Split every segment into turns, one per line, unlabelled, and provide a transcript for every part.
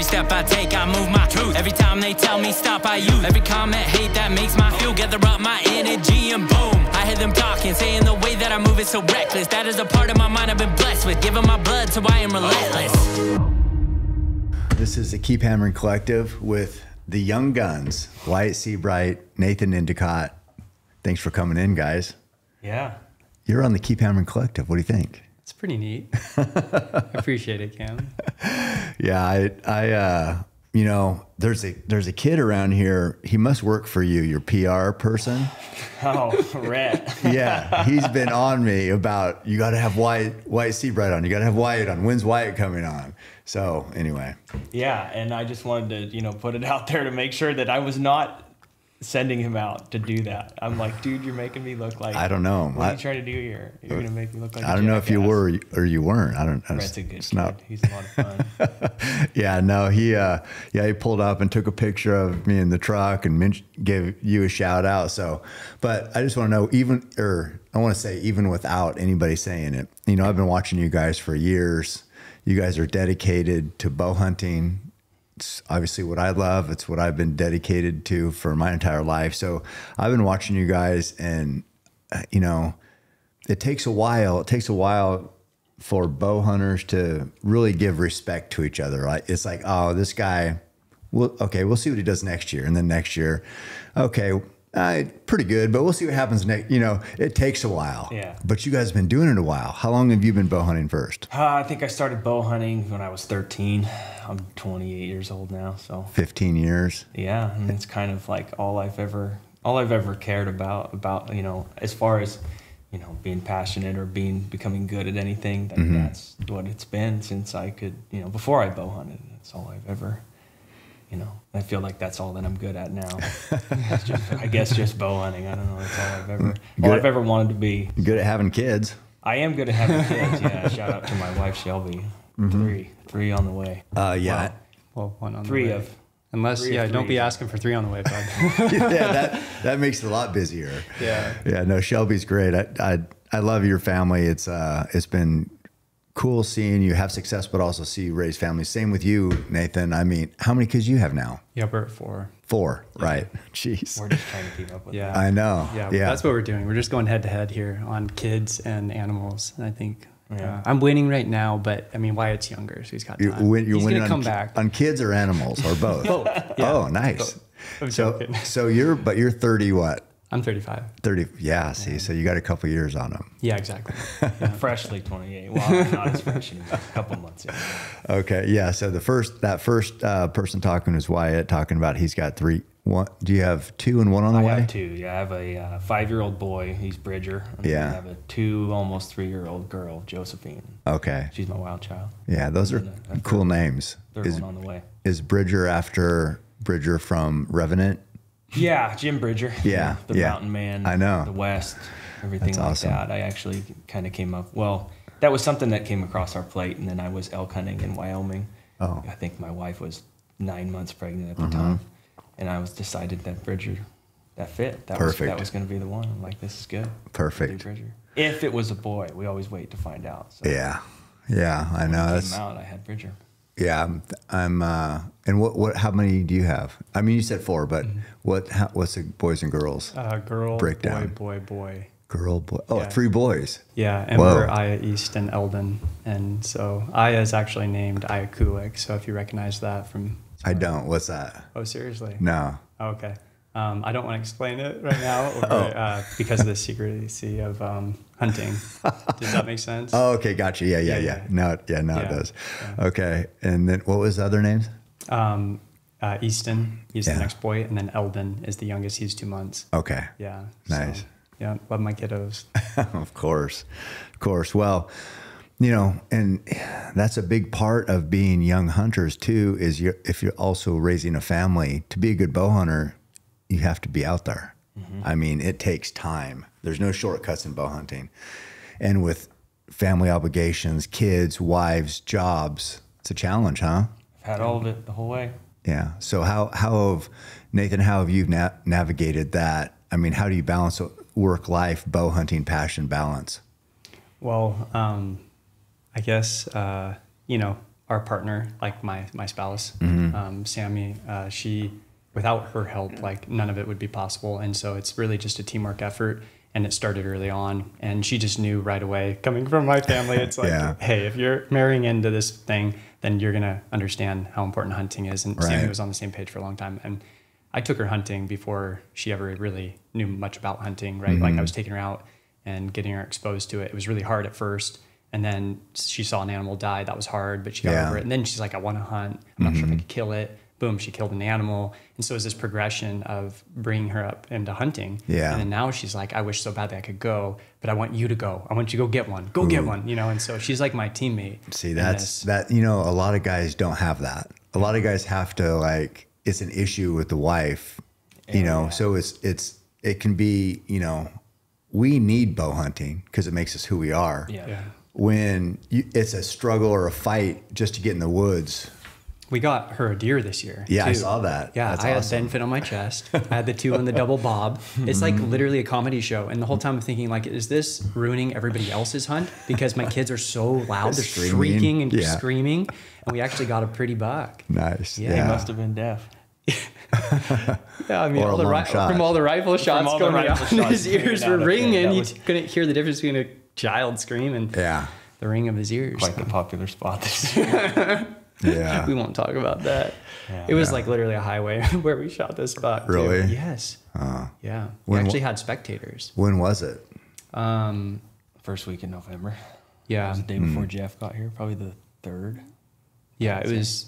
Every step I take, I move my truth. Every time they tell me stop, I use every comment, hate that makes my fuel. Gather up my energy and boom, I hear them talking, saying the way that I move is so reckless. That is a part of my mind I've been blessed with, giving my blood, so I am relentless.
This is the Keep Hammering Collective with the young guns, Wyatt Sebright, Nathan Endicott. Thanks for coming in, guys.
Yeah.
You're on the Keep Hammering Collective. What do you think?
It's pretty neat. I appreciate it, Cam.
Yeah, I you know, there's a kid around here. He must work for you, your PR person.
Oh, Rhett.
Yeah, he's been on me about, you got to have Wyatt Sebright on. You got to have Wyatt on. When's Wyatt coming on? So anyway.
Yeah, and I just wanted to, you know, put it out there to make sure that I was not sending him out to do that. I'm like, dude, you're making me look like,
I don't know.
What are you trying to do here? You're going to make me look like
I don't know if you were or you weren't. I don't know.
Brett's a good kid. He's a lot of fun.
Yeah, no, he pulled up and took a picture of me in the truck and gave you a shout out. So, but I just want to know, even without anybody saying it, you know, I've been watching you guys for years. You guys are dedicated to bow hunting. It's obviously what I love. It's what I've been dedicated to for my entire life. So I've been watching you guys, and you know, it takes a while. It takes a while for bow hunters to really give respect to each other. Right? It's like, oh, this guy, okay, we'll see what he does next year, and then next year, okay, pretty good, but we'll see what happens next. You know, it takes a while.
Yeah.
But you guys have been doing it a while. How long have you been bow hunting first?
I think I started bow hunting when I was 13. I'm 28 years old now, so
15 years.
Yeah, and it's kind of like all I've ever cared about, you know, as far as, you know, being passionate or becoming good at anything. That's what it's been since I could, you know, before I bow hunted. That's all I've ever, you know. I feel like that's all that I'm good at now. I guess just bow hunting. I don't know. That's all I've ever wanted to be.
Good at having kids.
I am good at having kids. Yeah. Shout out to my wife Shelby. Three on the way.
Yeah.
Wow.
Well, one on
Three
the way.
of.
Unless,
three
yeah,
of
don't be
three.
asking for 3 on the way, bud.
Yeah, that makes it a lot busier.
Yeah.
Yeah. No, Shelby's great. I love your family. It's been cool seeing you have success, but also see you raise families. Same with you, Nathan. I mean, how many kids do you have now?
Yeah, we're at 4.
4, right? Jeez.
We're just trying to keep up with
Yeah.
that.
I know.
Yeah,
Yeah.
that's what we're doing. We're just going head to head here on kids and animals. And I think
Yeah.
I'm winning right now, but I mean, Wyatt's younger, so he's got time.
You're
he's
winning
going to come back.
on kids or animals or both?
Both. Yeah.
Oh, nice.
I'm
So,
joking.
so you're 30 what?
I'm 35.
30. Yeah. See, so you got a couple years on them.
Yeah, exactly. Yeah.
Freshly 28. Well, I'm not as fresh anymore. A couple months ago.
Okay. Yeah. So that first person talking was Wyatt, talking about he's got 3. Do you have 2 and 1 on the way?
I have 2. Yeah, I have a 5-year-old boy. He's Bridger. And
Yeah.
I have a 2, almost 3-year-old girl, Josephine.
Okay.
She's my wild child.
Yeah. Those are
And a
cool names.
Third one on the way.
Is Bridger after Bridger from Revenant?
Yeah, Jim Bridger.
Yeah,
The
yeah.
mountain man.
I know.
The West. Everything
That's
like
awesome.
that. I actually kind of came up. Well, that was something that came across our plate, and then I was elk hunting in Wyoming.
Oh.
I think my wife was 9 months pregnant at the time, and I was decided that Bridger, that fit.
Perfect.
That was going to be the one. I'm like, this is good.
Perfect.
Do Bridger. If it was a boy, we always wait to find out. So
Yeah. Yeah. I know.
when it
That's
came out, I had Bridger.
yeah. And what? How many do you have? I mean, you said 4, but what's the boys and girls?
Girl,
Breakdown.
boy.
Girl, boy. Oh,
Yeah.
3 boys.
Yeah, and
Whoa.
we're Aya East and Eldon. And so Aya is actually named Aya Kulik. So if you recognize that from...
I don't. What's that?
Oh, seriously?
No.
Oh, okay. I don't want to explain it right now because of the secrecy of hunting. Does that make sense?
Oh, okay. Gotcha. Yeah.
Yeah.
Now it does.
Yeah.
Okay. And then what was the other names?
Easton, he's
Yeah.
the next boy, and then Eldon is the youngest. He's 2 months.
Okay.
Yeah.
Nice.
So, yeah, love my kiddos.
Of course. Well, you know, and that's a big part of being young hunters too, is if you're also raising a family. To be a good bow hunter, you have to be out there. I mean, it takes time. There's no shortcuts in bow hunting. And with family obligations, kids, wives, jobs, it's a challenge, huh?
I've had all of it the whole way.
Yeah. So how have you navigated that? I mean, how do you balance work life, bow hunting, passion balance?
Well, I guess, you know, our partner, like my spouse, Sammy, she, without her help, like none of it would be possible. And so it's really just a teamwork effort. And it started early on. And she just knew right away, coming from my family, it's like, hey, if you're marrying into this thing, then you're going to understand how important hunting is. And Sammy was on the same page for a long time. And I took her hunting before she ever really knew much about hunting, right? Like I was taking her out and getting her exposed to it. It was really hard at first. And then she saw an animal die. That was hard, but she got over it. And then she's like, I want to hunt. I'm not sure if I could kill it. Boom, she killed an animal. And so it was this progression of bringing her up into hunting. Yeah. And then now she's like, I wish so badly I could go, but I want you to go. I want you to go get one. Go get one, you know? And so she's like my teammate. See,
that, you know, a lot of guys don't have that. A lot of guys have to, like, it's an issue with the wife, you know? So it can be, you know, we need bow hunting because it makes us who we are. When it's a struggle or a fight just to get in the woods.
We got her a deer this year.
Yeah, too. I saw that.
Yeah, I had Benfit on my chest. I had the two on the double bob. It's like literally a comedy show. And the whole time I'm thinking, like, is this ruining everybody else's hunt? Because my kids are so loud. They're shrieking and screaming. And we actually got a pretty buck.
Nice.
Yeah. He must have been deaf.
Yeah, I mean, from all the rifle shots going out, his ears were ringing. You couldn't hear the difference between a child scream and the ring of his ears.
Quite the popular spot this year.
Yeah.
We won't talk about that. It was like literally a highway where we shot this buck.
Really?
Too. Yes. Yeah. We actually had spectators.
When was it?
First week in November.
Yeah.
It was the day before Jeff got here, probably the 3rd.
Yeah, it was.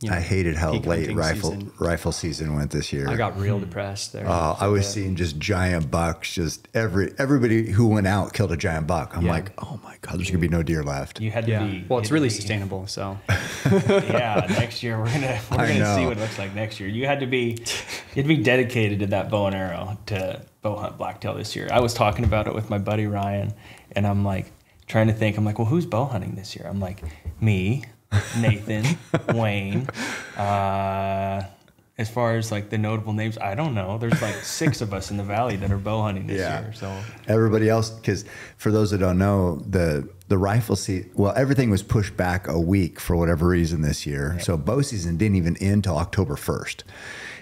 You know,
I hated how late rifle season went this year.
I got real depressed there.
Oh, I was seeing just giant bucks. Just everybody who went out killed a giant buck. I'm like, oh my God, there's gonna be no deer left.
You had to be.
Well, it's really sustainable. So.
Yeah, next year we're gonna see what it looks like next year. You had to be dedicated to that bow and arrow to bow hunt blacktail this year. I was talking about it with my buddy Ryan, and I'm like trying to think. I'm like, well, who's bow hunting this year? I'm like, me. Nathan, Wayne. As far as like the notable names, I don't know. There's like 6 of us in the valley that are bow hunting this year. So
everybody else, because for those that don't know, the rifle season, well, everything was pushed back a week for whatever reason this year. So bow season didn't even end till October 1st.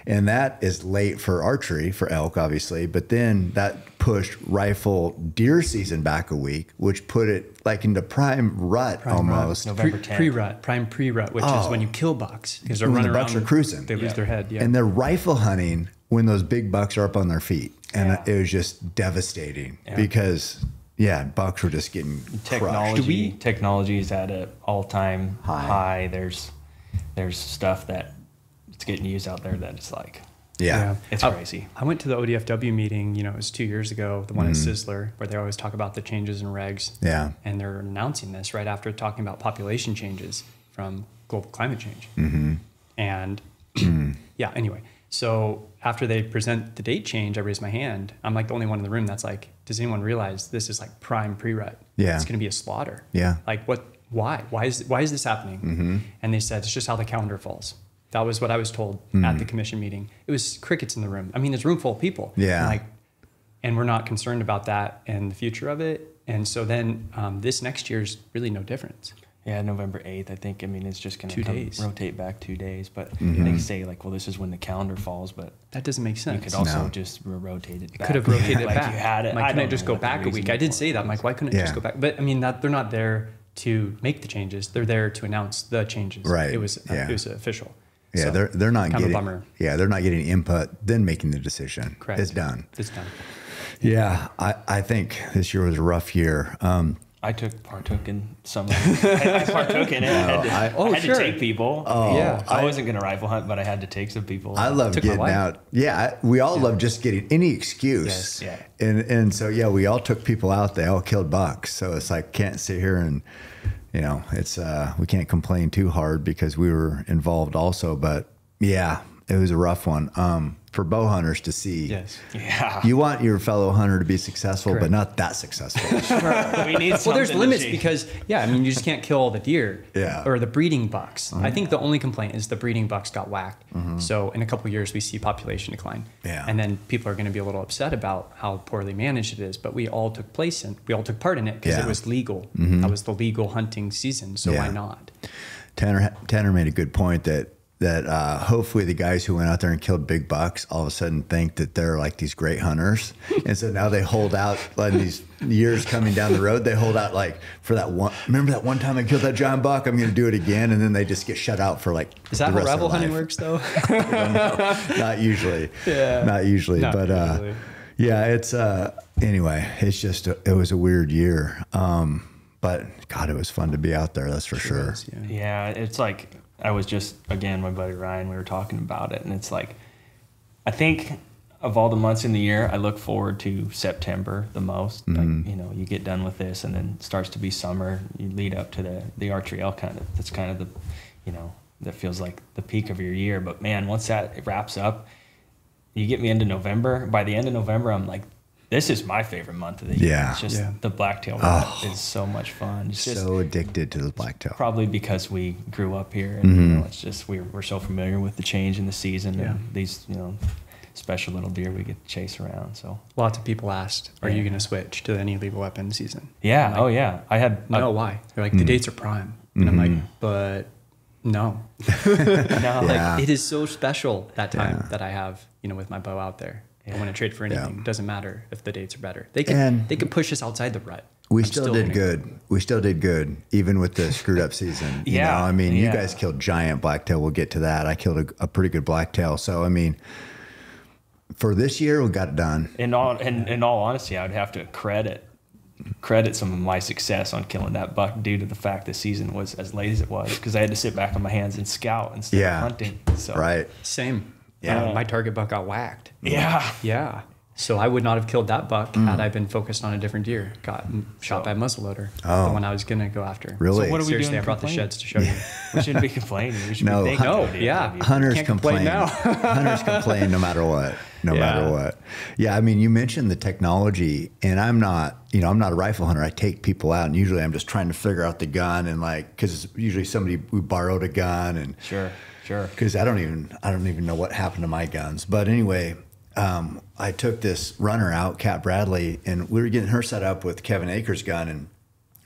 And that is late for archery, for elk, obviously. But then that pushed rifle deer season back a week, which put it like into prime rut almost.
November 10th.
Pre-rut, prime pre-rut, which is when you kill bucks. Because they're running around.
The bucks are cruising.
They lose their head. Yeah.
And they're rifle hunting when those big bucks are up on their feet. And it was just devastating because, bucks were just getting crushed.
Technology is at an all-time high. There's stuff that it's getting used out there that it's like, it's crazy.
I went to the ODFW meeting, you know, it was 2 years ago, the one at Sizzler, where they always talk about the changes in regs. Yeah. And they're announcing this right after talking about population changes from global climate change. And anyway, so after they present the date change, I raised my hand. I'm like the only one in the room that's like, does anyone realize this is like prime pre-rut? Yeah. It's going to be a slaughter. Yeah. Like why? Why is this happening? And they said, it's just how the calendar falls. That was what I was told at the commission meeting. It was crickets in the room. I mean, there's a room full of people. Yeah. And we're not concerned about that and the future of it. And so then this next year's really no difference.
Yeah, November 8th, I think. I mean, it's just going to rotate back 2 days. But they say, like, well, this is when the calendar falls. But
that doesn't make sense.
You could also just rotate it back.
It could have rotated it back.
You had it.
Like, couldn't it just go back a week? I did say that. I'm like, why couldn't it just go back? But, I mean, they're not there to make the changes. They're there to announce the changes. Right. It was official.
Yeah, so they're not getting. Yeah, they're not getting input, then making the decision. Correct. It's done.
It's done.
Yeah, I think this year was a rough year.
I partook in some. I partook in it. I had to take people. I wasn't going to rifle hunt, but I had to take some people.
I love getting out. Yeah, we all love just getting any excuse. Yes. Yeah. And so we all took people out. They all killed bucks. So it's like can't sit here and. You know, it's we can't complain too hard because we were involved also, but it was a rough one. for bow hunters to see.
Yes.
Yeah.
You want your fellow hunter to be successful,
Correct.
but not that successful.
We need
Well, there's
something to
limits
see.
because, yeah, I mean, you just can't kill all the deer
Yeah.
or the breeding bucks. I think the only complaint is the breeding bucks got whacked. So in a couple of years, we see population decline.
Yeah.
And then people are going to be a little upset about how poorly managed it is. But we all took part in it because
Yeah.
it was legal. That was the legal hunting season. So
Yeah.
why not?
Tanner made a good point that hopefully the guys who went out there and killed big bucks all of a sudden think that they're like these great hunters. And so now they hold out like these years coming down the road. They hold out like for that one. Remember that one time I killed that giant buck? I'm going to do it again. And then they just get shut out for like
Is that
the
how
rest
ravel
of their
hunting
life.
works, though?
Not usually.
Yeah.
Not usually.
Not
but
usually.
yeah, it's anyway, it's just it was a weird year. But God, it was fun to be out there. That's for sure.
Yeah, it's like I was just, again, my buddy Ryan, we were talking about it, and it's like, I think of all the months in the year, I look forward to September the most. Like, you know, you get done with this, and then it starts to be summer. You lead up to the archery elk hunt. That's kind of the, you know, that feels like the peak of your year. But man, once that wraps up, you get me into November. By the end of November, I'm like, this is my favorite month of the year.
Yeah.
It's just
Yeah.
the blacktail rut is so much fun. It's just
So addicted to the blacktail.
probably because we grew up here, and you know, it's just we're so familiar with the change in the season
Yeah.
and these, you know, special little deer we get to chase around. So
Lots of people asked, are
Yeah.
you going to switch to any lethal weapon season?
yeah,
I'm like,
oh yeah, I had
No, why? They're like, the dates are prime. And I'm like, but no.
no,
Yeah.
Like, it is so special that time that I have, you know, with my bow out there. I want to trade for anything.
Yeah.
It doesn't matter if the dates are better. They
And-
could push us outside the rut.
We
I'm
still did
gonna-
good. We still did good, even with the screwed up season. You
Yeah,
know, I mean, you
yeah.
guys killed giant blacktail. We'll get to that. I killed a pretty good blacktail. So, I mean, for this year, we got it done.
in all honesty, I would have to credit some of my success on killing that buck due to the fact the season was as late as it was, because I had to sit back on my hands and scout instead
Yeah.
of hunting. So
Right.
Same.
Yeah.
My target buck got whacked.
yeah.
Yeah. So I would not have killed that buck had I been focused on a different deer. Got shot by a muzzleloader.
Oh.
The one I was going to go after.
Really?
So what are we
Seriously,
doing
I brought the
complaining?
sheds to show you.
We shouldn't be complaining. We should
No,
be thanking
no,
the
yeah.
deer.
Hunters
Can't complain
complain.
now.
Hunters complain no matter what. No
Yeah.
matter what. Yeah, I mean, you mentioned the technology, and I'm not a rifle hunter. I take people out, and usually I'm just trying to figure out the gun, and like, because usually we borrowed a gun, and
Sure.
because I don't even know what happened to my guns. But anyway, I took this runner out, Kat Bradley, and we were getting her set up with Kevin Akers' gun, and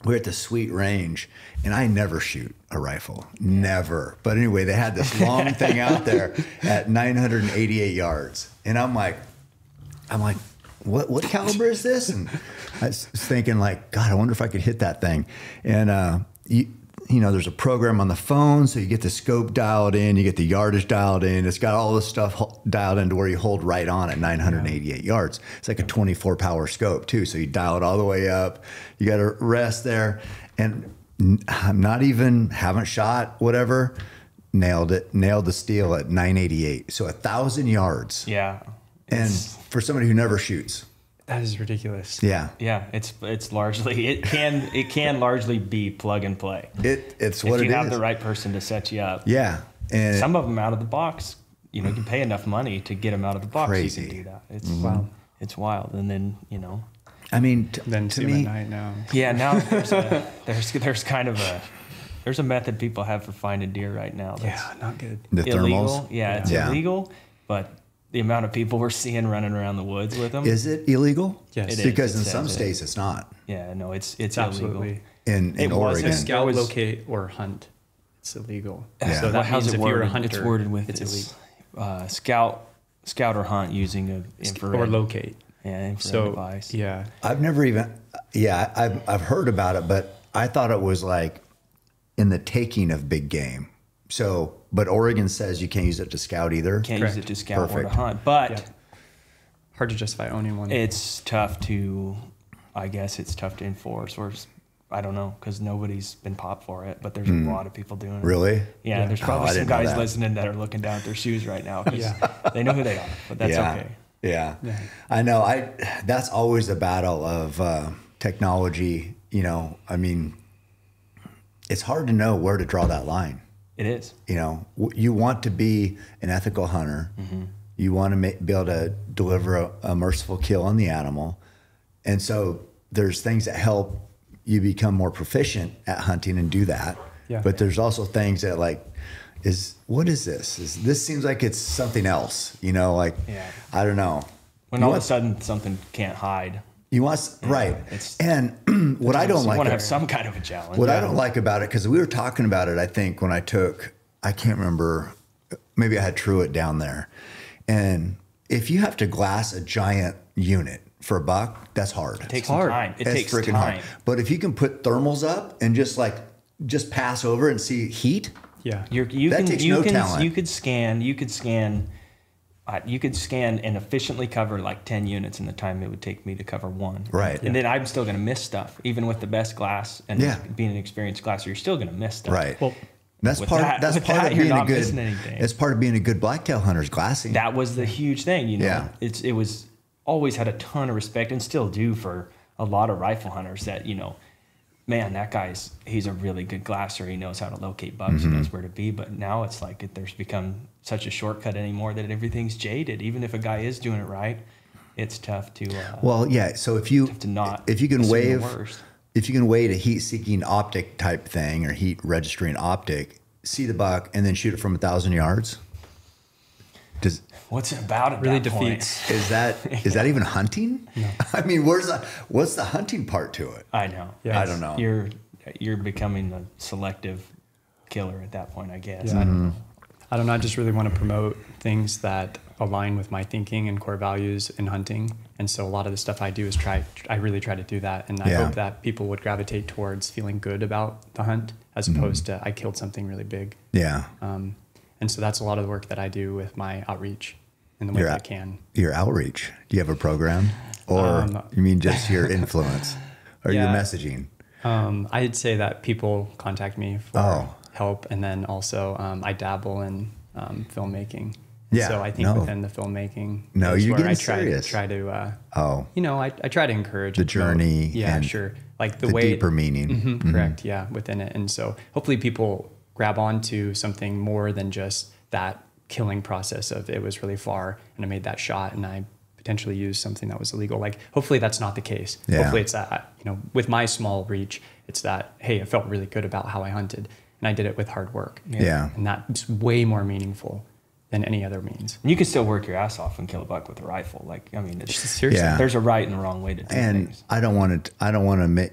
we're at the sweet range, and I never shoot a rifle, never. But anyway, they had this long thing out there at 988 yards, and I'm like, what caliber is this? And I was thinking like, God, I wonder if I could hit that thing. And you know, there's a program on the phone, so you get the scope dialed in, you get the yardage dialed in. It's got all this stuff dialed into where you hold right on at 988 yards. It's like a 24 power scope too, so you dial it all the way up. You got to rest there, and I'm haven't shot whatever. Nailed the steel at 988, so 1,000 yards.
Yeah.
And for somebody who never shoots,
That is ridiculous.
yeah,
Yeah, it's largely it can largely be plug and play.
it's what
if
it
you have
is.
the right person to set you up.
Yeah, and
Some of them out of the box, you know, you can pay enough money to get them out of the box.
Crazy.
You can do that. It's wow. It's wild. And then, you know,
I mean,
Then
to
see
me,
at night now.
yeah, now there's kind of there's a method people have for finding deer right now that's
Yeah, not good.
the
illegal.
thermals.
Yeah, it's
Yeah.
illegal, but the amount of people we're seeing running around the woods with them.
Is it illegal?
Yes. It
is.
Because
It
in
says
some
it.
states it's not.
Yeah, no, it's
Absolutely.
In
It wasn't.
Oregon.
Scout,
was-
locate, or hunt. It's illegal.
Yeah.
So
Well,
that
how's
means
it
if you're a
worded?
hunter,
It's worded with
it's
this,
illegal.
scout or hunt using an infrared
Or locate.
Yeah, infrared
So
device.
yeah,
I've never even, I've heard about it, but I thought it was like in the taking of big game. So, but Oregon says you can't use it to scout either.
Can't
Correct.
use it to scout or
Perfect.
to hunt, but
Yeah. hard to justify owning one.
it's tough to, I guess it's tough to enforce, or I don't know, because nobody's been popped for it, but there's a lot of people doing it.
Really?
Yeah,
Yeah.
there's
Oh,
probably
I
some
didn't know
guys
that.
listening that are looking down at their shoes right now because
Yeah.
they know who they are, but that's
yeah.
okay.
Yeah.
Yeah.
I know. That's always the battle of technology. You know, I mean, it's hard to know where to draw that line.
It is.
You know, you want to be an ethical hunter, You want to be able to deliver a merciful kill on the animal. And so there's things that help you become more proficient at hunting and do that.
Yeah.
But there's also things that like, what is this? This seems like it's something else, you know, like, I don't know.
When all of a sudden something can't hide.
You want, right. And what I don't like,
you want to have some kind of a challenge.
What I don't like about it, because we were talking about it, I think, when I can't remember, maybe I had Truett down there. And if you have to glass a giant unit for a buck, that's hard.
It takes time. It takes freaking time. Hard.
But if you can put thermals up and just pass over and see heat, that takes no talent.
You could scan and efficiently cover like 10 units in the time it would take me to cover one.
Right.
And then I'm still going to miss stuff, even with the best glass and being an experienced glasser. You're still going to miss stuff.
Right. Well, that's part of being a good. That's part of being a good blacktail hunter's glassing.
That was the huge thing, you know. Yeah. It was always had a ton of respect and still do for a lot of rifle hunters that, you know, man, that he's a really good glasser. He knows how to locate bucks. He knows where to be. But now it's like there's become such a shortcut anymore that everything's jaded. Even if a guy is doing it right, it's tough to.
So if you can wait a heat-seeking optic type thing or heat registering optic, see the buck and then shoot it from 1,000 yards.
What's it about?
Really defeats.
Is that even hunting? No. I mean, what's the hunting part to it?
I know.
Yeah,
I don't know.
You're becoming a selective killer at that point, I guess.
Yeah. I don't know. I just really want to promote things that align with my thinking and core values in hunting. And so a lot of the stuff I do is I really try to do that. And I hope that people would gravitate towards feeling good about the hunt as opposed to I killed something really big.
Yeah.
And so that's a lot of the work that I do with my outreach in the way that I can.
Your outreach. Do you have a program? Or you mean just your influence or your messaging?
I'd say that people contact me for help. And then also I dabble in filmmaking.
Yeah.
So I think within the filmmaking,
you're getting
serious.
I
try to encourage
the journey.
Yeah,
and
sure. Like the
deeper meaning.
Correct. Yeah, within it. And so hopefully people grab onto something more than just that killing process of it was really far and I made that shot and I potentially used something that was illegal. Like hopefully that's not the case.
Yeah.
Hopefully it's that, with my small reach, it's that, hey, I felt really good about how I hunted and I did it with hard work.
Yeah.
And that's way more meaningful than any other means.
And you can still work your ass off and kill a buck with a rifle. Like, I mean, it's
seriously,
there's a right and a wrong way to do things.
I don't want to make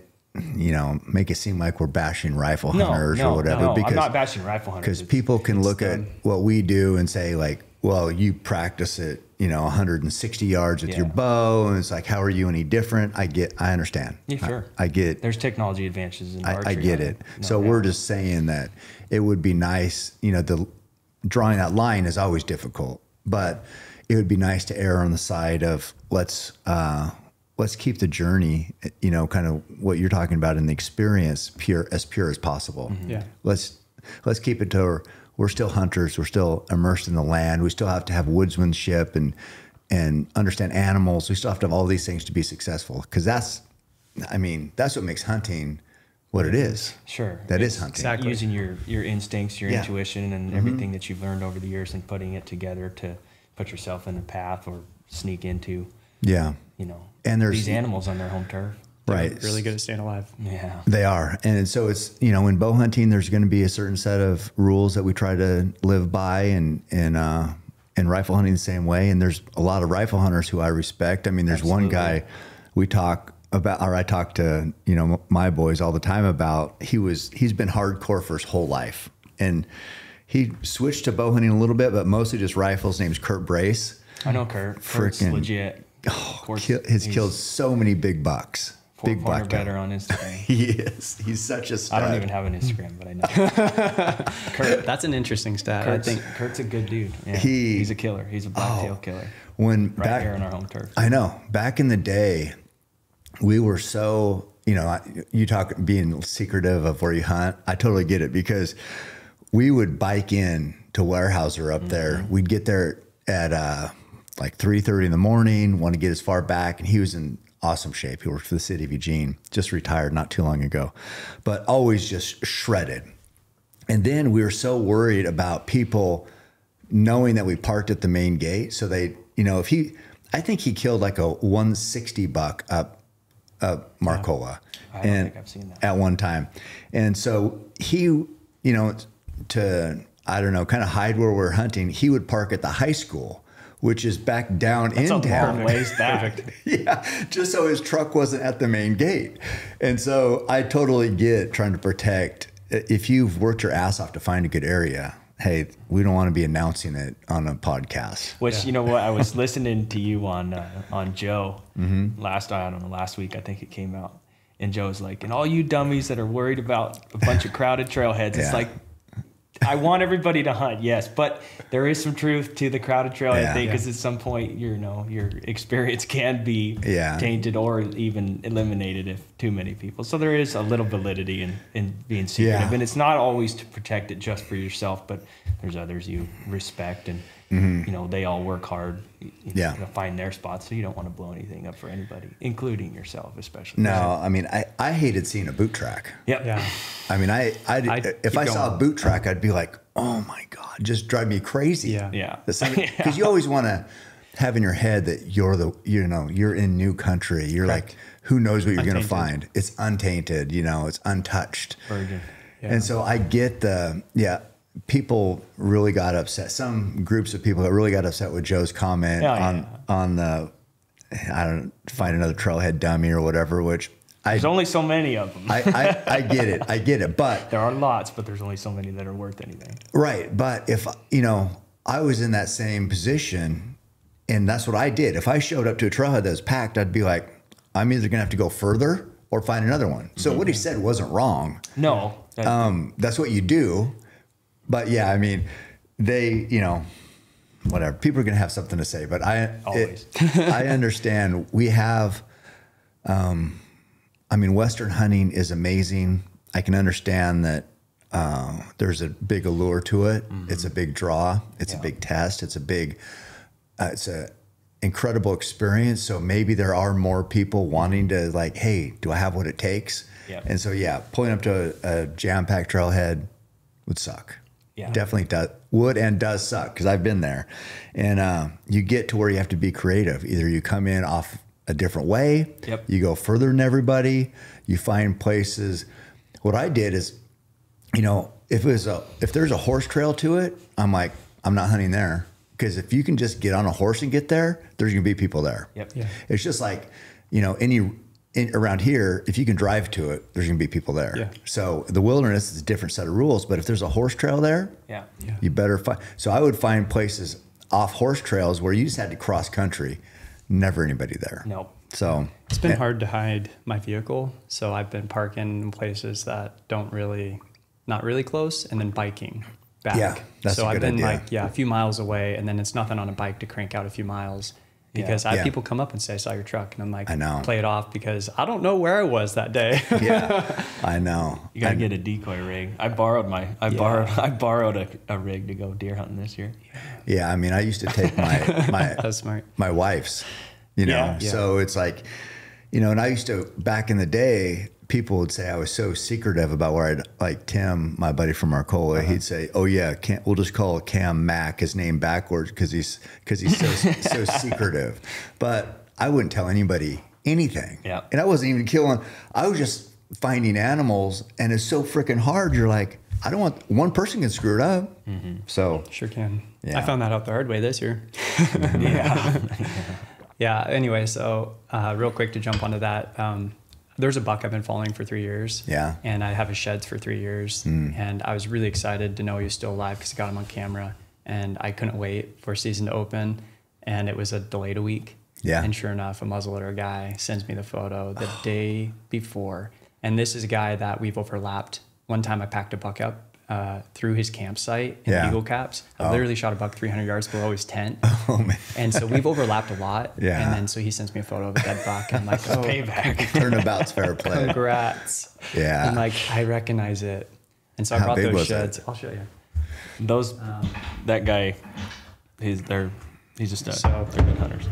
it seem like we're bashing rifle hunters or whatever.
No,
because
I'm not bashing rifle hunters.
Because people can look at what we do and say like, well, you practice it, 160 yards with your bow. And it's like, how are you any different? I understand.
Yeah, sure.
I get.
There's technology advances in archery.
I get it. We're just saying that it would be nice, drawing that line is always difficult, but it would be nice to err on the side of let's keep the journey, kind of what you're talking about in the experience pure as possible.
Mm-hmm. Yeah.
Let's keep it to we're still hunters. We're still immersed in the land. We still have to have woodsmanship and understand animals. We still have to have all these things to be successful. Cause that's what makes hunting what it is.
Sure.
That is hunting.
Exactly. Using your instincts, your intuition and everything that you've learned over the years and putting it together to put yourself in a path or sneak into, and there's these animals on their home turf.
Right.
They're really good at staying alive.
Yeah.
They are. And so it's, in bow hunting, there's going to be a certain set of rules that we try to live by and rifle hunting the same way. And there's a lot of rifle hunters who I respect. I mean, there's one guy I talk to, my boys all the time about, he's been hardcore for his whole life. And he switched to bow hunting a little bit, but mostly just rifles. His name's Kurt Brace.
I know Kurt. Kurt's legit.
He's killed so many big bucks. Big buck
better on Instagram.
He is. He's such a stud.
I don't even have an Instagram, but I know.
Kurt, that's an interesting stat.
I think Kurt's a good dude. Yeah, he's a killer. He's a blacktail killer.
Here
on our home turf.
I know. Back in the day, we were so, you talk being secretive of where you hunt. I totally get it because we would bike in to Weyerhaeuser up there. We'd get there at like 3:30 in the morning, want to get as far back, and he was in awesome shape. He worked for the city of Eugene, just retired not too long ago, but always just shredded. And then we were so worried about people knowing that we parked at the main gate. So they, you know, I think he killed like a 160 buck up Marcola.
I don't think I've seen that.
At one time. And so he, you know, to, I don't know, kind of hide where we're hunting, he would park at the high school, which is back down in town.
That's a long ways back.
Yeah, just so his truck wasn't at the main gate. And so I totally get trying to protect. If you've worked your ass off to find a good area, hey, we don't want to be announcing it on a podcast.
Which, you know what, I was listening to you on Joe last week, I think it came out. And Joe's like, and all you dummies that are worried about a bunch of crowded trailheads, it's like, I want everybody to hunt, yes, but there is some truth to the crowded trailhead thing, because at some point, you know, your experience can be tainted or even eliminated if too many people. So there is a little validity in being secretive, and it's not always to protect it just for yourself, but there's others you respect, and you know, they all work hard to find their spots, so you don't want to blow anything up for anybody, including yourself, especially.
No, I mean, I hated seeing a boot track.
Yep. Yeah.
I mean, if I saw a boot track, I'd be like, oh my God, just drive me crazy.
Yeah.
Because you always want to have in your head that you're in new country. You're like, who knows what you're going to find? It's untainted, you know, it's untouched.
Virgin. Yeah.
And so I get people really got upset. Some groups of people that really got upset with Joe's comment on the, I don't find another trailhead dummy or whatever, which
there's only so many of them.
I get it. But
there are lots, but there's only so many that are worth anything.
Right. But if, you know, I was in that same position, and that's what I did. If I showed up to a trailhead that was packed, I'd be like, I'm either going to have to go further or find another one. So what he said wasn't wrong.
No.
That's what you do. But yeah, I mean, they, you know, whatever. People are going to have something to say, but I understand. We have, I mean, Western hunting is amazing. I can understand that there's a big allure to it. It's a big draw. It's a big test. It's a incredible experience. So maybe there are more people wanting to like, hey, do I have what it takes? Yep. And so, pulling up to a jam-packed trailhead would suck. Yeah. Definitely does suck, because I've been there. And you get to where you have to be creative. Either you come in off a different way, you go further than everybody, you find places. What I did is, you know, if there's a horse trail to it, I'm like, I'm not hunting there. Because if you can just get on a horse and get there, there's going to be people there. Yep. Yeah. It's just like, you know, around here, if you can drive to it, there's going to be people there. Yeah. So the wilderness is a different set of rules, but if there's a horse trail there, you better find. So I would find places off horse trails where you just had to cross country, never anybody there.
Nope.
So
it's been hard to hide my vehicle. So I've been parking in places that not really close, and then biking back. Yeah, that's a good idea. So I've been like, a few miles away, and then it's nothing on a bike to crank out a few miles. Because I have people come up and say, I saw your truck. And I'm like, I know. Play it off, because I don't know where I was that day.
I know.
You got to get a decoy rig. I borrowed a rig to go deer hunting this year.
Yeah. I mean, I used to take my
That's smart.
My wife's, you know, so it's like, you know, and I used to, back in the day, people would say I was so secretive about where I'd, like Tim, my buddy from Arcola, he'd say, oh yeah, we'll just call Cam Mac, his name backwards, because he's so secretive. But I wouldn't tell anybody anything. Yeah. And I wasn't even killing. I was just finding animals, and it's so freaking hard. You're like, I don't want, one person can screw it up. So
sure can. Yeah. I found that out the hard way this year. Yeah. Anyway, so real quick to jump onto that. There's a buck I've been following for 3 years. Yeah. And I have his sheds for 3 years. And I was really excited to know he was still alive, because I got him on camera. And I couldn't wait for season to open. And it was delayed a week. Yeah. And sure enough, a muzzleloader guy sends me the photo the day before. And this is a guy that we've overlapped. One time I packed a buck up through his campsite in eagle caps. I literally shot a buck 300 yards below his tent. Oh man! And so we've overlapped a lot. Yeah. And then so he sends me a photo of a dead buck, and I'm like, oh,
payback.
Turnabout's fair play.
Congrats.
Yeah.
And like, I recognize it. And so I brought those sheds. I'll show you.
That guy, he's just they're good hunters.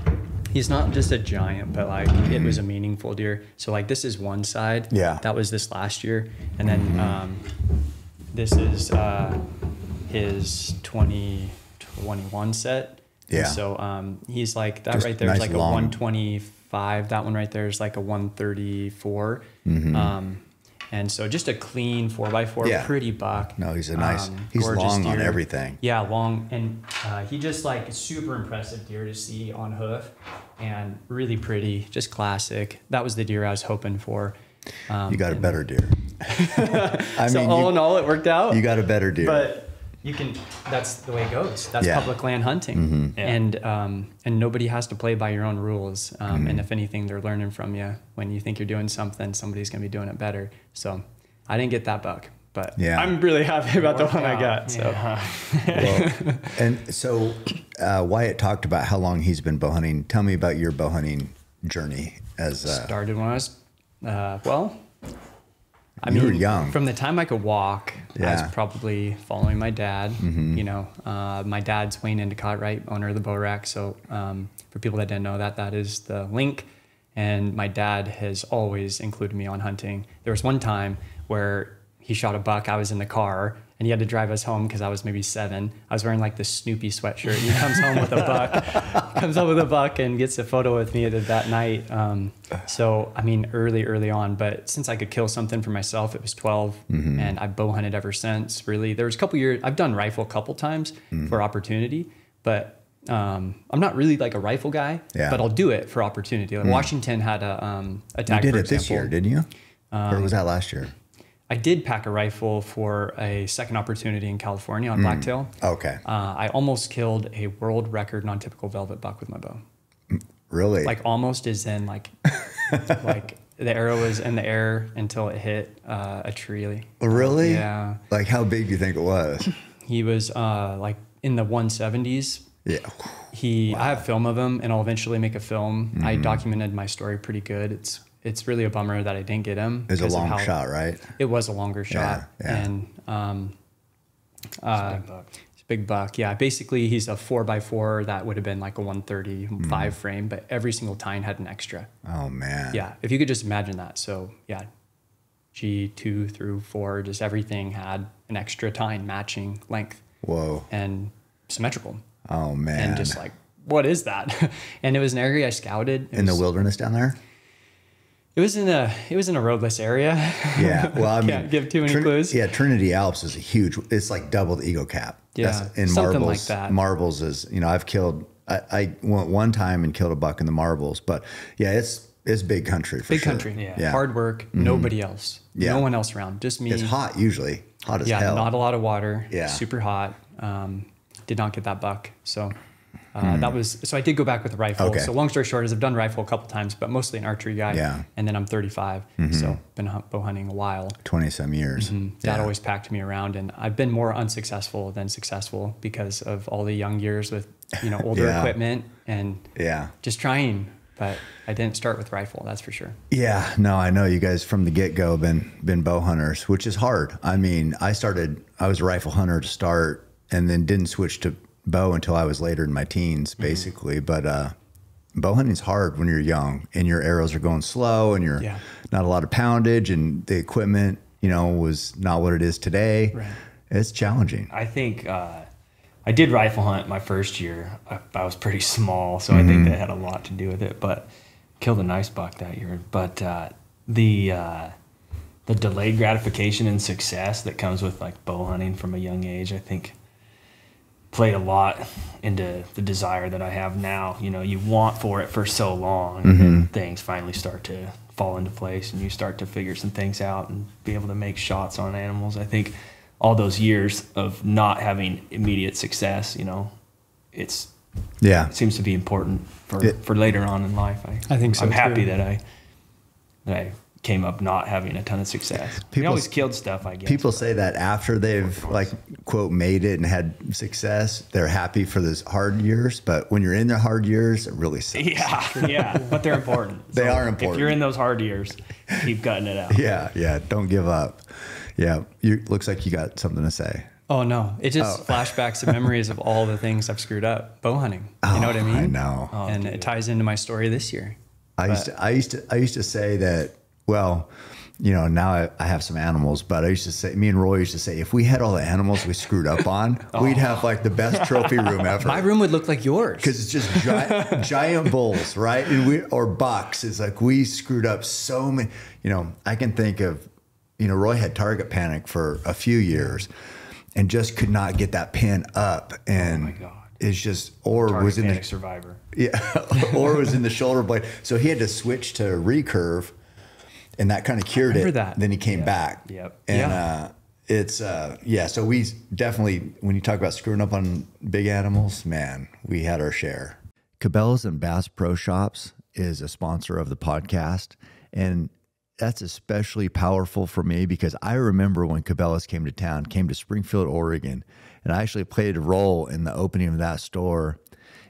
He's not just a giant, but like it was a meaningful deer. So like this is one side. Yeah. That was this last year, and then this is his 21 set.
Yeah.
And so he's like, that
Just
right there is
nice
like
long.
a 125. That one right there is like a 134. And so just a clean 4x4,
Yeah.
pretty buck.
No, he's a nice, he's
gorgeous
long on
deer.
everything.
Yeah, long. And he just like super impressive deer to see on hoof and really pretty, just classic. That was the deer I was hoping for.
You got a better deer. I
So
mean,
all in all, it worked out.
you got a better deer.
But you can, that's the way it goes. That's
Yeah.
public land hunting. And nobody has to play by your own rules. And if anything, they're learning from you. When you think you're doing something, somebody's going to be doing it better. So I didn't get that buck, but
Yeah.
I'm really happy about the one I got. So
Well, and so Wyatt talked about how long he's been bow hunting. Tell me about your bow hunting journey as
started when I was, I
You
mean,
were young.
From the time I could walk, I
Yeah.
was probably following my dad. You know, my dad's Wayne Endicott, right, owner of the Bow Rack. So for people that didn't know that, that is the link. And my dad has always included me on hunting. There was one time where he shot a buck. I was in the car, and he had to drive us home because I was maybe 7. I was wearing like this Snoopy sweatshirt. And he comes home with a buck, and gets a photo with me that night. So, I mean, early on, but since I could kill something for myself, it was 12, and I've bow hunted ever since. Really, there was a couple years, I've done rifle a couple times for opportunity, but I'm not really like a rifle guy, but I'll do it for opportunity. Like Washington had a tag,
you did
for
it this
example.
year, didn't you? Or was that last year?
I did pack a rifle for a second opportunity in California on Blacktail.
Okay.
I almost killed a world record non-typical velvet buck with my bow.
Really?
Like almost as in like the arrow was in the air until it hit a tree.
Really?
Yeah.
Like how big do you think it was?
He was like in the 170s.
Yeah.
I have film of him, and I'll eventually make a film. I documented my story pretty good. It's really a bummer that I didn't get him.
It was a long shot, right?
It was a longer shot.
Yeah.
And it's a big buck. Yeah. Basically, he's a 4x4 that would have been like a 135 frame, but every single tine had an extra.
Oh man.
Yeah. If you could just imagine that. So yeah, G2 through 4, just everything had an extra tine matching length.
Whoa.
And symmetrical.
Oh man.
And just like, what is that? And it was an area I scouted.
In the wilderness down there?
It was in a roadless area.
Yeah. Well, I mean,
can't give too many clues.
Yeah, Trinity Alps is a huge. It's like double the Eagle Cap.
Yeah,
in
something
marbles,
like that.
Marbles is, I've killed. I went one time and killed a buck in the marbles, but yeah, it's big country. For
Big
sure.
country.
Yeah.
Hard work. Nobody else.
Yeah.
No one else around. Just me.
It's hot usually. Hot as
Yeah.
hell.
Not a lot of water.
Yeah.
Super hot. Did not get that buck. So. So I did go back with the rifle.
Okay.
So long story short is I've done rifle a couple times, but mostly an archery guy.
Yeah.
And then I'm 35. So been bow hunting a while.
20 some years.
Dad always packed me around, and I've been more unsuccessful than successful because of all the young years with, older
Yeah.
equipment and
Yeah.
just trying, but I didn't start with rifle. That's for sure.
Yeah, no, I know you guys from the get-go been bow hunters, which is hard. I mean, I was a rifle hunter to start and then didn't switch to bow until I was later in my teens, basically. But bow hunting's hard when you're young and your arrows are going slow and you're not a lot of poundage and the equipment, was not what it is today.
Right.
It's challenging.
I think I did rifle hunt my first year. I was pretty small, so I think that had a lot to do with it. But killed a nice buck that year. But the delayed gratification and success that comes with like bow hunting from a young age, I think, played a lot into the desire that I have now. You want for it for so long, and then things finally start to fall into place, and you start to figure some things out and be able to make shots on animals. I think all those years of not having immediate success, it seems to be important for later on in life.
I think so.
I'm happy
too.
that I came up not having a ton of success. We
People-
always killed stuff, I guess.
People say that after they've like quote made it and had success, they're happy for those hard years. But when you're in the hard years, it really sucks.
Yeah, but they're important.
They are important.
If you're in those hard years, keep cutting it out.
Yeah, don't give up. Yeah, looks like you got something to say.
Oh no, it just flashbacks of memories of all the things I've screwed up bow hunting. You know what I mean?
I know.
And it ties into my story this year.
I used to say that. Well, you know, now I have some animals, but I used to say, me and Roy used to say, if we had all the animals we screwed up on, we'd have like the best trophy room ever.
My room would look like yours.
Because it's just giant bulls, right? Or bucks. It's like we screwed up so many. You know, I can think of, you know, Roy had target panic for a few years and just could not get that pin up. And
oh my God.
It's just, or
Target
was in
panic
the
survivor.
Yeah, or was in the shoulder blade. So he had to switch to recurve, and that kind of cured it.
That.
Then he came back.
Yep.
And it's yeah. So we definitely, when you talk about screwing up on big animals, man, we had our share. Cabela's and Bass Pro Shops is a sponsor of the podcast, and that's especially powerful for me because I remember when Cabela's came to Springfield, Oregon, and I actually played a role in the opening of that store.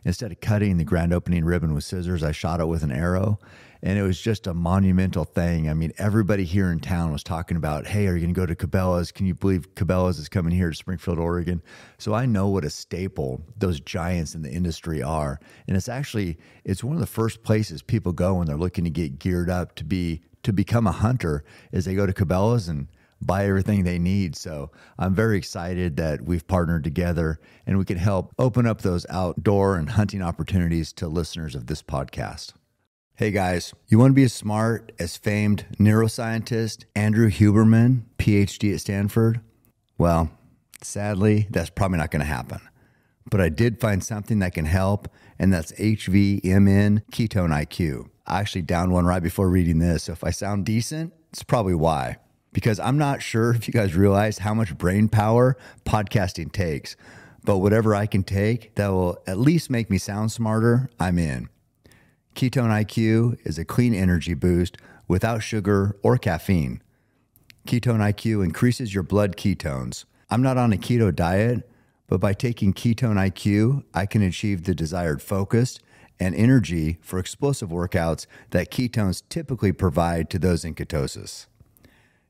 Instead of cutting the grand opening ribbon with scissors, I shot it with an arrow, and it was just a monumental thing. I mean, everybody here in town was talking about, hey, are you going to go to Cabela's? Can you believe Cabela's is coming here to Springfield, Oregon? So I know what a staple those giants in the industry are. And it's one of the first places people go when they're looking to get geared up to become a hunter, is they go to Cabela's and buy everything they need. So I'm very excited that we've partnered together and we can help open up those outdoor and hunting opportunities to listeners of this podcast. Hey guys, you want to be as smart as famed neuroscientist Andrew Huberman, PhD at Stanford? Well, sadly, that's probably not going to happen. But I did find something that can help, and that's HVMN Ketone IQ. I actually downed one right before reading this, so if I sound decent, it's probably why. Because I'm not sure if you guys realize how much brain power podcasting takes, but whatever I can take that will at least make me sound smarter, I'm in. Ketone IQ is a clean energy boost without sugar or caffeine. Ketone IQ increases your blood ketones. I'm not on a keto diet, but by taking Ketone IQ, I can achieve the desired focus and energy for explosive workouts that ketones typically provide to those in ketosis.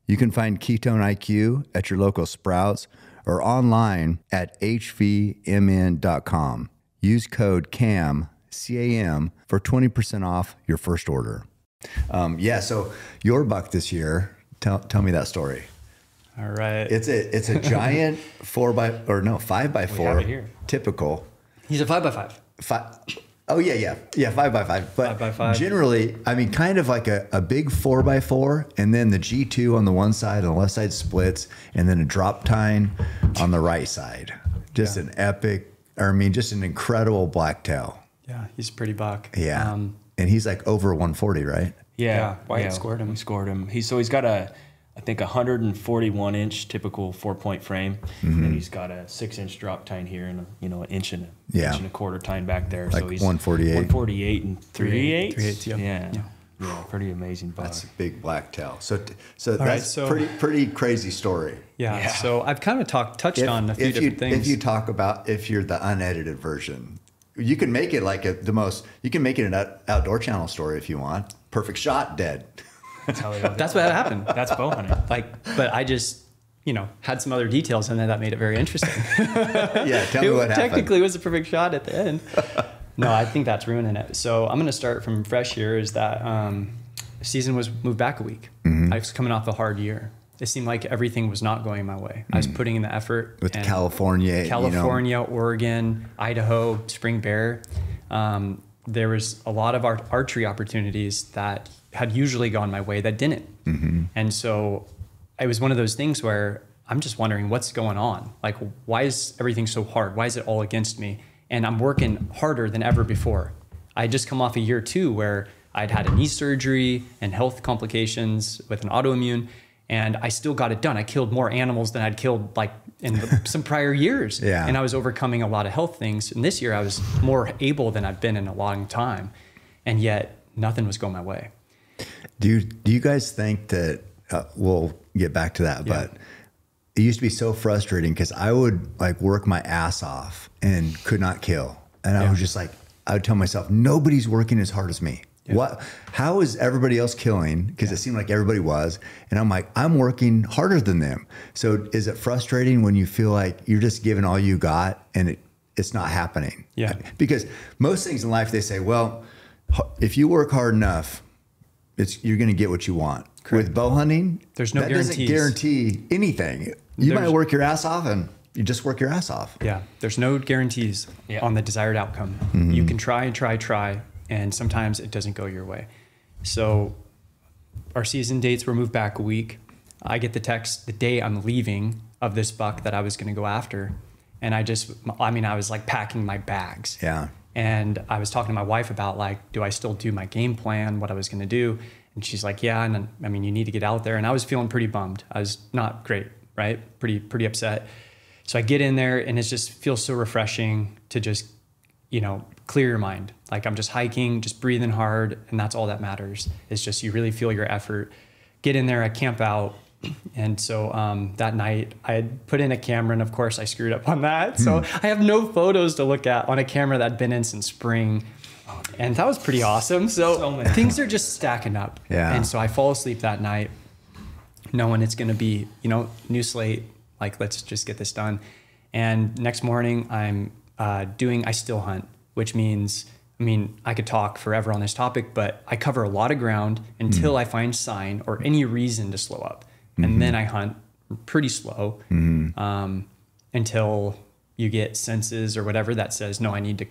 You can find Ketone IQ at your local Sprouts or online at hvmn.com. Use code CAM, C-A-M, for 20% off your first order. So your buck this year, tell me that story.
All right.
It's a giant 5x4.
We have it here.
Typical.
He's a 5x5.
Oh yeah, 5x5. But
5x5.
generally, I mean, kind of like a big 4x4, and then the G2 on the one side, on the left side splits, and then a drop tine on the right side. Just an epic, just an incredible blacktail.
Yeah, he's a pretty buck.
Yeah, and he's like over 140, right?
Yeah,
Wyatt scored him.
We scored him. He's got I think 141 inch typical 4-point frame, and he's got a 6-inch drop tine here and an inch and a quarter tine back there.
Like
so he's
148.
148 and 3/8.
3/8,
Yeah, pretty amazing buck.
That's a big blacktail. So that's pretty crazy story.
Yeah. So I've kind of touched on a few different things.
If you talk about if you're the unedited version, you can make it like you can make it an outdoor channel story if you want. Perfect shot, dead.
That's what happened.
That's Bowhunting.
But I just, had some other details in there that made it very interesting.
Yeah, tell me what happened.
Technically, it was a perfect shot at the end. No, I think that's ruining it. So I'm going to start from fresh here. Is that season was moved back a week. I was coming off a hard year. It seemed like everything was not going my way. I was putting in the effort.
With California,
Oregon, Idaho, Spring Bear. There was a lot of archery opportunities that had usually gone my way that didn't. And so it was one of those things where I'm just wondering what's going on. Like, why is everything so hard? Why is it all against me? And I'm working harder than ever before. I just come off a year too where I'd had a knee surgery and health complications with an autoimmune, and I still got it done. I killed more animals than I'd killed in some prior years.
Yeah.
And I was overcoming a lot of health things. And this year I was more able than I've been in a long time. And yet nothing was going my way.
Do you guys think that, we'll get back to that, but it used to be so frustrating because I would work my ass off and could not kill. And I was just I would tell myself, nobody's working as hard as me. Yeah. How is everybody else killing? Because it seemed like everybody was. And I'm like, I'm working harder than them. So is it frustrating when you feel like you're just giving all you got and it's not happening?
Yeah.
Because most things in life, they say, well, if you work hard enough, you're going to get what you want. Correct. With bow hunting,
there's no guarantees.
Doesn't guarantee anything. You might work your ass off and you just work your ass off.
Yeah. There's no guarantees on the desired outcome. Mm-hmm. You can try, and sometimes it doesn't go your way. So our season dates were moved back a week. I get the text the day I'm leaving of this buck that I was going to go after. And I was like packing my bags.
Yeah.
And I was talking to my wife about like, do I still do my game plan, what I was going to do? And she's like, yeah. And then, I mean, you need to get out there. And I was feeling pretty bummed. I was not great, right? Pretty upset. So I get in there and it just feels so refreshing to just, clear your mind. Like I'm just hiking, just breathing hard. And that's all that matters. It's just, you really feel your effort. Get in there, I camp out. And so that night I had put in a camera, and of course I screwed up on that. So I have no photos to look at on a camera that had been in since spring. And that was pretty awesome. So things are just stacking up.
Yeah.
And so I fall asleep that night knowing it's going to be, new slate. Like, let's just get this done. And next morning I still hunt, which means, I could talk forever on this topic, but I cover a lot of ground until I find sign or any reason to slow up. And then I hunt pretty slow until you get senses or whatever that says, no, I need to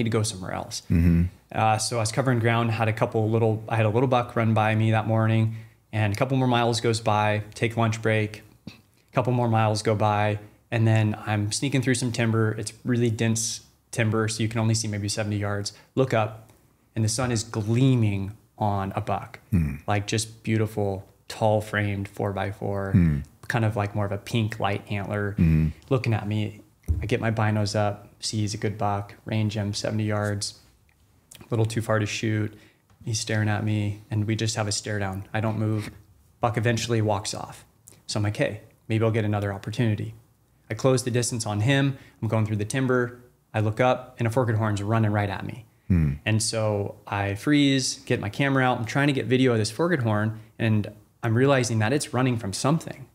go somewhere else. So I was covering ground, I had a little buck run by me that morning, and a couple more miles goes by, take lunch break, a couple more miles go by, and then I'm sneaking through some timber. It's really dense timber, so you can only see maybe 70 yards. Look up, and the sun is gleaming on a buck, like just beautiful, tall framed 4x4, kind of like more of a pink light antler, looking at me. I get my binos up, see he's a good buck, range him 70 yards, a little too far to shoot. He's staring at me, and we just have a stare down. I don't move. Buck eventually walks off. So I'm like, hey, maybe I'll get another opportunity. I close the distance on him. I'm going through the timber. I look up, and a forked horn's running right at me. And so I freeze, get my camera out. I'm trying to get video of this forked horn, and I'm realizing that it's running from something.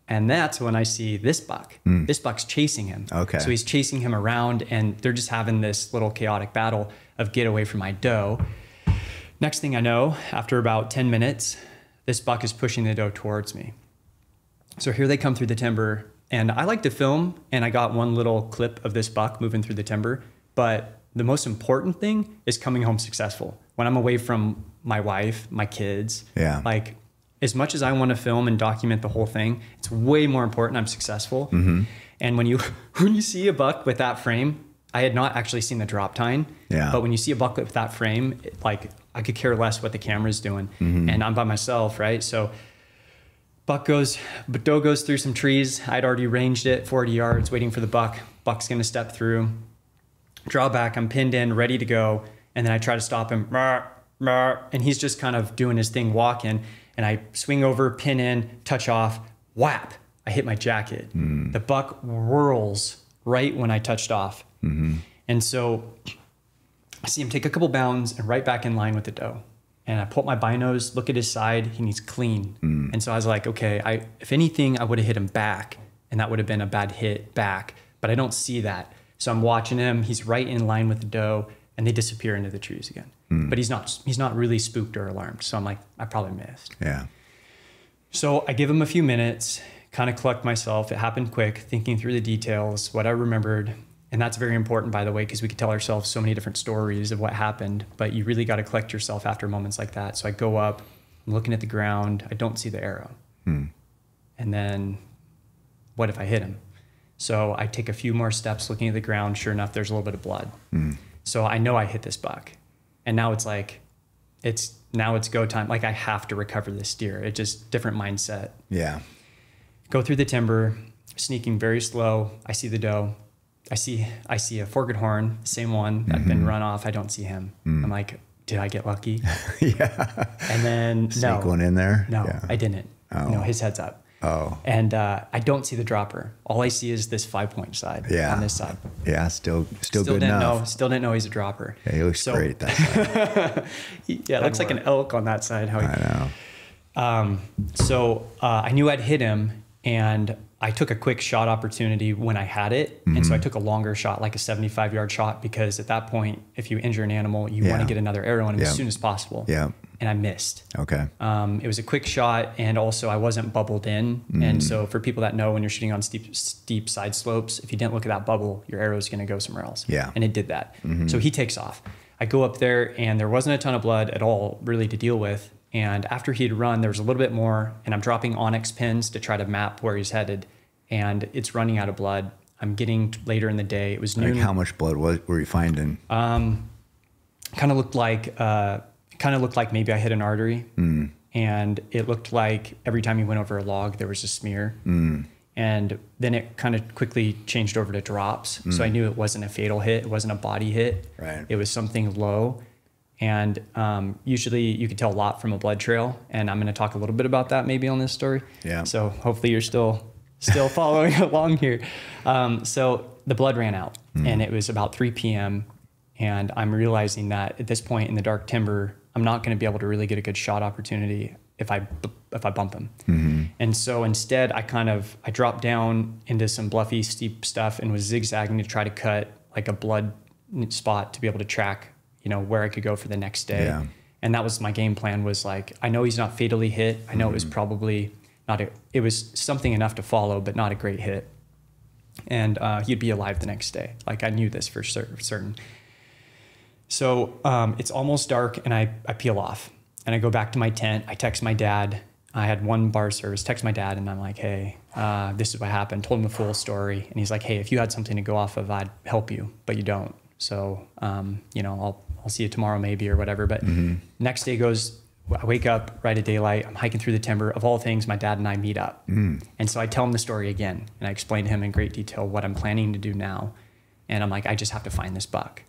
And that's when I see this buck. This buck's chasing him.
Okay.
So he's chasing him around, and they're just having this little chaotic battle of get away from my doe. Next thing I know, after about 10 minutes, this buck is pushing the doe towards me. So here they come through the timber, and I like to film, and I got one little clip of this buck moving through the timber, but the most important thing is coming home successful. When I'm away from my wife, my kids, like as much as I want to film and document the whole thing, it's way more important I'm successful. And when you see a buck with that frame, I had not actually seen the drop tine, but when you see a buck with that frame, like I could care less what the camera's doing, and I'm by myself, right? So doe goes through some trees. I'd already ranged it 40 yards, waiting for the buck. Buck's gonna step through, draw back, I'm pinned in, ready to go, and then I try to stop him, and he's just kind of doing his thing, walking, and I swing over, pin in, touch off, whap, I hit my jacket. The buck whirls right when I touched off. And so I see him take a couple bounds and right back in line with the doe. And I pull up my binos, look at his side, and he's clean. And so I was like, okay, if anything, I would have hit him back, and that would have been a bad hit back, but I don't see that. So I'm watching him, he's right in line with the doe, and they disappear into the trees again. But he's not really spooked or alarmed. So I'm like, I probably missed.
Yeah.
So I give him a few minutes, kind of collect myself. It happened quick, thinking through the details, what I remembered. And that's very important, by the way, because we could tell ourselves so many different stories of what happened, but you really got to collect yourself after moments like that. So I go up, I'm looking at the ground. I don't see the arrow. And then what if I hit him? So I take a few more steps looking at the ground. Sure enough, there's a little bit of blood. So I know I hit this buck. And now it's like, it's go time. Like I have to recover this deer. It's just different mindset.
Yeah.
Go through the timber, sneaking very slow. I see the doe. I see a forked horn, same one that had been run off. I don't see him. I'm like, did I get lucky? And then
Sneak one in there?
No,
Yeah.
I didn't.
Oh.
No, his head's up.
Oh.
And I don't see the dropper. All I see is this 5-point side on this side.
Yeah, still good enough.
Still didn't know he's a dropper.
Yeah, he looks great that side.
Yeah, it looks like an elk on that side.
I know.
So I knew I'd hit him, and I took a quick shot opportunity when I had it. And so I took a longer shot, like a 75-yard shot, because at that point, if you injure an animal, you want to get another arrow in him as soon as possible.
Yeah.
and I missed.
Okay.
It was a quick shot, and also I wasn't bubbled in. And so for people that know, when you're shooting on steep side slopes, if you didn't look at that bubble, your arrow is going to go somewhere else.
Yeah.
And it did that. So he takes off. I go up there, and there wasn't a ton of blood at all really to deal with. And after he'd run, there was a little bit more, and I'm dropping onyx pins to try to map where he's headed, and it's running out of blood. I'm getting later in the day. It was noon.
Like how much blood were you finding?
Kind of looked like maybe I hit an artery, and it looked like every time you went over a log there was a smear, and then it kind of quickly changed over to drops. So I knew it wasn't a fatal hit, it wasn't a body hit,
Right.
It was something low, and usually you could tell a lot from a blood trail, and I'm going to talk a little bit about that maybe on this story.
Yeah.
So hopefully you're still following along here. So the blood ran out, and it was about 3 p.m. And I'm realizing that at this point in the dark timber, I'm not going to be able to really get a good shot opportunity if I bump him. And so instead, I dropped down into some bluffy, steep stuff and was zigzagging to try to cut like a blood spot to be able to track, where I could go for the next day.
Yeah.
And that was my game plan, was like, I know he's not fatally hit. I know it was probably it was something enough to follow, but not a great hit. And he'd be alive the next day. Like, I knew this for certain. So it's almost dark, and I peel off, and I go back to my tent. I text my dad. I had one bar service. Text my dad, and I'm like, hey, this is what happened. Told him the full story. And he's like, hey, if you had something to go off of, I'd help you, but you don't. So, I'll see you tomorrow maybe or whatever. But next day goes, I wake up right at daylight. I'm hiking through the timber. Of all things, my dad and I meet up. And so I tell him the story again, and I explain to him in great detail what I'm planning to do now. And I'm like, I just have to find this buck.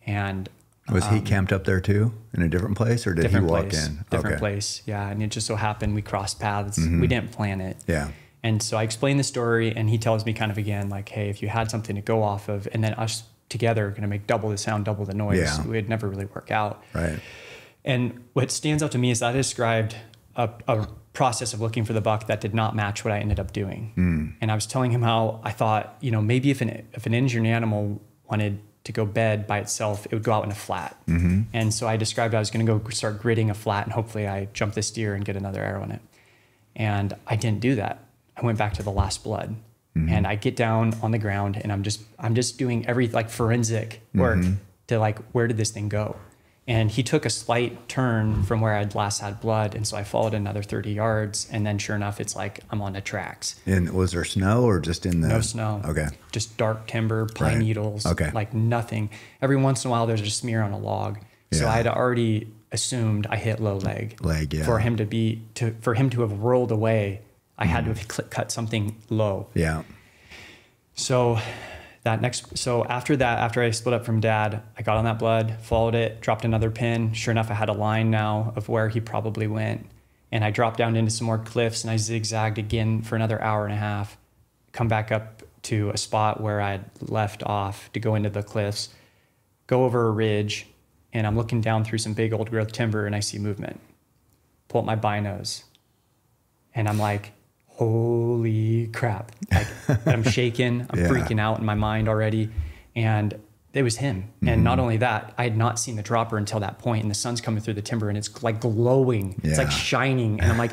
And
was he camped up there too, in a different place, or did he walk in?
Different place, yeah. And it just so happened we crossed paths. We didn't plan it.
Yeah.
And so I explain the story, and he tells me kind of again, like, hey, if you had something to go off of, and then us together are going to make double the sound, double the noise,
Yeah.
it would never really work out.
Right.
And what stands out to me is that I described a process of looking for the buck that did not match what I ended up doing. And I was telling him how I thought, maybe if an injured animal wanted to go bed by itself, it would go out in a flat. And so I described I was going to go start gridding a flat, and hopefully I jump this deer and get another arrow in it. And I didn't do that. I went back to the last blood. And I get down on the ground, and I'm just doing every like forensic work to like, where did this thing go? And he took a slight turn from where I'd last had blood. And so I followed another 30 yards. And then sure enough, it's like I'm on the tracks.
And was there snow or just in the...
No snow.
Okay.
Just dark timber, pine needles.
Okay.
Like nothing. Every once in a while, there's a smear on a log. So I had already assumed I hit low leg.
Yeah.
For him to have rolled away, I had to have cut something low.
Yeah.
So after I split up from Dad, I got on that blood, followed it, dropped another pin. Sure enough, I had a line now of where he probably went. And I dropped down into some more cliffs, and I zigzagged again for another hour and a half, come back up to a spot where I'd left off to go into the cliffs, go over a ridge, and I'm looking down through some big old growth timber, and I see movement. Pull up my binos, and I'm like, holy crap. Like, I'm shaking, I'm freaking out in my mind already. And it was him. And not only that, I had not seen the dropper until that point, and the sun's coming through the timber, and it's like glowing. It's like shining. And I'm like,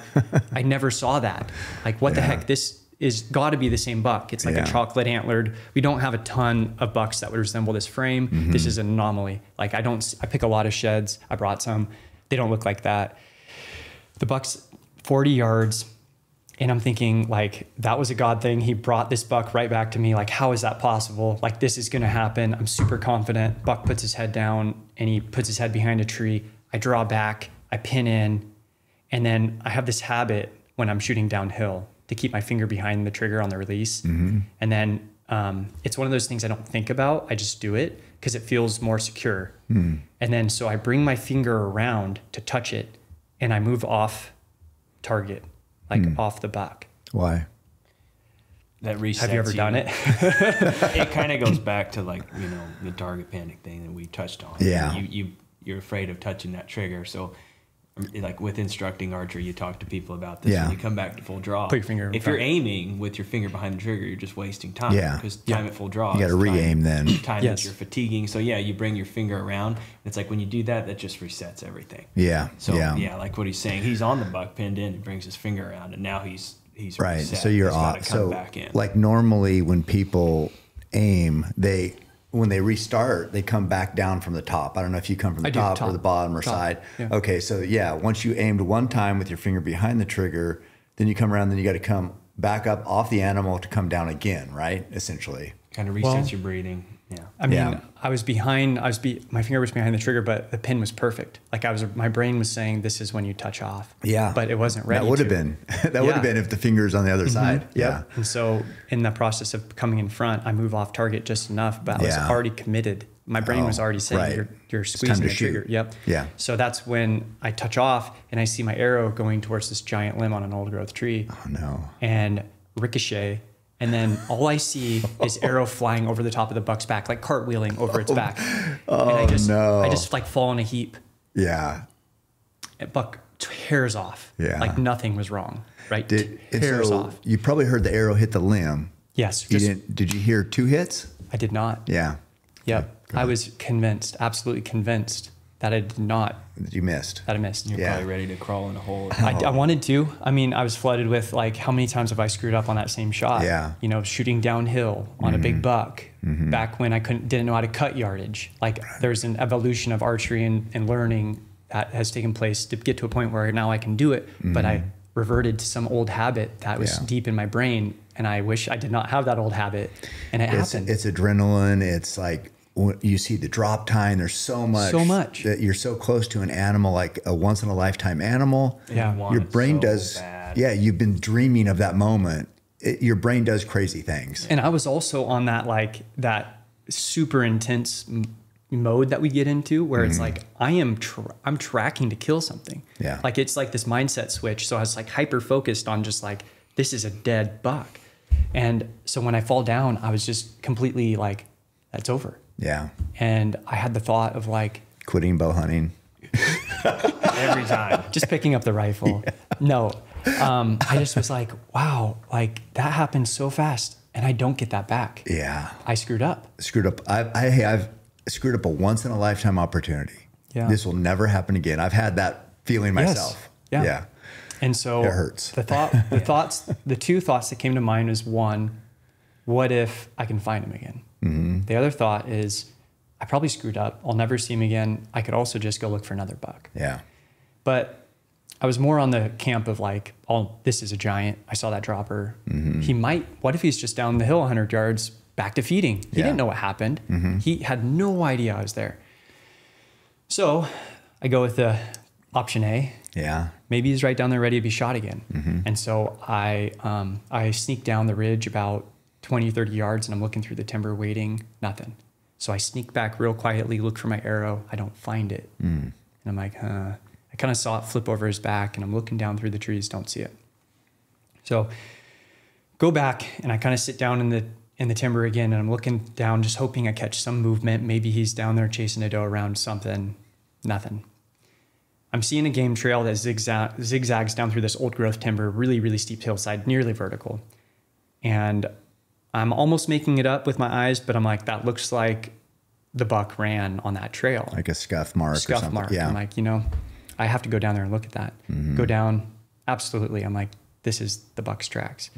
I never saw that. Like, what the heck? This is got to be the same buck. It's like a chocolate antlered. We don't have a ton of bucks that would resemble this frame. This is an anomaly. Like, I pick a lot of sheds. I brought some. They don't look like that. The buck's 40 yards. And I'm thinking, like, that was a God thing. He brought this buck right back to me. Like, how is that possible? Like, this is going to happen. I'm super confident. Buck puts his head down, and he puts his head behind a tree. I draw back. I pin in. And then I have this habit when I'm shooting downhill to keep my finger behind the trigger on the release. And then it's one of those things I don't think about. I just do it because it feels more secure. And then so I bring my finger around to touch it, and I move off target. Like off the buck.
Why?
That resets.
Have you ever done it?
It kind of goes back to, like, the target panic thing that we touched on.
Yeah.
You're afraid of touching that trigger. So like with instructing archery, you talk to people about this.
Yeah.
When you come back to full draw,
Put your finger in
if
front.
you're aiming with your finger behind the trigger, you're just wasting time.
Yeah.
Because time at full draw,
You got to
is
re-aim then.
time
Yes.
that you're fatiguing. So yeah, you bring your finger around. It's like when you do that, that just resets everything.
Yeah.
So
yeah.
yeah, like what he's saying, he's on the buck pinned in. He brings his finger around, and now he's
Right.
reset.
So you're
He's gotta
off.
come
So
back in.
like normally when people aim, when they restart, they come back down from the top. I don't know if you come from the top or the bottom or side.
Yeah.
Okay. So yeah, once you aimed one time with your finger behind the trigger, then you come around, then you got to come back up off the animal to come down again, right? Essentially.
kind of resets
Well,
your breathing. Yeah.
I mean,
Yeah.
my finger was behind the trigger, but the pin was perfect. Like my brain was saying, this is when you touch off.
Yeah.
But it wasn't ready.
That would have
to.
been, that would have
Yeah.
been if the finger's on the other side. Yeah.
Yep. And so in the process of coming in front, I move off target just enough, but I was
Yeah.
already committed. My brain was already saying,
right.
you're
It's time
squeezing
to
the trigger.
shoot.
Yep.
Yeah.
So that's when I touch off and I see my arrow going towards this giant limb on an old growth tree.
Oh no.
And ricochet. And then all I see is arrow flying over the top of the buck's back, like cartwheeling over its back.
Oh,
and
no.
I just like fall in a heap.
Yeah.
And buck tears off.
Yeah.
Like nothing was wrong, right?
And
Tears
so
off.
You probably heard the arrow hit the limb.
Yes.
Did you hear 2 hits?
I did not.
Yeah.
Yep. I was convinced, absolutely convinced that I did not,
You missed.
that I missed.
You're
Yeah.
probably ready to crawl in a hole.
I wanted to. I mean, I was flooded with like, how many times have I screwed up on that same shot?
Yeah.
You know, shooting downhill on a big buck back when I didn't know how to cut yardage. Like there's an evolution of archery and learning that has taken place to get to a point where now I can do it. But I reverted to some old habit that was
Yeah.
deep in my brain. And I wish I did not have that old habit. And it happened.
It's adrenaline. It's like when you see the drop time. There's so much.
So much.
That you're so close to an animal, like a once in a lifetime animal.
Yeah.
You want
Your
it
brain
so
does.
bad.
Yeah. You've been dreaming of that moment. Your brain does crazy things.
And I was also on that like that super intense mode that we get into where it's like I'm tracking to kill something.
Yeah.
Like it's like this mindset switch. So I was like hyper focused on just like this is a dead buck. And so when I fall down, I was just completely like that's over.
Yeah.
And I had the thought of like
Quitting bow hunting.
Every time.
just picking up the rifle. No. I just was like, wow, like that happened so fast and I don't get that back.
Yeah.
I screwed up.
Screwed up. I've screwed up a once in a lifetime opportunity.
Yeah.
This will never happen again. I've had that feeling myself.
Yeah.
Yeah.
And so
It hurts.
the 2 thoughts that came to mind is one, what if I can find him again? Mm-hmm. The other thought is I probably screwed up. I'll never see him again. I could also just go look for another buck.
Yeah.
But I was more on the camp of like, oh, this is a giant. I saw that dropper.
Mm-hmm.
What if he's just down the hill 100 yards back to feeding? He
Yeah.
didn't know what happened.
Mm-hmm.
He had no idea I was there. So I go with the option A.
Yeah.
Maybe he's right down there ready to be shot again.
Mm-hmm.
And so I sneak down the ridge about 20, 30 yards and I'm looking through the timber waiting, nothing. So I sneak back real quietly, look for my arrow. I don't find it. And I'm like, I kind of saw it flip over his back and I'm looking down through the trees, don't see it. So go back and I kind of sit down in the timber again and I'm looking down, just hoping I catch some movement. Maybe he's down there chasing a doe around something, nothing. I'm seeing a game trail that zigzags down through this old growth timber, really, really steep hillside, nearly vertical. And I'm almost making it up with my eyes, but I'm like, that looks like the buck ran on that trail.
Like a scuff mark or
Scuff
something.
mark.
Yeah.
I'm like, I have to go down there and look at that. Go down. Absolutely. I'm like, this is the buck's tracks.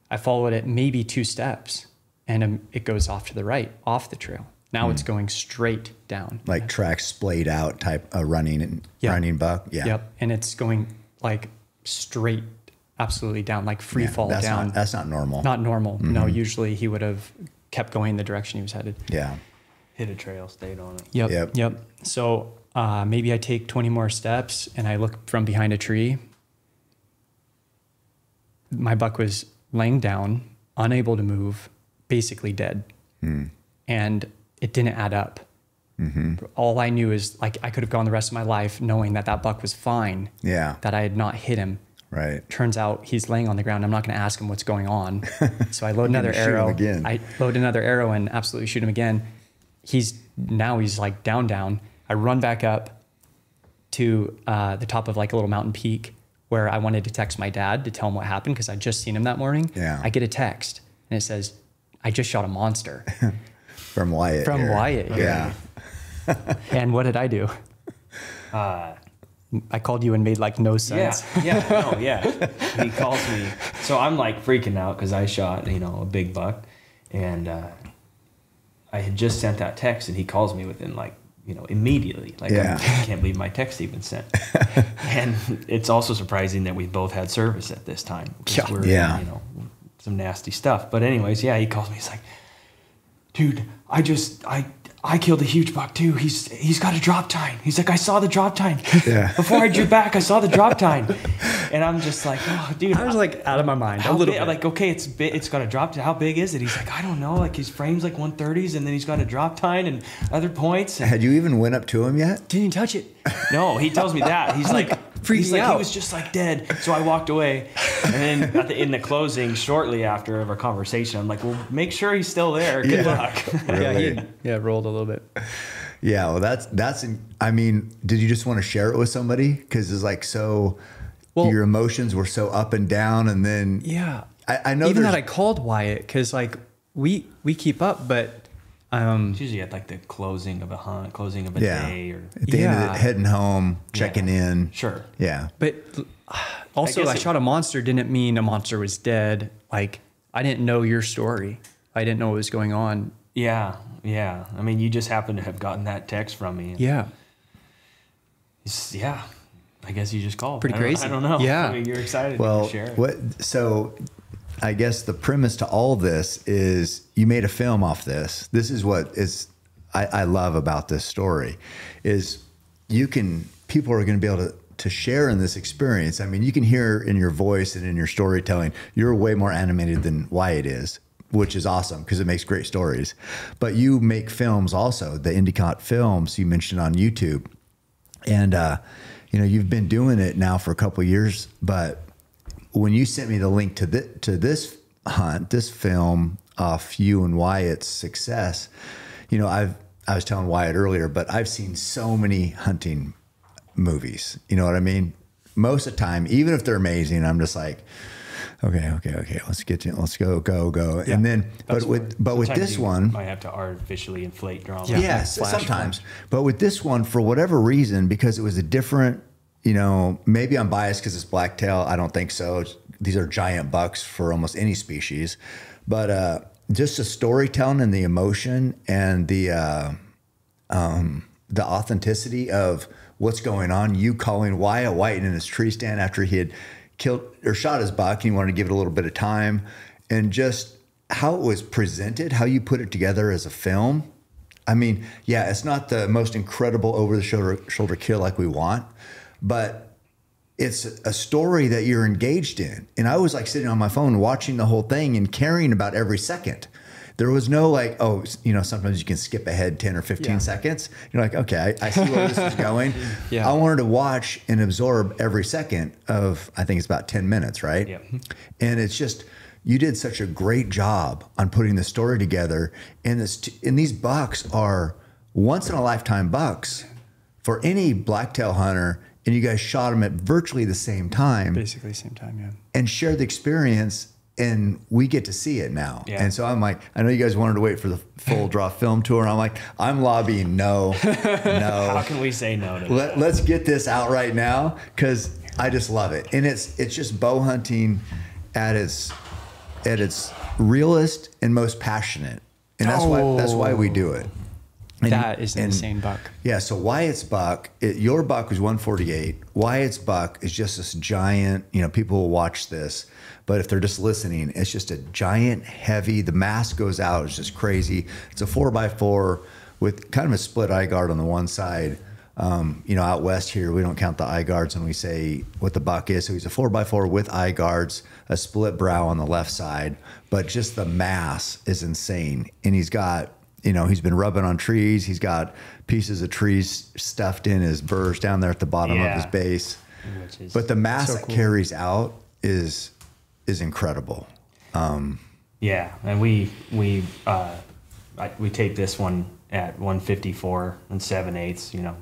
I followed it maybe 2 steps and it goes off to the right, off the trail. Now it's going straight down.
Like tracks splayed out type running buck. Yeah.
Yep. And it's going like straight, absolutely down, like free
Yeah,
fall down.
That's not normal.
Not normal. No, usually he would have kept going the direction he was headed.
Yeah.
Hit a trail, stayed on it.
Yep. So maybe I take 20 more steps and I look from behind a tree. My buck was laying down, unable to move, basically dead. And it didn't add up. All I knew is like I could have gone the rest of my life knowing that that buck was fine.
Yeah.
That I had not hit him.
Right.
Turns out he's laying on the ground. I'm not going to ask him what's going on. So I load another
Shoot him
arrow.
again.
I load another arrow and absolutely shoot him again. He's like down. I run back up to the top of like a little mountain peak where I wanted to text my dad to tell him what happened because I'd just seen him that morning.
Yeah.
I get a text and it says, I just shot a monster.
From Wyatt.
From
here.
Wyatt. Here.
Yeah.
And what did I do? I called you and made like no sense.
He calls me. So I'm like freaking out because I shot, you know, a big buck. And I had just sent that text and he calls me within like, you know, immediately. Like,
Yeah.
I can't believe my text even sent. And it's also surprising that we both had service at this time.
Yeah.
We're,
Yeah.
you know, some nasty stuff. But anyways, yeah, he calls me. He's like, dude, I killed a huge buck too. He's got a drop tine. He's like, I saw the drop tine.
Yeah.
Before I drew back, I saw the drop tine. And I'm just like, oh, dude.
I was like out of my mind a
How
little
big?
bit.
Like, okay, it's got a drop tine. How big is it? He's like, I don't know. Like his frame's like 130s, and then he's got a drop tine and other points. And
Had you even went up to him yet?
Didn't touch it.
no, he tells me that. He's like,
freaking out.
he was just like dead. So I walked away. And then in the closing, shortly after of our conversation, I'm like, well, make sure he's still there. Good luck.
Really?
Yeah, rolled a little bit.
Yeah, well, that's. I mean, did you just want to share it with somebody? Because it's like so.
Well,
your emotions were so up and down, and then
yeah,
I know.
Even that I called Wyatt because like we keep up, but
It's usually at like the closing of a hunt, closing of a day, or
at the end of it, heading home, checking in.
Sure.
Yeah,
but also I shot a monster didn't mean a monster was dead. Like I didn't know your story. I didn't know what was going on.
Yeah. I mean, you just happen to have gotten that text from me.
Yeah.
Yeah. I guess you just called.
Pretty crazy.
I don't know.
Yeah.
I mean, you're excited
well,
to share it.
So I guess the premise to all this is you made a film off this. This is what I love about this story is people are going to be able to share in this experience. I mean, you can hear in your voice and in your storytelling, you're way more animated than Wyatt is, which is awesome because it makes great stories. But you make films also, the Endicott Films you mentioned on YouTube. And, you know, you've been doing it now for a couple of years, but when you sent me the link to this hunt, this film off you and Wyatt's success, you know, I was telling Wyatt earlier, but I've seen so many hunting movies. You know what I mean? Most of the time, even if they're amazing, I'm just like, okay, let's go.
Yeah,
and then, but with this one,
might have to artificially inflate drama.
yes, sometimes. But with this one, for whatever reason, because it was a different, you know, maybe I'm biased because it's blacktail. I don't think so. These are giant bucks for almost any species, but just the storytelling and the emotion and the authenticity of what's going on. You calling Wyatt in his tree stand after he had killed or shot his buck, and you wanted to give it a little bit of time, and just how it was presented, how you put it together as a film. I mean, yeah, it's not the most incredible over the shoulder kill like we want, but it's a story that you're engaged in. And I was like sitting on my phone watching the whole thing and caring about every second. There was no like, oh, you know, sometimes you can skip ahead 10 or 15 seconds. You're like, okay, I see where this is going. I wanted to watch and absorb every second of, I think it's about 10 minutes, right?
Yep.
And it's just, you did such a great job on putting the story together. And these bucks are once in a lifetime bucks for any blacktail hunter. And you guys shot them at virtually the same time.
Basically same time, yeah.
And shared the experience. And we get to see it now. Yeah. And so I'm like, I know you guys wanted to wait for the full draw film tour. And I'm like, I'm lobbying no.
How can we say no to that?
Let's get this out right now because I just love it. And it's just bow hunting at its realest and most passionate. And that's why we do it. And
that is an insane buck.
Yeah, so Wyatt's buck, your buck was 148. Wyatt's buck is just this giant, you know, people will watch this, but if they're just listening, it's just a giant, heavy, the mask goes out, it's just crazy. It's a 4x4 with kind of a split eye guard on the one side. You know, out west here, we don't count the eye guards when we say what the buck is. So he's a 4x4 with eye guards, a split brow on the left side, but just the mass is insane. And he's got, you know, he's been rubbing on trees. He's got pieces of trees stuffed in his burrs down there at the bottom of his base. But the mass that carries out is incredible.
Yeah, and we taped this one at 154 and 7/8. You know,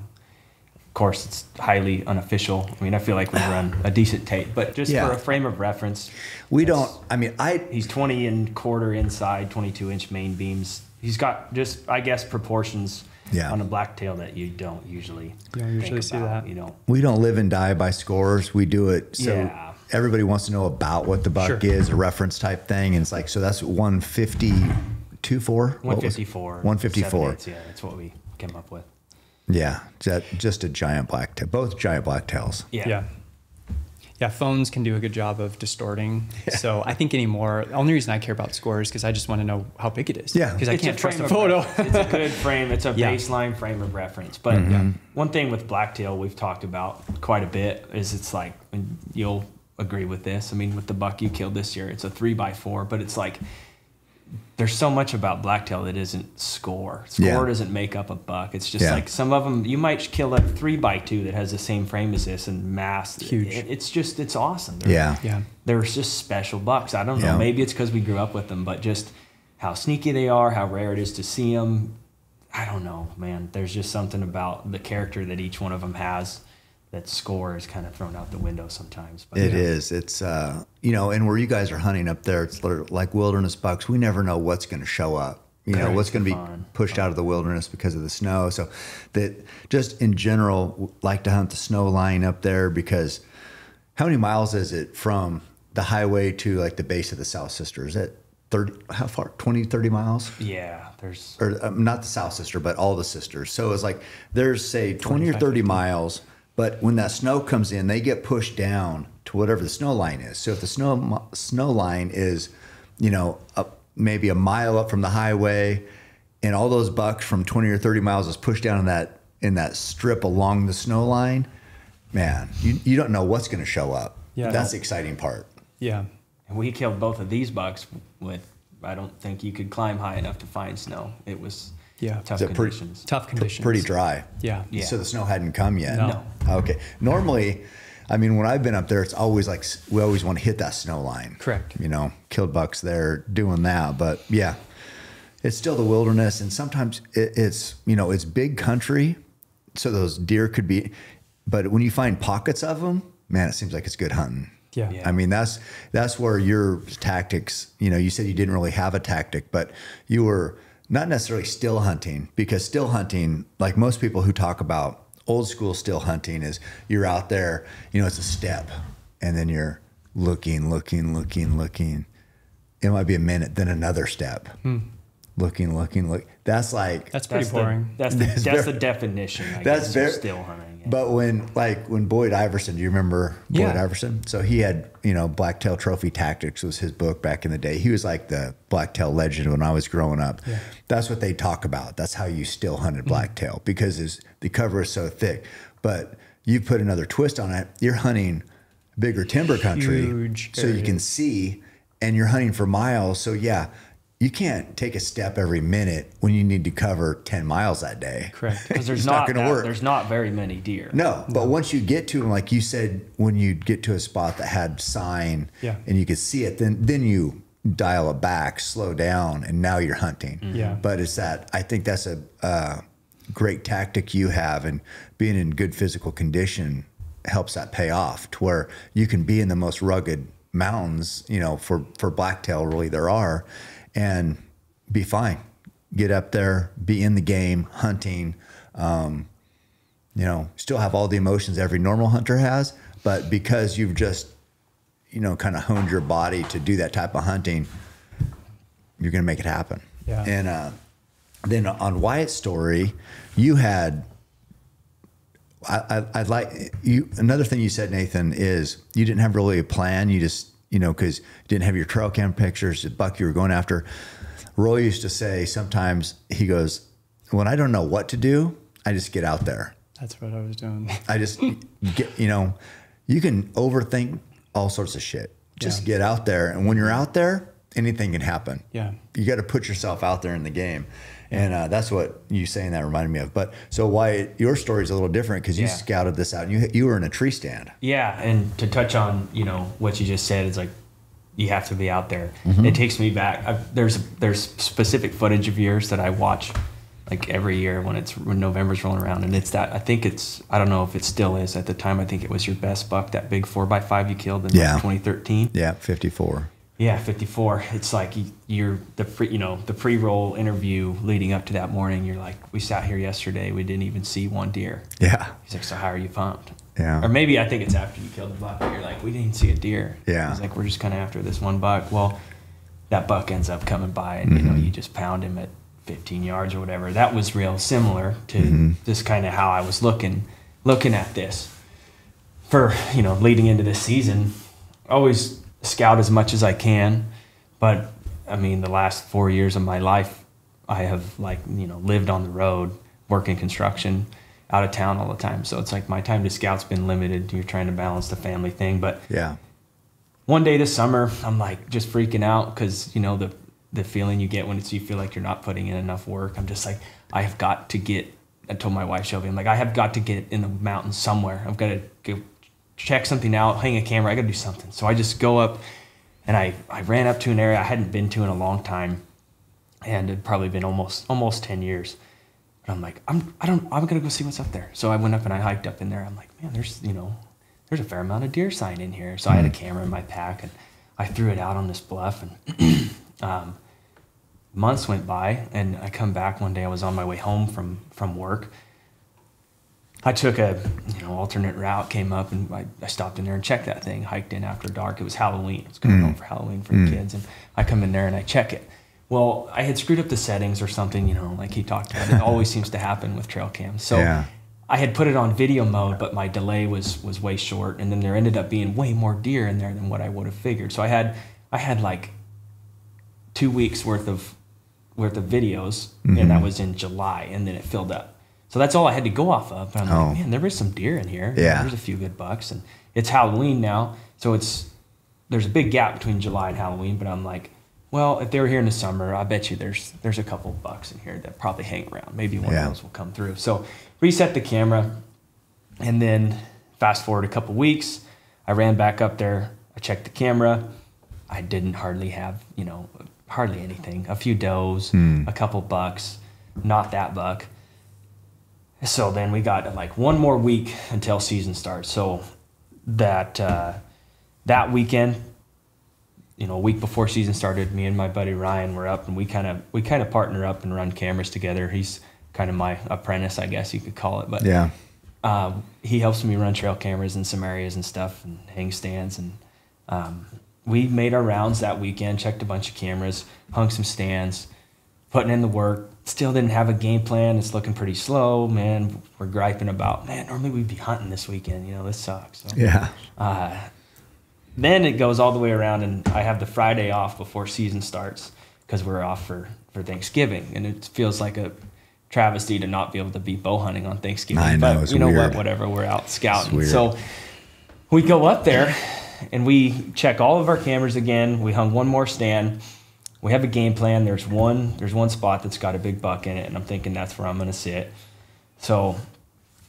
course, it's highly unofficial. I mean, I feel like we run a decent tape, but just for a frame of reference,
we don't. I mean,
he's 20 and quarter inside, 22-inch main beams. He's got just, I guess, proportions on a blacktail that you don't usually.
You don't usually see that.
You know,
we don't live and die by scores. We do it so everybody wants to know about what the buck is, a reference type thing, and it's like, so that's 152.4.
154.
154.
Yeah, that's what we came up with.
Yeah, just a giant blacktail, both giant blacktails.
Yeah. Phones can do a good job of distorting. So I think anymore, the only reason I care about scores is because I just want to know how big it is.
Yeah.
Because I can't trust the photo.
It's a good frame. It's a baseline frame of reference. But one thing with blacktail we've talked about quite a bit is it's like, and you'll agree with this. I mean, with the buck you killed this year, it's a 3x4, but it's like, there's so much about blacktail that isn't score. Score doesn't make up a buck. It's just like some of them, you might kill a 3x2 that has the same frame as this and mass.
Huge.
It's awesome. They're just special bucks. I don't know. Maybe it's because we grew up with them, but just how sneaky they are, how rare it is to see them. I don't know, man. There's just something about the character that each one of them has. That score is kind of thrown out the window sometimes. But
it is. It's, you know, and where you guys are hunting up there, it's like wilderness bucks. We never know what's going to show up, you know, what's going to be pushed out of the wilderness because of the snow. So that just in general, like to hunt the snow line up there because how many miles is it from the highway to like the base of the South Sister? Is it 30, how far, 20, 30 miles?
Yeah, there's...
Or not the South Sister, but all the sisters. So it's like there's, say, 20 or 30 miles. But when that snow comes in, they get pushed down to whatever the snow line is. So if the snow line is, you know, maybe a mile up from the highway, and all those bucks from 20 or 30 miles is pushed down in that strip along the snow line, man, you don't know what's going to show up. Yeah, that's the exciting part.
Yeah,
and we killed both of these bucks with. I don't think you could climb high enough to find snow. It was. Tough conditions.
Tough conditions.
Pretty dry.
Yeah.
So the snow hadn't come yet.
No.
Okay. Normally, I mean, when I've been up there, it's always like we always want to hit that snow line.
Correct.
You know, killed bucks there doing that, but yeah, it's still the wilderness, and sometimes it's you know it's big country, so those deer could be, but when you find pockets of them, man, it seems like it's good hunting.
Yeah.
I mean, that's where your tactics. You know, you said you didn't really have a tactic, but you were. Not necessarily still hunting, because still hunting, like most people who talk about old school still hunting, is you're out there, you know, it's a step, and then you're looking. It might be a minute, then another step. Looking. That's
pretty boring.
That's the definition. I guess, of still hunting. Yeah.
But when Boyd Iverson, do you remember Boyd Iverson? So he had, you know, Blacktail Trophy Tactics was his book back in the day. He was like the blacktail legend when I was growing up. Yeah. That's what they talk about. That's how you still hunted blacktail because the cover is so thick. But you put another twist on it. You're hunting bigger timber country,
huge
so you can see, and you're hunting for miles. So yeah. You can't take a step every minute when you need to cover 10 miles that day.
Correct.
Because there's not going to work. There's not very many deer.
No, but once you get to them, like you said, when you get to a spot that had sign and you could see it, then you dial it back, slow down, and now you're hunting.
Yeah.
But it's that, I think that's a great tactic you have, and being in good physical condition helps that pay off to where you can be in the most rugged mountains, you know, for blacktail really there are, and be fine. Get up there, be in the game, hunting, you know, still have all the emotions every normal hunter has, but because you've just, you know, kind of honed your body to do that type of hunting, you're going to make it happen.
Yeah.
And then on Wyatt's story, you had, I'd like you, another thing you said, Nathan, is you didn't have really a plan. You just, you know, because you didn't have your trail cam pictures, the buck you were going after. Roy used to say sometimes, he goes, when I don't know what to do, I just get out there.
That's what I was doing.
I just get, you know, you can overthink all sorts of shit. Just get out there. And when you're out there, anything can happen.
Yeah.
You got to put yourself out there in the game. And that's what you saying that reminded me of. But so Wyatt, your story is a little different because you scouted this out. And you were in a tree stand.
Yeah, and to touch on, you know, what you just said is like you have to be out there. It takes me back. There's specific footage of yours that I watch like every year when November's rolling around, and it's that, I don't know if it still is. At the time, I think it was your best buck, that big 4x5 you killed in 2013.
Yeah, 54.
Yeah, 54. It's like you're the pre-roll interview leading up to that morning. You're like, we sat here yesterday, we didn't even see one deer.
Yeah.
He's like, so how are you pumped?
Yeah.
Or maybe I think it's after you killed the buck, but you're like, we didn't see a deer.
Yeah.
He's like, we're just kind of after this one buck. Well, that buck ends up coming by, and you just pound him at 15 yards or whatever. That was real similar to just kind of how I was looking at this for, leading into this season. Always scout as much as I can, but I mean, the last 4 years of my life, I have lived on the road, working construction, out of town all the time. So it's like my time to scout's been limited. You're trying to balance the family thing, but
yeah. One
day this summer, I'm like just freaking out because the feeling you get when you feel like you're not putting in enough work. I'm just like, I have got to get. I told my wife Shelby, I'm like, I have got to get in the mountains somewhere. I've got to go check something out, hang a camera. I got to do something. So I just go up, and I ran up to an area I hadn't been to in a long time, and it'd probably been almost 10 years. But I'm like, I'm gonna go see what's up there. So I went up and I hiked up in there. I'm like, man, there's a fair amount of deer sign in here. So I had a camera in my pack, and I threw it out on this bluff, and months went by, and I come back one day. I was on my way home from work. I took a alternate route, came up, and I stopped in there and checked that thing. Hiked in after dark. It was Halloween. It was going home for Halloween for the kids, and I come in there and I check it. Well, I had screwed up the settings or something, like he talked about. It always seems to happen with trail cams. So I had put it on video mode, but my delay was way short, and then there ended up being way more deer in there than what I would have figured. So I had like 2 weeks worth of videos, and that was in July, and then it filled up. So that's all I had to go off of. But I'm like, man, there was some deer in here.
Yeah.
There's a few good bucks, and it's Halloween now, so there's a big gap between July and Halloween. But I'm like, well, if they were here in the summer, I bet you there's a couple of bucks in here that probably hang around. Maybe one of those will come through. So reset the camera, and then fast forward a couple weeks, I ran back up there. I checked the camera. I didn't hardly have hardly anything. A few does, a couple bucks, not that buck. So then we got like one more week until season starts. So that weekend, a week before season started, me and my buddy Ryan were up, and we kind of partner up and run cameras together. He's kind of my apprentice, I guess you could call it. But he helps me run trail cameras in some areas and stuff, and hang stands. And we made our rounds that weekend, checked a bunch of cameras, hung some stands, putting in the work. Still didn't have a game plan. It's looking pretty slow, man. We're griping about, man, normally we'd be hunting this weekend. This sucks. So, then it goes all the way around, and I have the Friday off before season starts because we're off for Thanksgiving. And it feels like a travesty to not be able to be bow hunting on Thanksgiving.
I know,
but
it's
you know
weird.
what? Whatever. We're out scouting. So we go up there, and we check all of our cameras again. We hung one more stand. We have a game plan. There's one spot that's got a big buck in it, and I'm thinking that's where I'm going to sit. So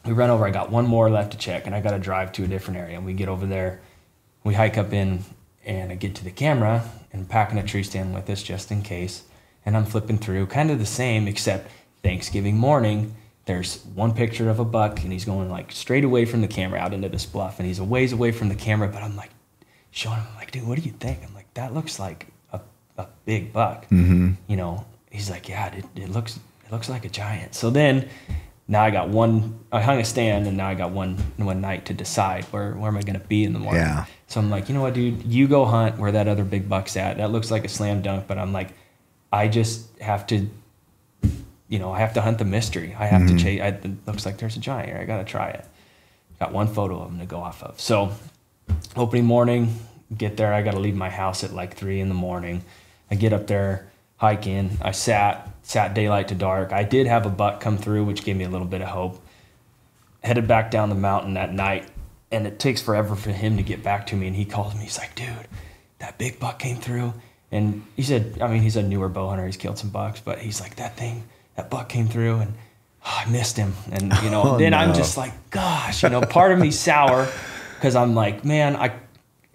we run over. I got one more left to check, and I got to drive to a different area. And we get over there. We hike up in, and I get to the camera and packing a tree stand with us just in case. And I'm flipping through, kind of the same, except Thanksgiving morning, there's one picture of a buck, and he's going like straight away from the camera out into this bluff, and he's a ways away from the camera. But I'm like, showing him, I'm like, dude, what do you think? I'm like, that looks like a big buck. He's like, yeah, it looks like a giant. So then now I hung a stand, and now I got one night to decide where am I going to be in the morning.
Yeah.
So I'm like, you know what, dude, you go hunt where that other big buck's at. That looks like a slam dunk, but I'm like, I just have to, I have to hunt the mystery. I have to chase. It looks like there's a giant here. I got to try it. Got one photo of him to go off of. So opening morning, get there. I got to leave my house at like 3 a.m. I get up there, hike in. I sat daylight to dark. I did have a buck come through, which gave me a little bit of hope. Headed back down the mountain that night, and it takes forever for him to get back to me. And he calls me. He's like, dude, that big buck came through. And he said, he's a newer bow hunter. He's killed some bucks, but he's like, that buck came through, and I missed him. And, I'm just like, gosh, part of me sour because I'm like, man,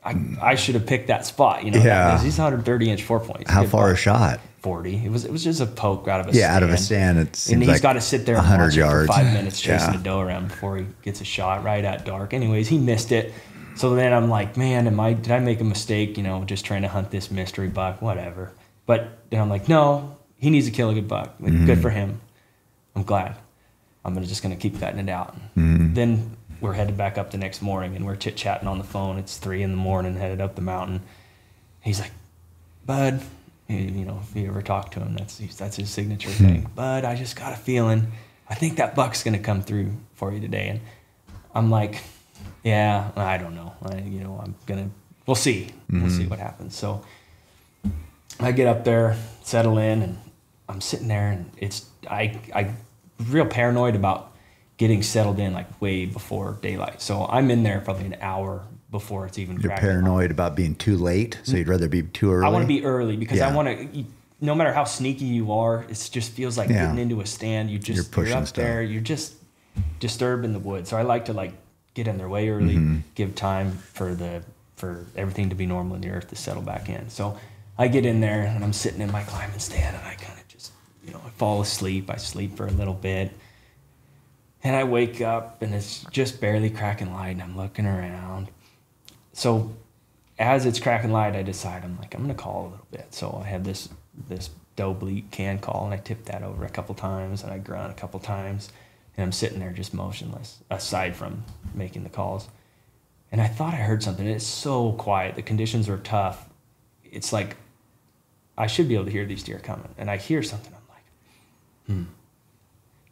I should have picked that spot, you know.
Yeah.
He's 130-inch 4-point.
How far a shot?
40. It was just a poke out of a stand.
Yeah, out of a stand.
And he's got to sit there and
100
watch
yards.
it for 5 minutes chasing a doe around before he gets a shot right at dark. Anyways, he missed it. So then I'm like, man, did I make a mistake, you know, just trying to hunt this mystery buck, whatever. But then I'm like, no, he needs to kill a good buck. Like, good for him. I'm glad. I'm just going to keep cutting it out. Then we're headed back up the next morning, and we're chit-chatting on the phone. It's 3 a.m, headed up the mountain. He's like, Bud, you know, if you ever talk to him, that's his signature thing. Bud, I just got a feeling. I think that buck's going to come through for you today. And I'm like, yeah, I don't know. We'll see. We'll see what happens. So I get up there, settle in, and I'm sitting there, and I'm real paranoid about getting settled in like way before daylight. So I'm in there probably an hour before it's even cracking.
You're paranoid about being too late, so you'd rather be too early?
I want to be early because I want to, no matter how sneaky you are, it just feels like getting into a stand. You're up
stuff.
there, you're just disturbing the woods. So I like to like get in there way early, give time for everything to be normal in the earth to settle back in. So I get in there and I'm sitting in my climbing stand, and I kind of just, you know, I fall asleep. I sleep for a little bit, and I wake up and it's just barely cracking light, and I'm looking around. So as it's cracking light, I decide, I'm like, I'm going to call a little bit. So I have this doe bleat can call, and I tip that over a couple times, and I grunt a couple times, and I'm sitting there just motionless, aside from making the calls. And I thought I heard something. It's so quiet. The conditions are tough. It's like I should be able to hear these deer coming. And I hear something. I'm like,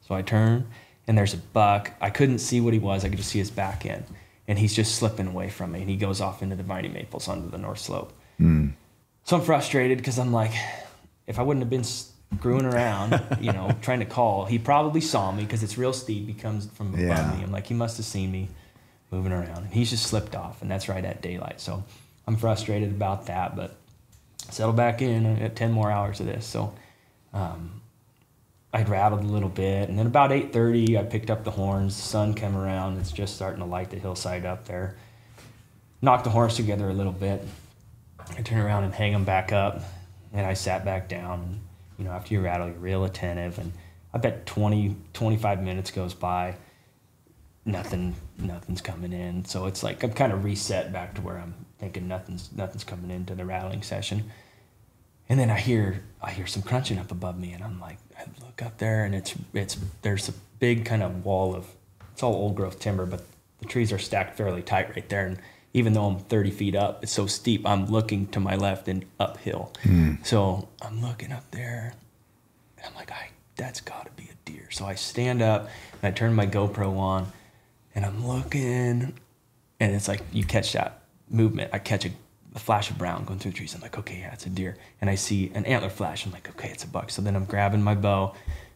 So I turn, and there's a buck. I couldn't see what he was. I could just see his back end. And he's just slipping away from me. And he goes off into the viney maples under the north slope. So I'm frustrated because I'm like, if I wouldn't have been screwing around, you know, trying to call, he probably saw me because it's real steep. He comes from above me. I'm like, he must have seen me moving around. And he's just slipped off, and that's right at daylight. So I'm frustrated about that, but settle back in. I got 10 more hours of this. So I'd rattled a little bit, and then about 8:30, I picked up the horns. The sun came around. It's just starting to light the hillside up there. Knocked the horns together a little bit. I turn around and hang them back up, and I sat back down. And, you know, after you rattle, you're real attentive, and I bet 25 minutes goes by. Nothing's coming in. So it's like I'm kind of reset back to where I'm thinking nothing's coming into the rattling session. And then I hear some crunching up above me, and I'm like, I look up there, and there's a big kind of wall of, it's all old growth timber, but the trees are stacked fairly tight right there. And even though I'm 30 feet up, it's so steep, I'm looking to my left and uphill. So I'm looking up there, and I'm like, that's got to be a deer. So I stand up, and I turn my GoPro on, and I'm looking, and it's like you catch that movement. I catch a flash of brown going through the trees. I'm like, okay, yeah, it's a deer. And I see an antler flash. I'm like, okay, it's a buck. So then I'm grabbing my bow,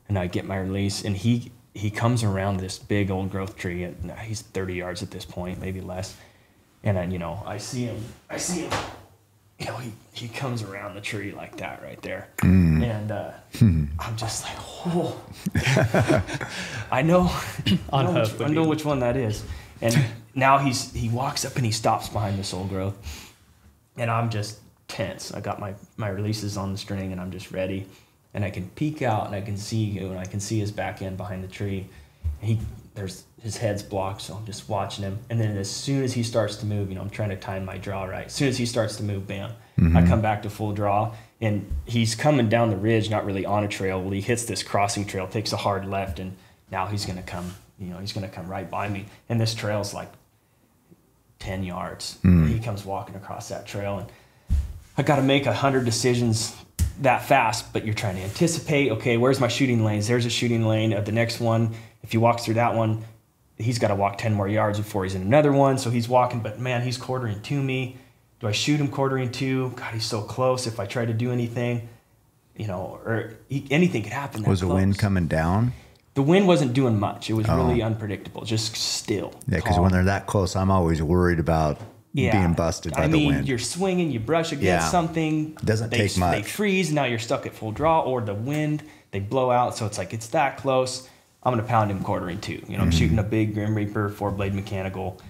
and I get my release, and he comes around this big old growth tree. And he's 30 yards at this point, maybe less. And then, you know, I see him, you know, he comes around the tree like that right there. And I'm just like, oh, I know which one that is. And now he walks up and he stops behind this old growth. And I'm just tense. I got my releases on the string, and I'm just ready. And I can peek out, and I can see his back end behind the tree. His head's blocked, so I'm just watching him. And then as soon as he starts to move, you know, I'm trying to time my draw right. As soon as he starts to move, bam, I come back to full draw. And he's coming down the ridge, not really on a trail. Well, he hits this crossing trail, takes a hard left, and now he's going to come, you know, he's going to come right by me. And this trail's like 10 yards. He comes walking across that trail, and I got to make 100 decisions that fast, but you're trying to anticipate, okay, where's my shooting lanes? There's a shooting lane of the next one. If he walks through that one, he's got to walk 10 more yards before he's in another one. So he's walking, but man, he's quartering to me. Do I shoot him quartering to? God, he's so close. If I try to do anything, you know, or anything could happen.
Was the wind coming down?
The wind wasn't doing much. It was really unpredictable, just still.
Yeah, because when they're that close, I'm always worried about being busted by the wind.
You're swinging, you brush against something.
Doesn't take much.
They freeze, now you're stuck at full draw, or the wind, they blow out. So it's like, it's that close. I'm going to pound him quartering to. You know, I'm shooting a big Grim Reaper 4-blade mechanical.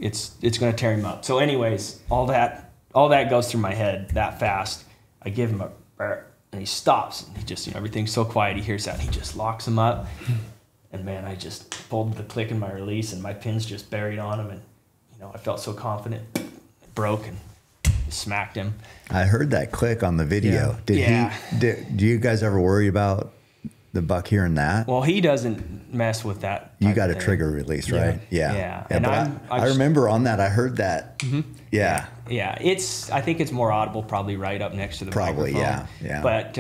it's going to tear him up. So anyways, all that goes through my head that fast. I give him a burr, and he stops, and he just, everything's so quiet. He hears that, and he just locks him up. And man, I just pulled the click in my release, and my pin's just buried on him, and I felt so confident. It broke and smacked him.
I heard that click on the video. Do you guys ever worry about the buck hearing that?
Well, he doesn't mess with that.
You got a trigger release, right? Yeah.
And
I remember on that, I heard that.
Mm-hmm.
Yeah.
I think it's more audible, probably right up next to the microphone.
Yeah.
But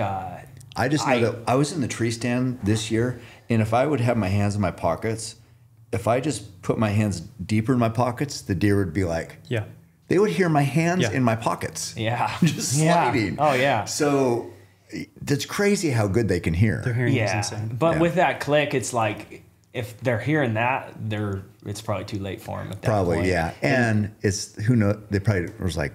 I just know that I was in the tree stand this year, and if I would have my hands in my pockets, if I just put my hands deeper in my pockets, the deer would be like, they would hear my hands in my pockets.
Yeah.
Just sliding.
Oh, yeah.
So that's crazy how good they can hear.
Their hearing is insane.
But with that click, it's like, if they're hearing that, it's probably too late for them at that point.
Yeah. And it's, who knows, they probably was like,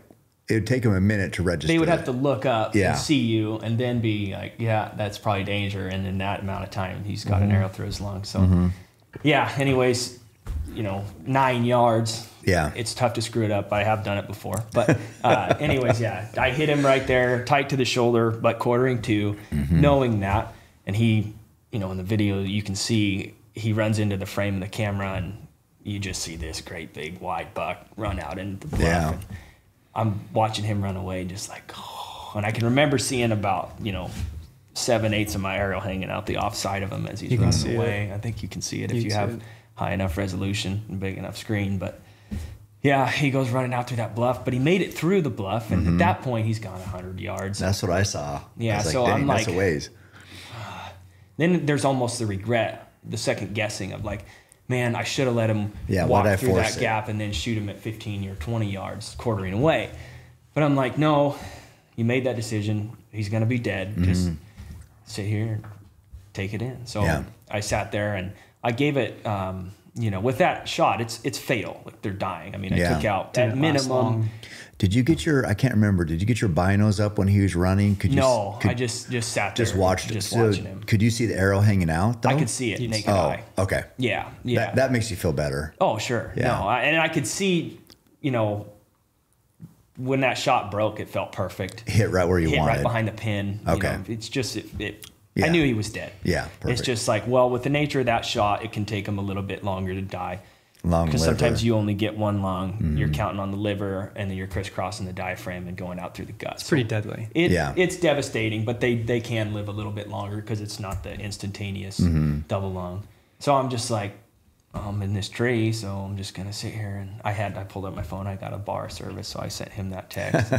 it would take them a minute to register.
They would have to look up and see you and then be like, yeah, that's probably danger. And in that amount of time, he's got an arrow through his lung. So, anyways, 9 yards.
Yeah.
It's tough to screw it up. I have done it before. But anyways, I hit him right there, tight to the shoulder, but quartering to, knowing that. And he, in the video, you can see he runs into the frame of the camera, and you just see this great big wide buck run out into the bluff.
Yeah.
And I'm watching him run away, just like, oh. And I can remember seeing about, 7/8 of my arrow hanging out the offside of him as he's running away. I think you can see it if you have high enough resolution and big enough screen. But yeah, he goes running out through that bluff, but he made it through the bluff, and at that point he's gone 100 yards.
That's what I saw.
Yeah,
so
I'm like,
that's a ways.
Then there's almost the regret, the second guessing of like, man, I should have let him walk through that gap and then shoot him at 15 or 20 yards, quartering away. But I'm like, no, you made that decision. He's going to be dead. Just sit here and take it in. So I sat there and I gave it, with that shot, it's fatal. Like, they're dying. I mean, I took out at minimum.
Did you get your, I can't remember, did you get your binos up when he was running?
I just sat there.
Just watched
watching him.
Could you see the arrow hanging out, though?
I could see it naked eye.
Okay.
Yeah.
That makes you feel better.
Oh, sure.
Yeah.
No, and I could see, when that shot broke, it felt perfect.
Hit right where you wanted.
Right behind the pin.
Okay.
It's just, I knew he was dead.
Yeah, perfect.
It's just like, well, with the nature of that shot, it can take him a little bit longer to die. Because sometimes you only get one lung. You're counting on the liver, and then you're crisscrossing the diaphragm and going out through the gut.
It's pretty deadly.
It's devastating, but they can live a little bit longer because it's not the instantaneous double lung. So I'm just like, I'm in this tree, so I'm just gonna sit here. And I pulled up my phone. I got a bar service, so I sent him that text.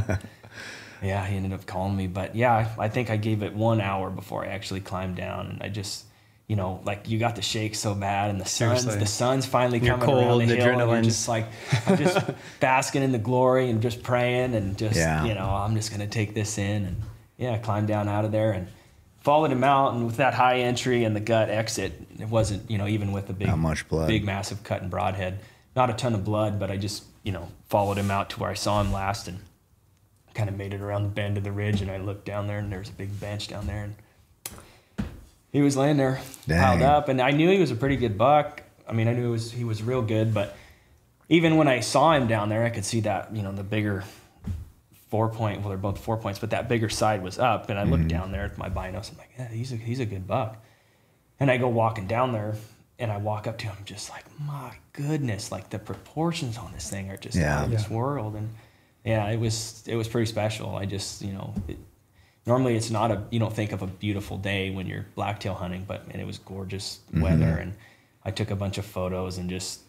Yeah, he ended up calling me. But yeah, I think I gave it 1 hour before I actually climbed down, and I just, like, you got the shakes so bad, and the sun's finally coming around the hill, and you're just like, I'm just basking in the glory and just praying and just, I'm just gonna take this in, and I climbed down out of there and followed him out, and with that high entry and the gut exit, it wasn't, even with the big,
not much blood,
big massive cut and broadhead, not a ton of blood, but I just, followed him out to where I saw him last, and kind of made it around the bend of the ridge, and I looked down there, and there's a big bench down there, and he was laying there piled up, and I knew he was a pretty good buck. I mean, I knew he was real good, but even when I saw him down there, I could see that, the bigger 4-point, well, they're both 4 points, but that bigger side was up, and I looked down there at my binos. I'm like, yeah, he's a good buck. And I go walking down there, and I walk up to him just like, my goodness, like the proportions on this thing are just out of this world. And yeah, it was pretty special. I just, normally it's not you don't think of a beautiful day when you're blacktail hunting, but it was gorgeous weather, and I took a bunch of photos and just,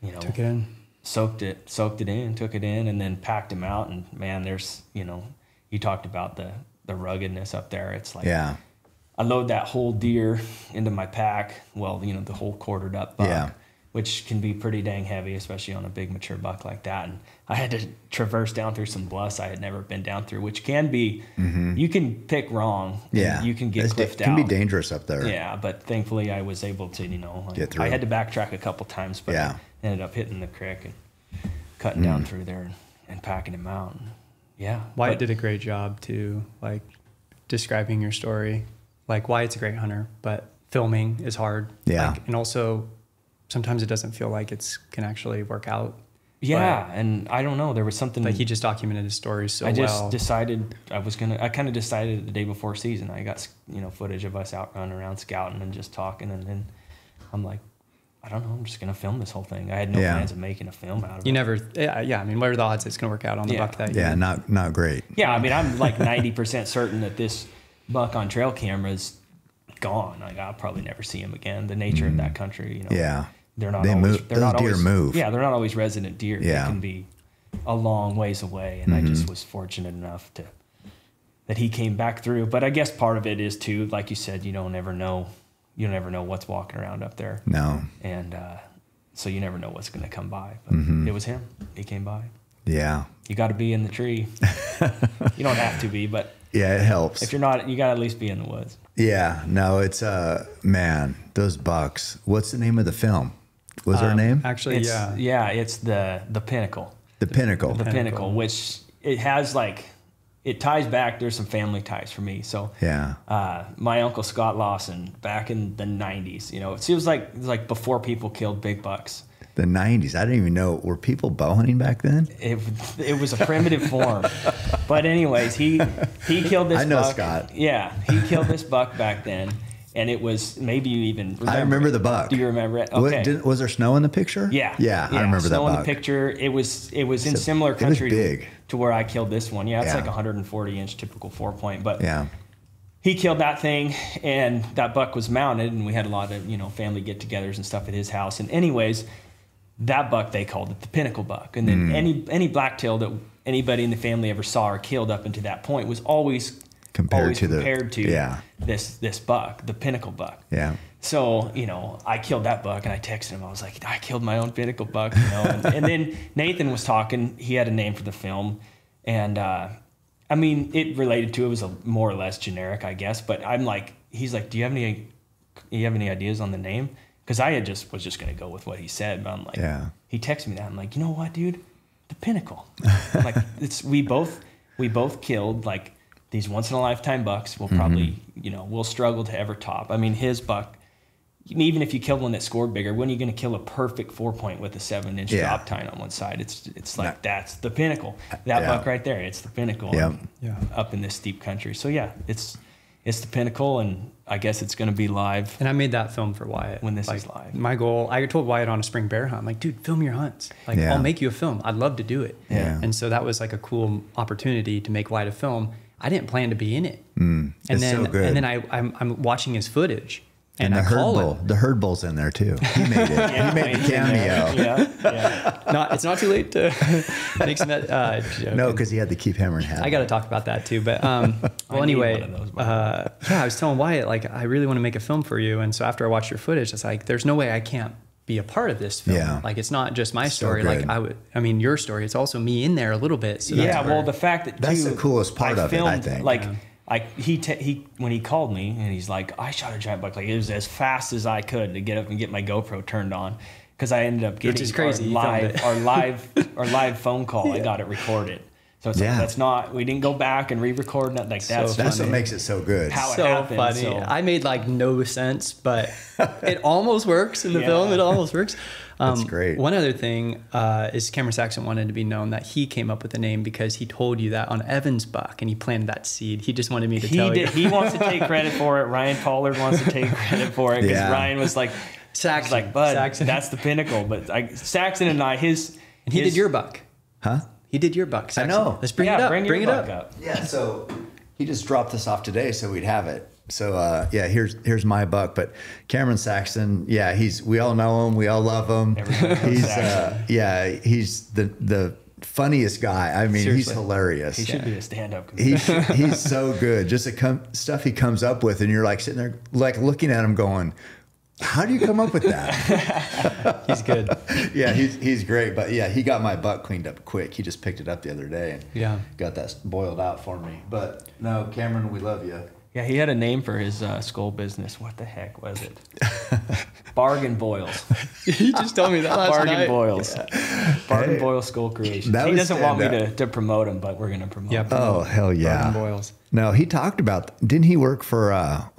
took it in.
Soaked it in, took it in, and then packed him out. And man, there's, you talked about the ruggedness up there. It's like, I load that whole deer into my pack. Well, the whole quartered up buck, which can be pretty dang heavy, especially on a big mature buck like that. And I had to traverse down through some bluffs I had never been down through, which can be, you can pick wrong.
Yeah.
You can get cliffed out.
It can be dangerous up there.
Yeah, but thankfully I was able to,
get through.
I had to backtrack a couple times, but I ended up hitting the creek and cutting down through there and packing him out. And,
Wyatt did a great job too, like describing your story. Like, Wyatt's a great hunter, but filming is hard.
Yeah.
And also sometimes it doesn't feel like it's can actually work out.
Yeah, and I don't know. There was something.
Like he just documented his stories so well.
I just decided I kind of decided the day before season. I got footage of us out running around scouting and just talking, and then I'm like, I don't know. I'm just gonna film this whole thing. I had no plans of making a film out of it.
You never. Yeah. I mean, what are the odds it's gonna work out on the buck that year?
Yeah, not great.
Yeah, I mean, I'm like 90% certain that this buck on trail camera is gone. Like I'll probably never see him again. The nature of that country,
Yeah.
They're not
They
always,
move.
they're
Those
not
deer
always,
move.
Yeah, they're not always resident deer.
Yeah.
They can be a long ways away, and I just was fortunate enough that he came back through. But I guess part of it is too, like you said, you don't ever know what's walking around up there.
No.
And so you never know what's going to come by. But it was him. He came by.
Yeah.
You got to be in the tree. You don't have to be, but
Yeah, it helps.
if you're not, you got to at least be in the woods.
Yeah. No, it's man, those bucks. What's the name of the film? Was there a name?
Actually,
It's,
yeah.
it's the Pinnacle.
The Pinnacle.
The Pinnacle, which it has it ties back. There's some family ties for me. So
Yeah.
my uncle Scott Lawson back in the 90s, it was like before people killed big bucks.
The 90s. I didn't even know. Were people bow hunting back then?
It was a primitive form. But anyways, he killed this buck.
I know Scott.
Yeah, he killed this buck back then. And it was, maybe you even remember
I remember
it.
the buck.
Do you remember it? Okay.
Was there snow in the picture?
Yeah.
Yeah, I remember that
snow in
buck.
the picture. It was in similar country
big.
to where I killed this one. Yeah, it's
Yeah.
like 140-inch typical 4-point. But
Yeah.
he killed that thing, and that buck was mounted, and we had a lot of family get-togethers and stuff at his house. And anyways, that buck, they called it the Pinnacle buck. And then any blacktail that anybody in the family ever saw or killed up into that point was always compared to this buck, the Pinnacle buck.
Yeah.
So, I killed that buck, and I texted him. I was like, I killed my own Pinnacle buck, and then Nathan was talking. He had a name for the film, and I mean, it related to it was a more or less generic, I guess. But I'm like, he's like, do you have any ideas on the name? Because I was just gonna go with what he said. But I'm like, he texted me that. I'm like, you know what, dude, the Pinnacle. Like we both killed like these once in a lifetime bucks. We'll probably we'll struggle to ever top. I mean, his buck. Even if you killed one that scored bigger, when are you going to kill a perfect 4-point with a 7-inch drop tine on one side? It's like that's the Pinnacle. That buck right there, it's the Pinnacle. Up in this steep country. So yeah, it's the Pinnacle, and I guess it's going to be live.
And I made that film for Wyatt.
When this is live.
My goal, I told Wyatt on a spring bear hunt, I'm like, dude, film your hunts. Like, I'll make you a film. I'd love to do it.
Yeah.
And so that was like a cool opportunity to make Wyatt a film. I didn't plan to be in it. And
it's
then,
so good.
And then I'm watching his footage.
And the herd bull. The herd bull's in there too. He made it. He made the cameo.
Yeah.
It's not too late to make some.
No, because he had to keep hammering hat.
I got to talk about that too. But well, anyway, I was telling Wyatt, like, I really want to make a film for you. And so after I watched your footage, it's like, there's no way I can't be a part of this film.
Yeah.
Like, it's not just my
So
story.
good.
Like your story. It's also me in there a little bit. So
Well, the fact that
that's the coolest part of it, I think.
Like. He when he called me and he's like, I shot a giant buck. Like, it was as fast as I could to get up and get my GoPro turned on, because I ended up getting
Which is crazy.
our live phone call. I got it recorded. So it's like, that's not, we didn't go back and re-record nothing. Like, that's
what makes it so good.
how it
so
happened.
funny.
So.
I made like no sense, but it almost works in the film. It almost works.
That's great.
One other thing is Cameron Saxon wanted to be known that he came up with the name because he told you that on Evan's buck, and he planted that seed. He just wanted me to tell you.
He wants to take credit for it. Ryan Pollard wants to take credit for it, because Ryan was like,
Saxon.
like, Bud, that's the Pinnacle. But Saxon and I, he
did your buck.
Huh?
He did your buck, Saxon.
I know.
Let's bring it up.
Bring
it
up.
up.
Yeah, so he just dropped this off today so we'd have it. So here's my buck. But Cameron Saxon, we all know him, we all love him. He's the funniest guy. I mean, he's hilarious.
He should be a stand-up comedian.
He's so good. Just the stuff he comes up with, and you're like sitting there like looking at him going, how do you come up with that?
He's good.
Yeah, he's great. But yeah, he got my buck cleaned up quick. He just picked it up the other day and got that boiled out for me. But no, Cameron, we love you.
Yeah, he had a name for his skull business. What the heck was it? Bargain Boils.
He just told me that last
Bargain
night.
Boils. Bargain Boil Skull Creations. He doesn't want me to promote him, but we're going to promote him.
Oh, hell yeah.
Bargain Boils.
No, he talked about, didn't he work for,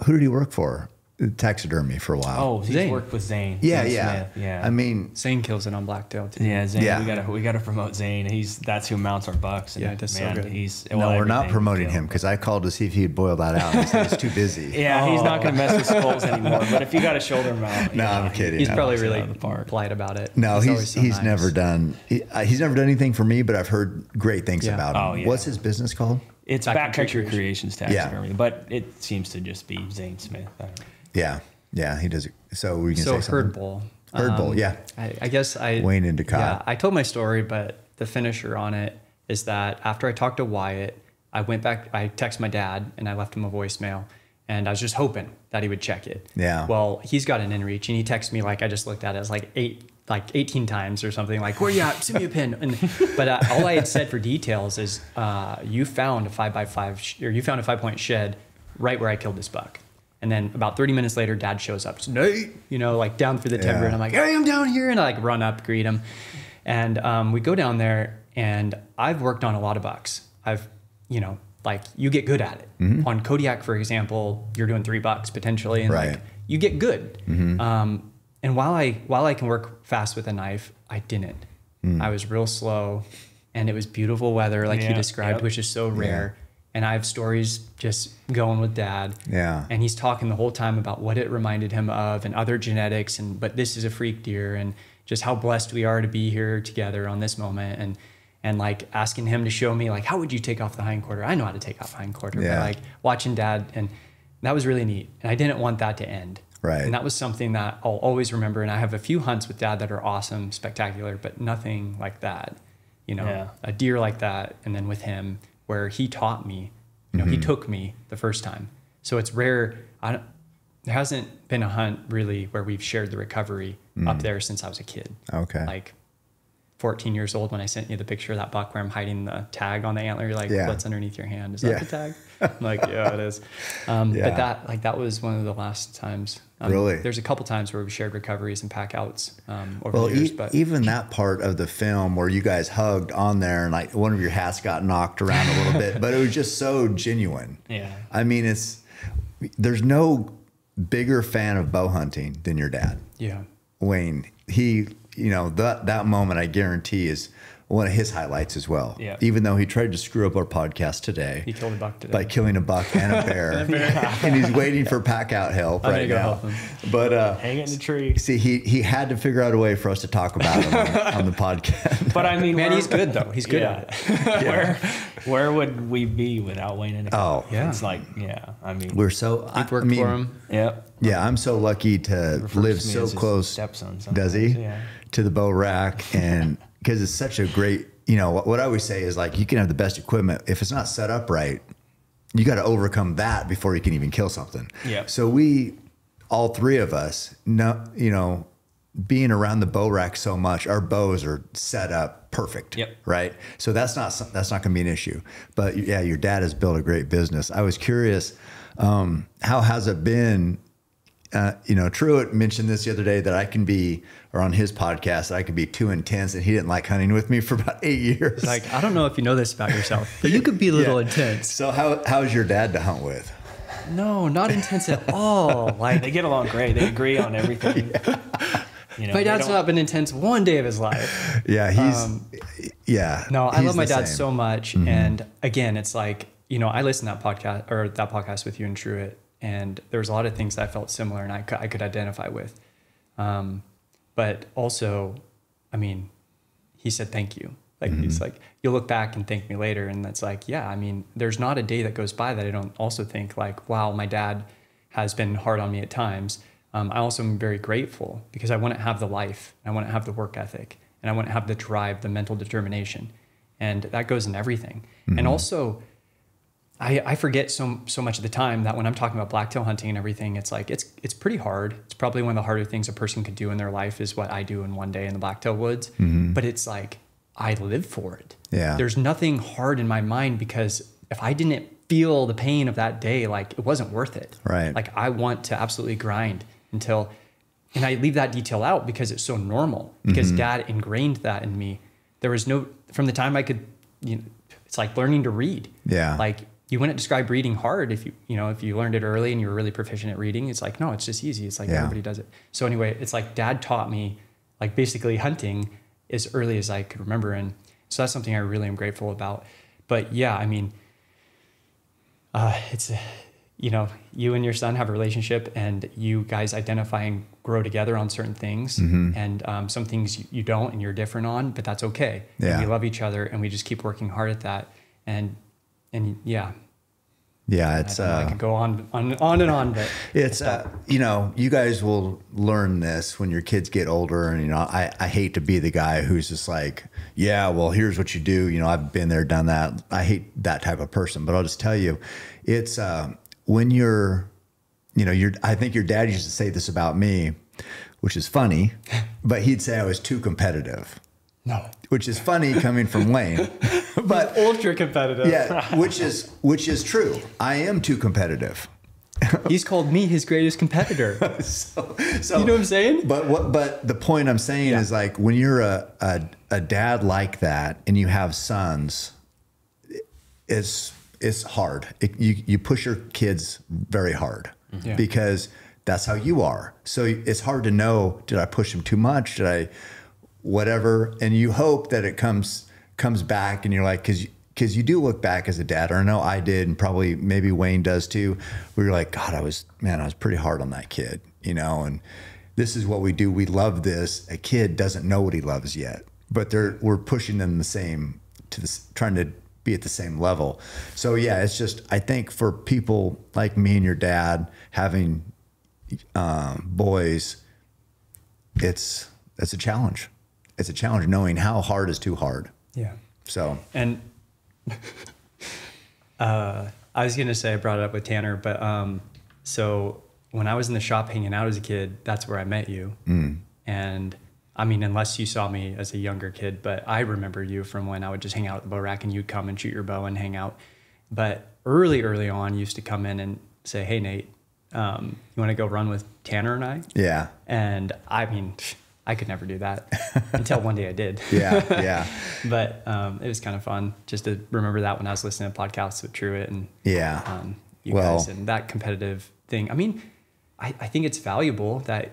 who did he work for? taxidermy for a while.
Oh, he's
Zane.
worked with Zane.
yeah,
Zane
yeah.
Smith, yeah.
I mean,
Zane kills it on Blacktail too.
yeah, Zane.
Yeah.
We gotta promote Zane. That's who mounts our bucks. And
Yeah, it does so
man,
good.
he's
no, we're not
everything
promoting
he
him because I called to see if he'd boil that out. And he said he's too busy.
Yeah, he's not gonna mess with skulls anymore. But if you got a shoulder mount,
No, I'm kidding.
He's
No.
probably
knocks it
really
out of the park.
polite about it.
No,
always so
he's
nice.
never done. He's never done anything for me, but I've heard great things
Yeah.
about him.
Oh, yeah.
What's his business called?
It's
Backcountry
Backcountry Creations taxidermy,
Yeah.
but it seems to just be Zane Smith. I don't know.
Yeah, yeah, he does. So we can
So
say
herd
something.
bowl.
Herd bowl, yeah.
I guess
Wayne Endicott.
Yeah, I told my story, but the finisher on it is that after I talked to Wyatt, I went back. I texted my dad and I left him a voicemail, and I was just hoping that he would check it.
Yeah.
Well, he's got an inReach, and he texted me like I just looked at it. It was like 18 times or something. Like, where you at? Send me a pin. But all I had said for details is you found a 5x5 or you found a 5-point shed right where I killed this buck. And then about 30 minutes later, Dad shows up. So, Nate, like down through the timber.
Yeah.
And I'm like, hey, I'm down here. And I like run up, greet him. And we go down there, and I've worked on a lot of bucks. I've, like you get good at it.
Mm-hmm.
On Kodiak, for example, you're doing 3 bucks potentially. And
Right.
like you get good.
Mm-hmm.
And while I can work fast with a knife, I didn't. I was real slow, and it was beautiful weather, like you
Yeah,
described,
yep.
which is so rare. And I have stories just going with Dad.
Yeah.
And he's talking the whole time about what it reminded him of and other genetics, but this is a freak deer, and just how blessed we are to be here together on this moment. And like asking him to show me, like, how would you take off the hindquarter? I know how to take off hindquarter,
Yeah.
but like watching Dad, and that was really neat. And I didn't want that to end.
Right.
And that was something that I'll always remember. And I have a few hunts with Dad that are awesome, spectacular, but nothing like that.
Yeah.
A deer like that. And then with him, where he taught me, he took me the first time. So it's rare. There hasn't been a hunt really where we've shared the recovery up there since I was a kid.
Okay.
Like 14 years old when I sent you the picture of that buck where I'm hiding the tag on the antler. You're like,
Yeah.
what's underneath your hand? Is that
Yeah.
the tag? I'm like, yeah, it is.
Yeah.
But that was one of the last times.
Really?
There's a couple times where we've shared recoveries and pack outs over
Well,
the years. But
even that part of the film where you guys hugged on there and like one of your hats got knocked around a little bit, but it was just so genuine.
Yeah.
I mean, there's no bigger fan of bow hunting than your dad,
yeah.
Wayne. He, that moment I guarantee is one of his highlights as well.
Yeah.
Even though he tried to screw up our podcast today.
He killed a buck today.
By killing a buck and a bear. And he's waiting for pack out help
I'm
right
gonna go
now.
help him.
But
Hang it in the tree.
see, he had to figure out a way for us to talk about him on the podcast.
But I mean,
Man,
we're-
he's good though. He's good at it.
Where would we be without Wayne Endicott?
Oh,
yeah.
It's like, I mean,
We're so
You've worked for him.
Yep.
Yeah, I'm so lucky to
Refers
live
to me
so
as his
close.
stepson
Does he?
sometimes, yeah.
To the bow rack, and because it's such a great. What I always say is like you can have the best equipment if it's not set up right. You got to overcome that before you can even kill something.
Yeah.
So all 3 of us, being around the bow rack so much, our bows are set up perfect.
Yep.
Right. So that's not going to be an issue. But yeah, your dad has built a great business. I was curious, how has it been? Truett mentioned this the other day that I can be, or on his podcast, that I could be too intense, and he didn't like hunting with me for about 8 years.
Like, I don't know if you know this about yourself, but you could be a little intense.
So how's your dad to hunt with?
No, not intense at all. Like,
They get along great. They agree on everything.
my dad's not been intense one day of his life.
Yeah, yeah.
No, I
he's
love my
the
dad
same.
so much. And again, it's like, I listened to that podcast with you and Truett, and there was a lot of things that I felt similar and I could identify with. But also, I mean, he said, thank you. Like, he's like, you'll look back and thank me later. And that's like, yeah, I mean, there's not a day that goes by that I don't also think like, wow, my dad has been hard on me at times. I also am very grateful because I wouldn't have the life, I wouldn't have the work ethic, and I wouldn't have the drive, the mental determination. And that goes in everything. And also, I forget so much of the time that when I'm talking about blacktail hunting and everything, it's like, it's pretty hard. It's probably one of the harder things a person could do in their life is what I do in one day in the blacktail woods. But it's like, I live for it.
Yeah.
There's nothing hard in my mind because if I didn't feel the pain of that day, like it wasn't worth it.
Right.
Like I want to absolutely grind until, and I leave that detail out because it's so normal because Dad ingrained that in me. There was from the time I could, it's like learning to read.
Yeah.
Like you wouldn't describe reading hard if if you learned it early and you were really proficient at reading. It's like, no, it's just easy. It's like everybody does it. So anyway, it's like Dad taught me like basically hunting as early as I could remember. And so that's something I really am grateful about. But yeah, I mean, it's, you and your son have a relationship and you guys identify and grow together on certain things. And some things you don't and you're different on, but that's okay.
Yeah.
And we love each other and we just keep working hard at that. And yeah.
Yeah, it's
I could go on and on, but
it's you guys will learn this when your kids get older, and I hate to be the guy who's just like, yeah, well, here's what you do. I've been there, done that. I hate that type of person, but I'll just tell you, it's when I think your dad used to say this about me, which is funny, but he'd say I was too competitive.
No.
Which is funny coming from Wayne, but
ultra competitive.
Yeah, which is true. I am too competitive.
He's called me his greatest competitor.
so
you know what I'm saying?
But the point I'm saying is, like, when you're a dad like that and you have sons, it's hard. You push your kids very hard because that's how you are. So it's hard to know, did I push them too much? Did I whatever? And you hope that it comes back, and you're like, because you do look back as a dad, or I know I did, and probably maybe Wayne does too, where you're like, God, I was pretty hard on that kid, and this is what we do. We love this. A kid doesn't know what he loves yet, but we're pushing them trying to be at the same level. So yeah, it's just, I think for people like me and your dad having boys, it's a challenge. It's a challenge knowing how hard is too hard.
Yeah.
So,
and I was going to say, I brought it up with Tanner, but so when I was in the shop hanging out as a kid, that's where I met you. And I mean, unless you saw me as a younger kid, but I remember you from when I would just hang out at the bow rack and you'd come and shoot your bow and hang out. But early on, you used to come in and say, hey, Nate, you want to go run with Tanner and I?
Yeah.
And I mean, I could never do that until one day I did.
Yeah.
But it was kind of fun just to remember that when I was listening to podcasts with Truett and you guys and that competitive thing. I mean, I think it's valuable that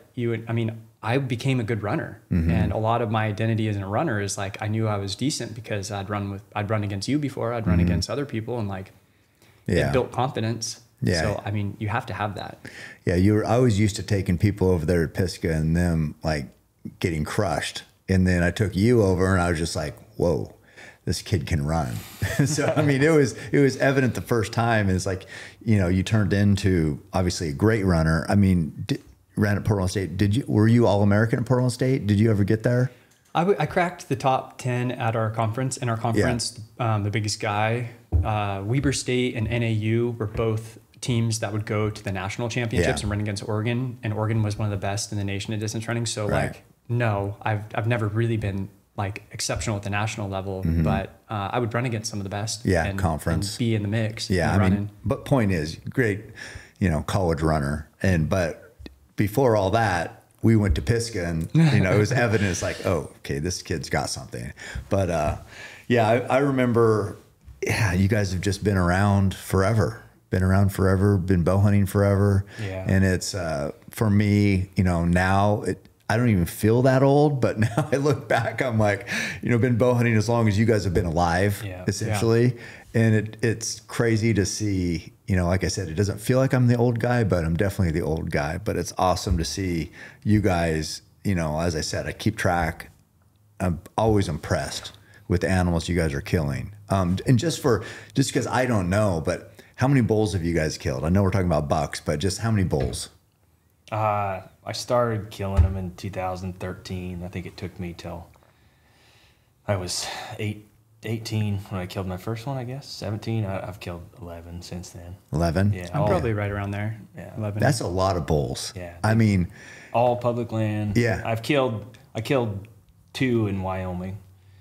I became a good runner, and a lot of my identity as a runner is like, I knew I was decent because I'd run against you before, I'd run against other people, and like it built confidence. Yeah. So, I mean, you have to have that. Yeah.
I was used to taking people over there at Pisgah and them like getting crushed. And then I took you over and I was just like, whoa, this kid can run. So, I mean, it was evident the first time. It's like, you turned into obviously a great runner. I mean, ran at Portland State. Were you All-American at Portland State? Did you ever get there?
I cracked the top 10 at our conference. In our conference, the biggest guy, Weber State and NAU were both teams that would go to the national championships and run against Oregon. And Oregon was one of the best in the nation at distance running. So like, no, I've never really been like exceptional at the national level, but I would run against some of the best. And,
conference.
And be in the mix.
Yeah, I mean, but point is, great, college runner. But before all that, we went to Pisgah and, it was evident. It's like, oh, okay, this kid's got something. But I remember, you guys have just been around forever. Been bow hunting forever. Yeah. And it's, for me, now I don't even feel that old, but now I look back, I'm like, been bow hunting as long as you guys have been alive, essentially. Yeah. And it's crazy to see, like I said, it doesn't feel like I'm the old guy, but I'm definitely the old guy. But it's awesome to see you guys, as I said, I keep track. I'm always impressed with the animals you guys are killing. And just because I don't know, but how many bulls have you guys killed? I know we're talking about bucks, but just how many bulls?
I started killing them in 2013. I think it took me till I was 18 when I killed my first one, I guess. 17. I've killed 11 since then. 11?
Yeah. I'm probably right around there.
Yeah.
11.
That's a lot of bulls.
Yeah.
I mean,
all public land.
Yeah.
I killed 2 in Wyoming.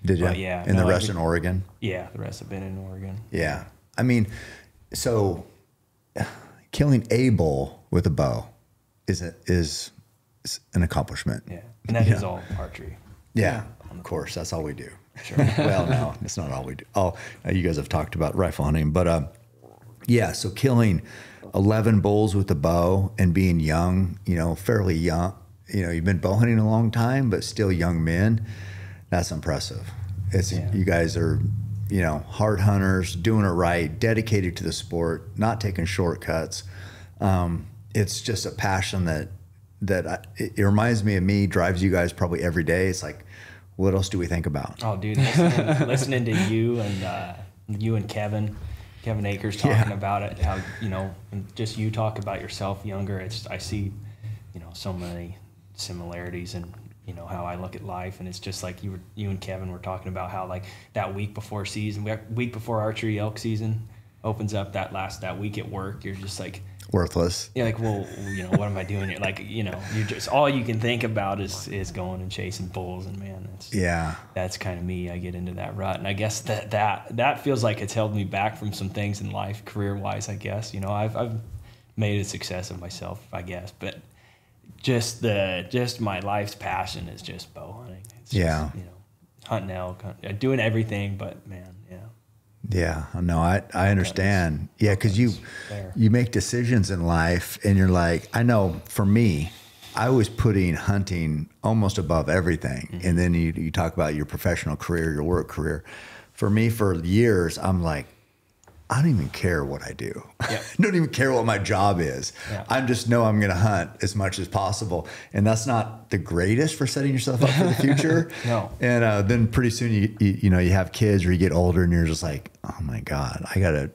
Did you?
But yeah.
And the rest in Oregon?
Yeah. The rest have been in Oregon.
Yeah. I mean, so killing a bull with a bow is an accomplishment.
Yeah. And that is all archery.
Yeah. Of course. That's all we do. Sure. Well, no, it's not all we do. You guys have talked about rifle hunting, but Yeah, so killing 11 bulls with a bow and being young, fairly young, you've been bow hunting a long time, but still young men, that's impressive. You guys are, hard hunters, doing it right, dedicated to the sport, not taking shortcuts. It's just a passion it reminds me of me, drives you guys probably every day. It's like, what else do we think about?
Oh, dude, listening to you and Kevin Akers talking about it, how, and just you talk about yourself younger. I see, so many similarities in, how I look at life. And it's just like you and Kevin were talking about how, like, that week before archery elk season opens up, that week at work, you're just like,
worthless.
You're like, well, what am I doing here? Like, you just, all you can think about is going and chasing bulls. And man, that's kind of me. I get into that rut. And I guess that feels like it's held me back from some things in life, career wise, I guess. I've made a success of myself, I guess, but just my life's passion is just bow hunting. It's just, hunting elk, doing everything, but man,
yeah, no, I understand. Yeah, because you make decisions in life, and you're like, I know for me, I was putting hunting almost above everything. Mm-hmm. And then you talk about your professional career, your work career. For me, for years, I'm like, I don't even care what I do. Yep. I don't even care what my job is. Yeah. I just know I'm going to hunt as much as possible. And that's not the greatest for setting yourself up for the future.
No.
And then pretty soon you have kids, or you get older, and you're just like, oh my God, I got to.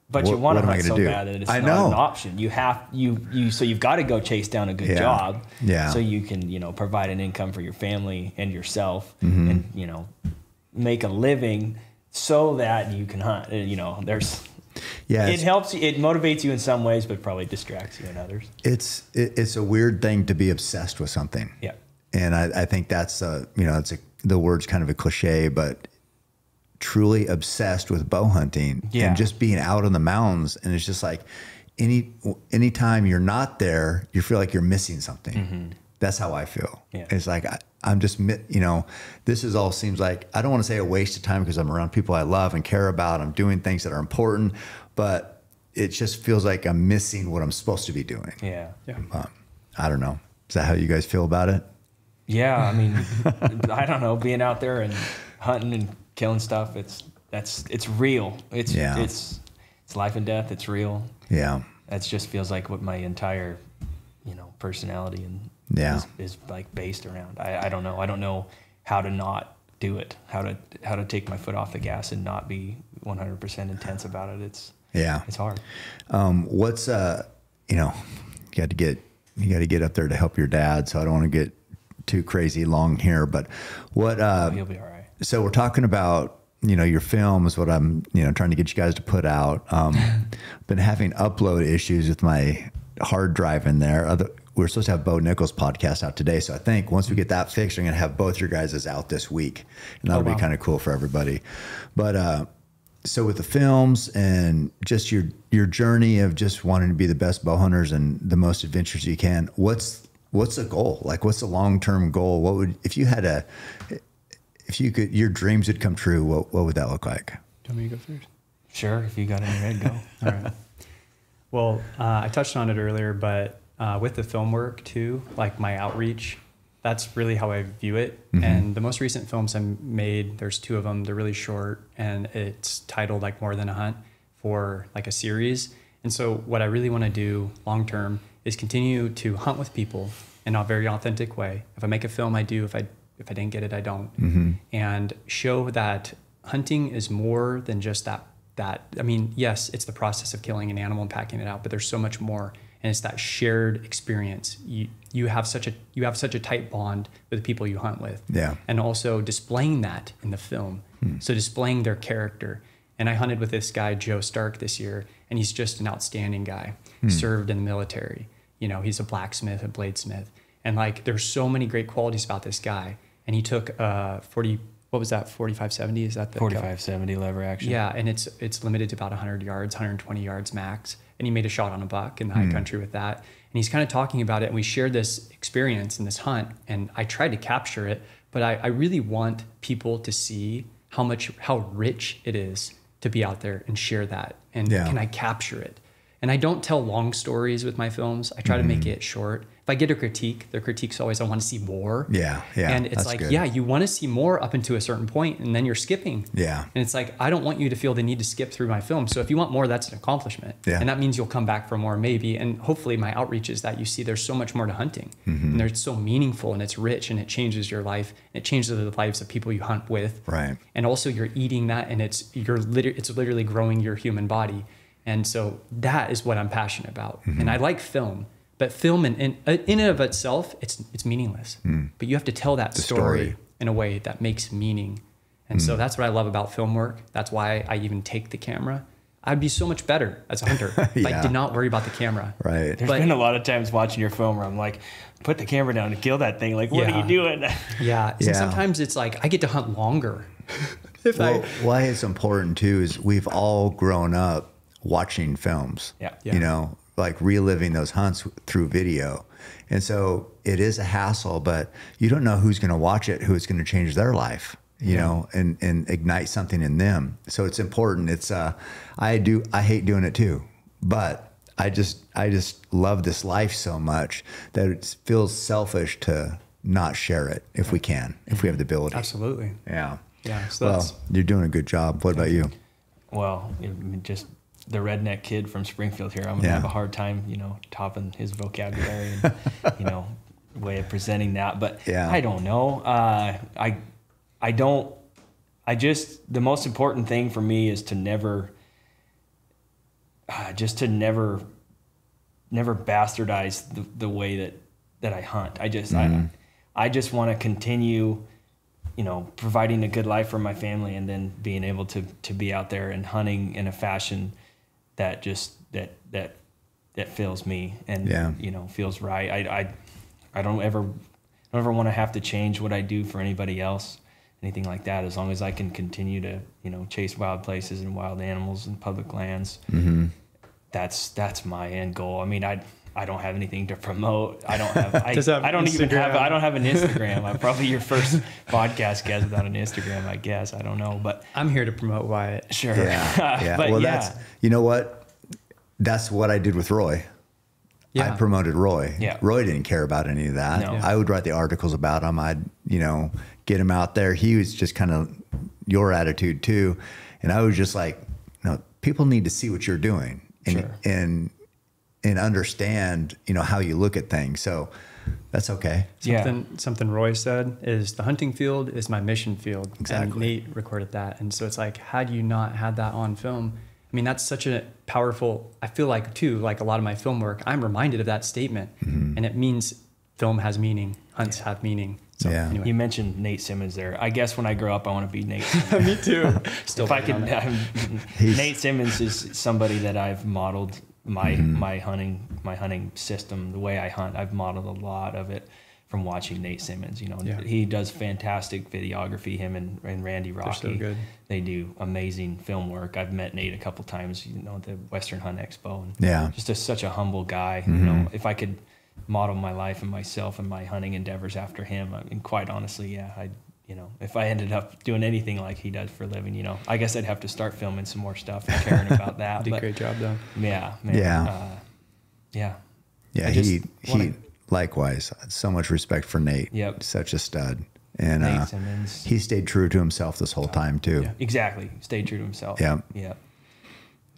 But you want to hunt so bad that it's not an option. So you've got to go chase down a good job.
Yeah.
So you can, provide an income for your family and yourself, mm-hmm. and, make a living so that you can hunt. It helps you, it motivates you in some ways, but probably distracts you in others.
It's a weird thing to be obsessed with something.
Yeah.
And I think that's, the word's kind of a cliche, but truly obsessed with bow hunting and just being out in the mountains. And it's just like anytime you're not there, you feel like you're missing something. Mm-hmm. That's how I feel. Yeah. It's like, I'm just, this all seems like, I don't want to say a waste of time because I'm around people I love and care about. I'm doing things that are important, but it just feels like I'm missing what I'm supposed to be doing.
Yeah.
I don't know. Is that how you guys feel about it?
Yeah. I mean, I don't know, being out there and hunting and killing stuff. It's real. It's life and death. It's real.
Yeah.
That just feels like what my entire, personality and is like based around. I don't know. I don't know how to not do it. How to take my foot off the gas and not be 100% intense about it. It's hard.
What's you got to get up there to help your dad. So I don't want to get too crazy long here, but what
he'll be all right.
So we're talking about your film is what I'm trying to get you guys to put out. Been having upload issues with my hard drive in there. We're supposed to have Bo Nichols' podcast out today. So I think once we get that fixed, I'm going to have both your guys' out this week. And that'll be kind of cool for everybody. But so with the films and just your journey of just wanting to be the best bow hunters and the most adventures you can, what's the goal? Like, what's the long-term goal? If you could, your dreams would come true, what would that look like?
Do you want me to go first?
Sure. If you got it in your head, go.
All right. Well, I touched on it earlier, but with the film work too, like my outreach, that's really how I view it. Mm-hmm. And the most recent films I made, there's 2 of them. They're really short, and it's titled like More Than a Hunt for like a series. And so what I really want to do long term is continue to hunt with people in a very authentic way. If I make a film, I do. If I didn't get it, I don't. Mm-hmm. And show that hunting is more than just that. I mean, yes, it's the process of killing an animal and packing it out, but there's so much more. And it's that shared experience. You have such a tight bond with the people you hunt with. Yeah. And also displaying that in the film. So displaying their character. And I hunted with this guy, Joe Stark, this year, and he's just an outstanding guy. Served in the military. He's a blacksmith, a bladesmith. And like, there's so many great qualities about this guy. And he took 4570? Is that the
4570 lever action?
Yeah, and it's limited to about 100 yards, 120 yards max. And he made a shot on a buck in the high country with that. And he's kind of talking about it, and we shared this experience in this hunt, and I tried to capture it, but I really want people to see how rich it is to be out there and share that? And
Yeah.
can I capture it? And I don't tell long stories with my films. I try to make it short. If I get a critique, the critique's always, I want to see more.
Yeah, yeah.
And it's
that's
like,
good.
yeah, you want to see more up into a certain point, and then you're skipping.
Yeah.
And it's like, I don't want you to feel the need to skip through my film. So if you want more, that's an accomplishment.
Yeah.
And that means you'll come back for more, maybe. And hopefully my outreach is that you see there's so much more to hunting. And it's so meaningful, and it's rich, and it changes your life. And it changes the lives of people you hunt with.
Right.
And also you're eating that, and it's literally growing your human body. And so that is what I'm passionate about. And I like film, but film in and of itself, it's meaningless. But you have to tell that story in a way that makes meaning. And so that's what I love about film work. That's why I even take the camera. I'd be so much better as a hunter if I did not worry about the camera.
Right.
There's been a lot of times watching your film where I'm like, put the camera down and kill that thing. Like, what are you doing?
Yeah. And sometimes it's like, I get to hunt longer.
Why it's important too is we've all grown up watching films.
Yeah.
You know, like reliving those hunts through video. And so it is a hassle, but you don't know who's going to watch it, who it's going to change their life, you know, and ignite something in them. So it's important. It's, I hate doing it too, but I just love this life so much that it feels selfish to not share it if we can, if we have the ability.
Absolutely.
Yeah.
Yeah. So
You're doing a good job. What about you?
Well, just the redneck kid from Springfield here. I'm going to have a hard time, you know, topping his vocabulary and, you know, way of presenting that. But I don't know. The most important thing for me is to never bastardize the way that I hunt. I just want to continue, you know, providing a good life for my family, and then being able to be out there and hunting in a fashion that fills me and you know, feels right. I don't ever want to have to change what I do for anybody else, anything like that. As long as I can continue to, you know, chase wild places and wild animals and public lands, that's my end goal. I mean, I don't have anything to promote. I don't have an Instagram. I'm probably your first podcast guest without an Instagram, I guess. I don't know, but
I'm here to promote Wyatt.
Sure.
Yeah.
But
well, that's, you know what? That's what I did with Roy.
Yeah.
I promoted Roy.
Yeah.
Roy didn't care about any of that.
No.
I would write the articles about him. I'd, you know, get him out there. He was just kind of your attitude too. And I was just like, no, people need to see what you're doing and understand, you know, how you look at things. So that's okay.
Something Roy said is the hunting field is my mission field.
Exactly.
And Nate recorded that. And so it's like, had you not had that on film, I mean, that's such a powerful, I feel like too, like a lot of my film work, I'm reminded of that statement. And it means film has meaning, hunts have meaning. So anyway.
You mentioned Nate Simmons there. I guess when I grow up, I want to be Nate Simmons.
Me too.
Still, if I could, Nate Simmons is somebody that I've modeled my hunting system, the way I hunt. I've modeled a lot of it from watching Nate Simmons. You know, he does fantastic videography. Him and Randy Rocky,
so good.
They do amazing film work. I've met Nate a couple times, you know, at the Western Hunt Expo. And just such a humble guy. You know, if I could model my life and myself and my hunting endeavors after him, I mean, quite honestly, you know, if I ended up doing anything like he does for a living, you know, I guess I'd have to start filming some more stuff and caring about that.
Did a great job though.
Yeah, man.
He likewise, so much respect for Nate.
Yep.
Such a stud. And
Nate Simmons.
he stayed true to himself this whole time too.
Yeah, exactly. Stayed true to himself.
Yeah.
Yeah.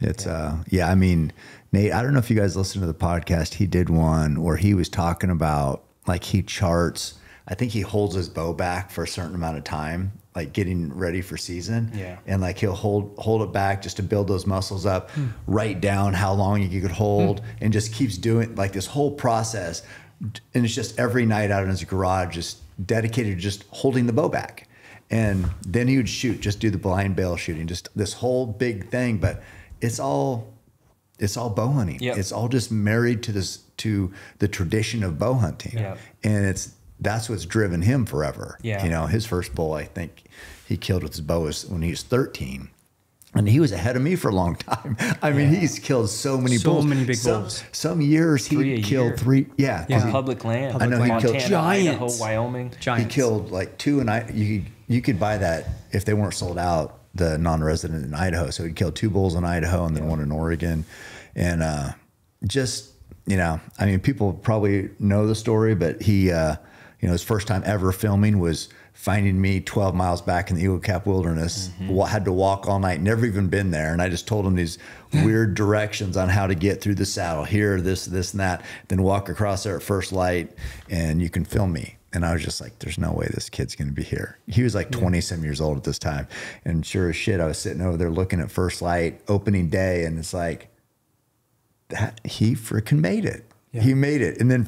It's I mean, Nate, I don't know if you guys listened to the podcast. He did one where he was talking about, like, he charts, I think he holds his bow back for a certain amount of time, like getting ready for season. Yeah. And like he'll hold it back just to build those muscles up, write down how long you could hold, and just keeps doing like this whole process. And it's just every night out in his garage, just dedicated to just holding the bow back. And then he would shoot, just do the blind bale shooting, just this whole big thing. But it's all bow hunting. Yep. It's all just married to the tradition of bow hunting. Yep. And that's what's driven him forever. Yeah. You know, his first bull, I think he killed with his bow when he was 13. And he was ahead of me for a long time. I mean, he's killed so many bulls.
So many big bulls.
Some years he killed three. Yeah.
On public land.
I know he killed
giants. Idaho, Wyoming.
Giants. He killed like two, and you could buy that if they weren't sold out. the non-resident in Idaho. So he'd killed 2 bulls in Idaho and then one in Oregon. And just, you know, I mean, people probably know the story, but he, you know, his first time ever filming was finding me 12 miles back in the Eagle Cap Wilderness. Had to walk all night, never even been there. And I just told him these weird directions on how to get through the saddle, here, this, and that, then walk across there at first light and you can film me. And I was just like, there's no way this kid's going to be here. He was like 20 some years old at this time. And sure as shit, I was sitting over there looking at first light opening day. And it's like, he freaking made it. Yeah. He made it. And then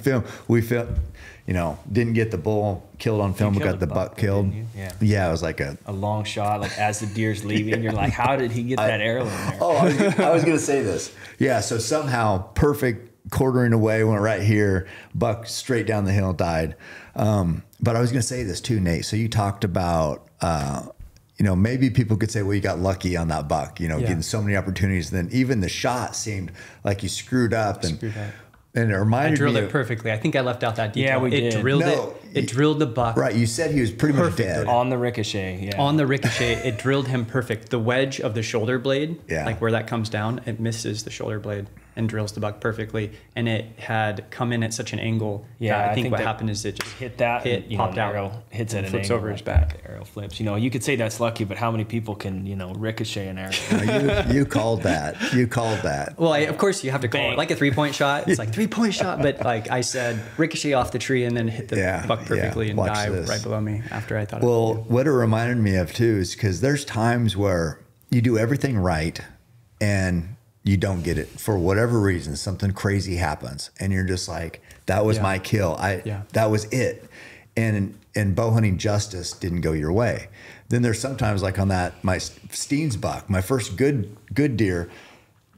we filmed, you know, didn't get the bull killed on film. We got the buck killed. Yeah, it was like a
long shot, like as the deer's leaving. You're like, how did he get that arrow in there?
Oh, I was going to say this. Yeah, so somehow perfect quartering away, went right here, buck straight down the hill, died. But I was going to say this too, Nate. So you talked about, you know, maybe people could say, well, you got lucky on that buck, you know, getting so many opportunities. Then even the shot seemed like you screwed up. And it reminded me.
I drilled it perfectly. I think I left out that detail.
Yeah, we did.
It drilled the buck.
Right. You said he was pretty much dead.
On the ricochet. Yeah.
On the ricochet, it drilled him perfect. The wedge of the shoulder blade, like where that comes down, it misses the shoulder blade and drills the buck perfectly. And it had come in at such an angle.
Yeah.
I think what happened is it just
hit that.
Popped out.
Arrow hits at an
flips
angle
over his back.
The arrow flips. You know, you could say that's lucky, but how many people can, you know, ricochet an arrow?
You called that. You called that.
Well, of course you have to call it like a 3-point shot. It's like 3-point shot, but like I said, ricochet off the tree and then hit the buck perfectly and die right below me after I thought.
Well, what it reminded me of too is because there's times where you do everything right and you don't get it for whatever reason. Something crazy happens, and you're just like, "That was my kill. That was it." And bow hunting justice didn't go your way. Then there's sometimes like on that my Steens buck, my first good deer.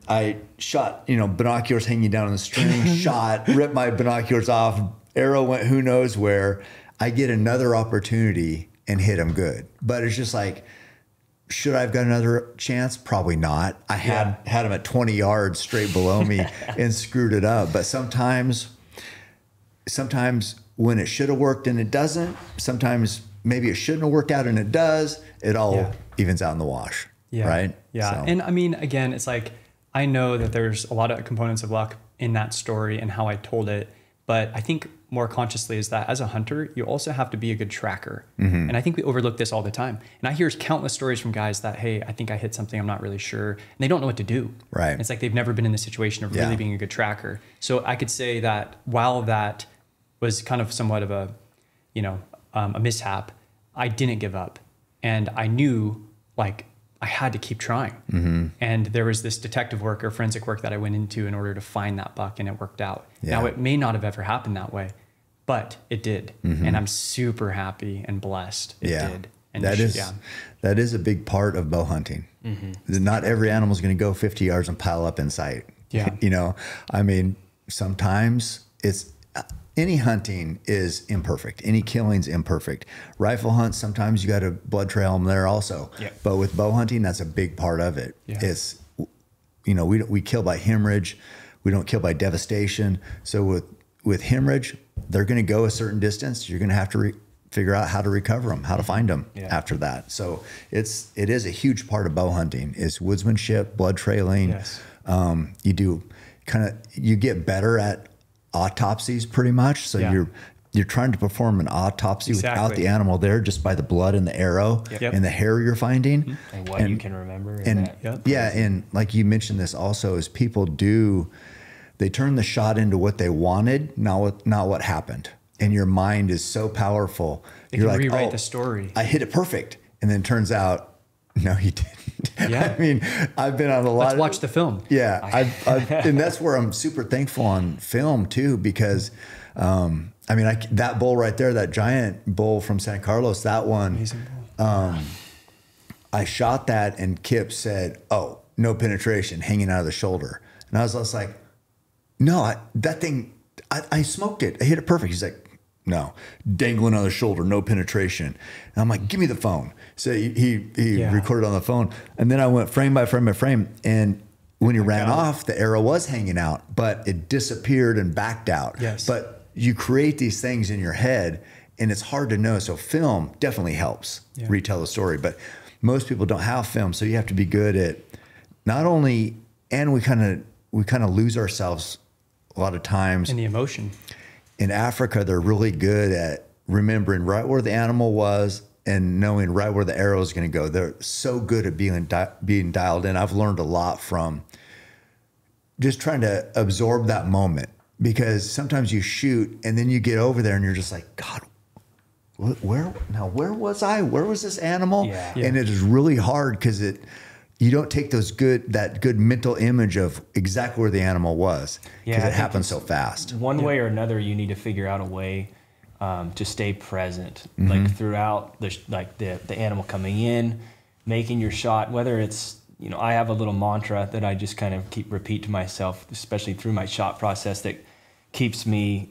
I shot, you know, binoculars hanging down on the string, ripped my binoculars off, arrow went who knows where. I get another opportunity and hit him good. But it's just like, should I have got another chance? Probably not. I had him at 20 yards straight below me and screwed it up. But sometimes when it should have worked and it doesn't, sometimes maybe it shouldn't have worked out and it does, it all evens out in the wash. Right?
Yeah. So. And I mean, again, it's like, I know that there's a lot of components of luck in that story and how I told it, but I think more consciously is that as a hunter, you also have to be a good tracker. And I think we overlook this all the time. And I hear countless stories from guys that, hey, I think I hit something, I'm not really sure. And they don't know what to do.
Right.
It's like they've never been in the situation of really being a good tracker. So I could say that while that was kind of somewhat of a, you know, a mishap, I didn't give up. And I knew like I had to keep trying. And there was this detective work or forensic work that I went into in order to find that buck, and it worked out. Now, it may not have ever happened that way, but it did. And I'm super happy and blessed it did. And
that is a big part of bow hunting. Not every animal is going to go 50 yards and pile up in sight. You know, I mean, sometimes it's any hunting is imperfect. Any killing's imperfect. Rifle hunts, sometimes you got to blood trail them there also. But with bow hunting, that's a big part of it. It's, you know, we kill by hemorrhage. We don't kill by devastation. So with hemorrhage, they're going to go a certain distance. You're going to have to figure out how to recover them, how to find them after that. So it is a huge part of bow hunting is woodsmanship, blood trailing. You get better at autopsies pretty much. So you're trying to perform an autopsy without the animal there, just by the blood and the arrow and the hair you're finding.
And what you can remember.
And like you mentioned this also is people they turn the shot into what they wanted, not what happened. And your mind is so powerful.
You're like, rewrite the story.
I hit it perfect. And then it turns out, no, you didn't. I mean, I've been on a lot.
Let's watch the film.
Yeah. And that's where I'm super thankful on film too, because, I mean, that bull right there, that giant bull from San Carlos, that one,
amazing bull.
I shot that and Kip said, "Oh, no penetration, hanging out of the shoulder." And I was just like, no, that thing, I smoked it. I hit it perfect. He's like, no, dangling on the shoulder, no penetration. And I'm like, give me the phone. So he recorded on the phone. And then I went frame by frame by frame. And when he ran off, the arrow was hanging out, but it disappeared and backed out. But you create these things in your head and it's hard to know. So film definitely helps retell the story. But most people don't have film. So you have to be good at not only, and we kind of lose ourselves a lot of times.
And the emotion.
In Africa, they're really good at remembering right where the animal was and knowing right where the arrow is going to go. They're so good at being dialed in. I've learned a lot from just trying to absorb that moment, because sometimes you shoot and then you get over there and you're just like, God, where was I? Where was this animal?
Yeah.
And it is really hard because you don't take that good mental image of exactly where the animal was, because it happens so fast.
One way or another, you need to figure out a way to stay present, like throughout the animal coming in, making your shot, whether it's, I have a little mantra that I just kind of repeat to myself, especially through my shot process, that keeps me,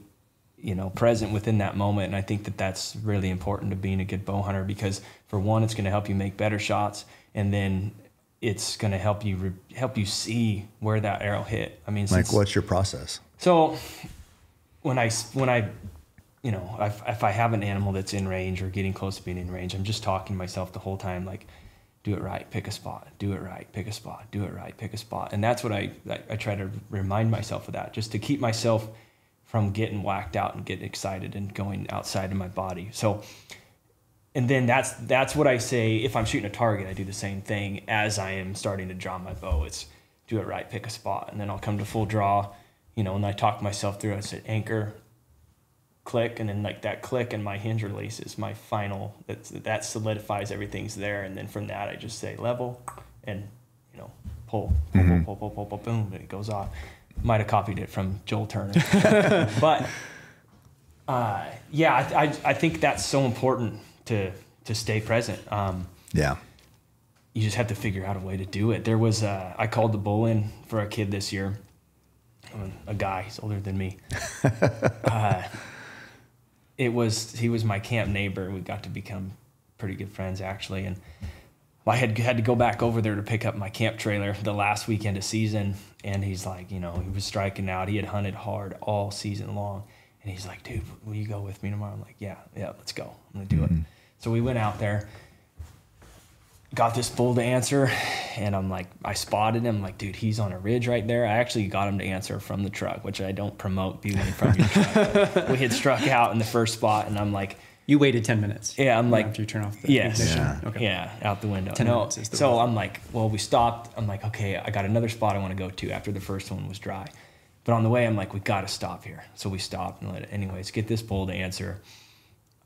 present within that moment. And I think that that's really important to being a good bow hunter, because for one, it's going to help you make better shots. And then it's going to help you see where that arrow hit. I mean,
what's your process?
So when I if I have an animal that's in range or getting close to being in range, I'm just talking to myself the whole time, like, do it right, pick a spot, do it right, pick a spot, do it right, pick a spot. And that's what I try to remind myself of, that, just to keep myself from getting whacked out and getting excited and going outside of my body. So, and then that's what I say. If I'm shooting a target, I do the same thing as I am starting to draw my bow. It's do it right, pick a spot. And then I'll come to full draw, and I talk myself through. I said anchor, click, and then like that click and my hinge release is my final, that solidifies everything's there. And then from that, I just say level and, pull, boom, and it goes off. Might have copied it from Joel Turner. But I think that's so important to stay present.
Yeah.
You just have to figure out a way to do it. There was I called the bull in for a kid this year, a guy, he's older than me. He was my camp neighbor. We got to become pretty good friends, actually. And I had to go back over there to pick up my camp trailer the last weekend of season. And he's like, he was striking out. He had hunted hard all season long. And he's like, dude, will you go with me tomorrow? I'm like, yeah, let's go. I'm going to do it. So we went out there, got this bull to answer. And I'm like, I spotted him. I'm like, dude, he's on a ridge right there. I actually got him to answer from the truck, which I don't promote viewing from your truck. We had struck out in the first spot. And I'm like,
you waited 10 minutes.
Yeah, I'm like,
after you turn off the
ignition.
Yeah. Okay.
Yeah, out the window.
10 minutes is the
so
rule.
I'm like, well, we stopped. I'm like, okay, I got another spot I want to go to after the first one was dry. But on the way, I'm like, we got to stop here. So we stopped and let it, anyways, get this bull to answer.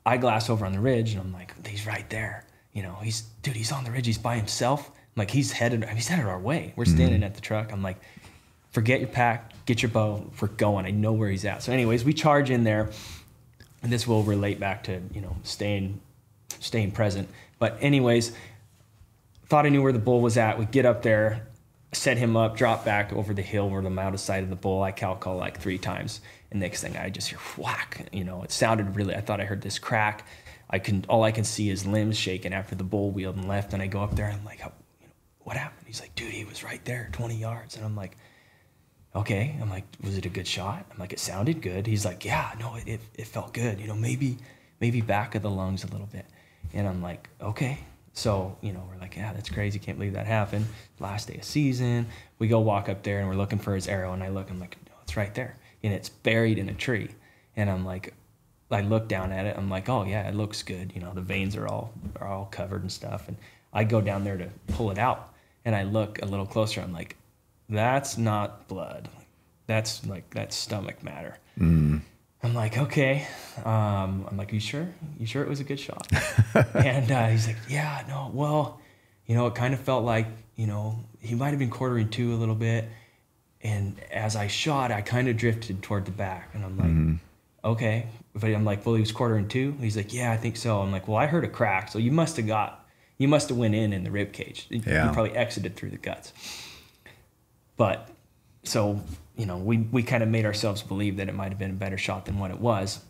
I glass over on the ridge and I'm like, he's right there. He's on the ridge. He's by himself. I'm like, he's headed our way. We're standing at the truck. I'm like, forget your pack, get your bow. We're going. I know where he's at. So anyways, we charge in there. And this will relate back to, staying present. But anyways, thought I knew where the bull was at. We get up there, set him up, drop back over the hill where I'm out of sight of the bull. I cow call like 3 times. And next thing I just hear whack. It sounded really, I thought I heard this crack. All I can see is limbs shaking after the bull wheeled and left. And I go up there and I'm like, what happened? He's like, dude, he was right there, 20 yards. And I'm like, okay. I'm like, was it a good shot? I'm like, it sounded good. He's like, yeah, no, it felt good. Maybe back of the lungs a little bit. And I'm like, okay. So, we're like, yeah, that's crazy. Can't believe that happened. Last day of season. We go walk up there and we're looking for his arrow. And I'm like, no, it's right there. And it's buried in a tree. And I'm like, I look down at it. I'm like, oh yeah, it looks good. The veins are all covered and stuff. And I go down there to pull it out. And I look a little closer. I'm like, that's not blood. That's stomach matter. I'm like, okay. I'm like, you sure? You sure it was a good shot? And he's like, yeah, no, well, it kind of felt like, he might have been quartering 2 a little bit. And as I shot, I kind of drifted toward the back. And I'm like, okay. But I'm like, well, he was quartering 2? And he's like, yeah, I think so. I'm like, well, I heard a crack. So you must have went in the rib cage.
Yeah.
You probably exited through the guts. But so, we kind of made ourselves believe that it might have been a better shot than what it was.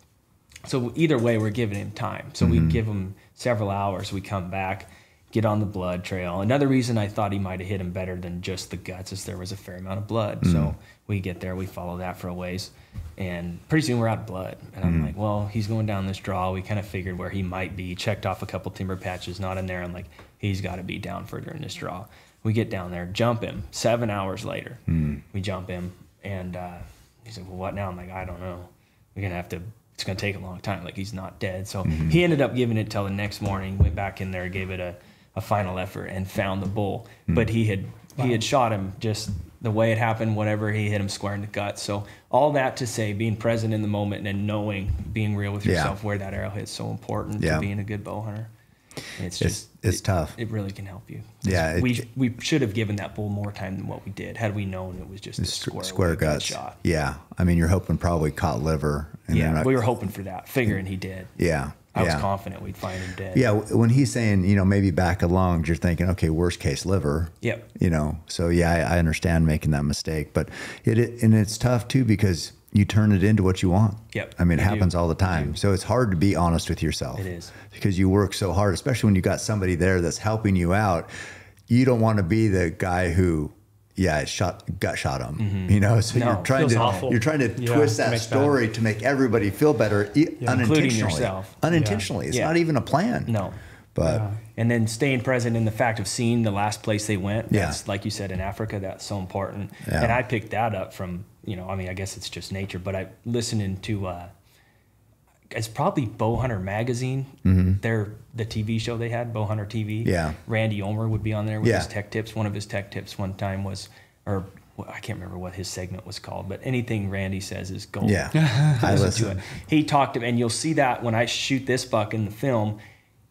So either way, we're giving him time. So we give him several hours. We come back, get on the blood trail. Another reason I thought he might have hit him better than just the guts is there was a fair amount of blood. So we get there, we follow that for a ways, and pretty soon we're out of blood. And I'm like, well, he's going down this draw. We kind of figured where he might be, checked off a couple timber patches, not in there. I'm like, he's got to be down further in this draw. We get down there, jump him. 7 hours later, we jump him, and he's like, well, what now? I'm like, I don't know. We're going to have to, it's going to take a long time. Like, he's not dead. So he ended up giving it till the next morning, went back in there, gave it a final effort, and found the bull. But he had shot him just the way it happened, whatever, he hit him square in the gut. So all that to say, being present in the moment and knowing, being real with yourself, where that arrow hits, so important to being a good bow hunter. It's tough. It really can help you.
Yeah.
We should have given that bull more time than what we did. Had we known it was just a
square guts
shot.
Yeah. I mean, you're hoping probably caught liver.
And we were hoping for that, figuring he did.
Yeah.
I was confident we'd find him dead.
Yeah. When he's saying, maybe back of lungs, you're thinking, okay, worst case liver.
Yep.
So I understand making that mistake, but it's tough too, because you turn it into what you want.
Yep.
I mean, it happens all the time. So it's hard to be honest with yourself.
It is.
Because you work so hard, especially when you got somebody there that's helping you out. You don't want to be the guy who, gut shot him. So you're trying to twist that story to make everybody feel better,
including yourself.
Unintentionally. It's not even a plan.
No.
But
and then staying present in the fact of seeing the last place they went. That's, like you said, in Africa, that's so important. Yeah. And I picked that up from, I guess it's just nature, but I listening to, it's probably Bowhunter magazine. They're the TV show they had, Bowhunter TV.
Yeah.
Randy Omer would be on there with his tech tips. One of his tech tips one time was, or I can't remember what his segment was called, but anything Randy says is gold.
Yeah. I listen
to it. He talked, and you'll see that when I shoot this buck in the film,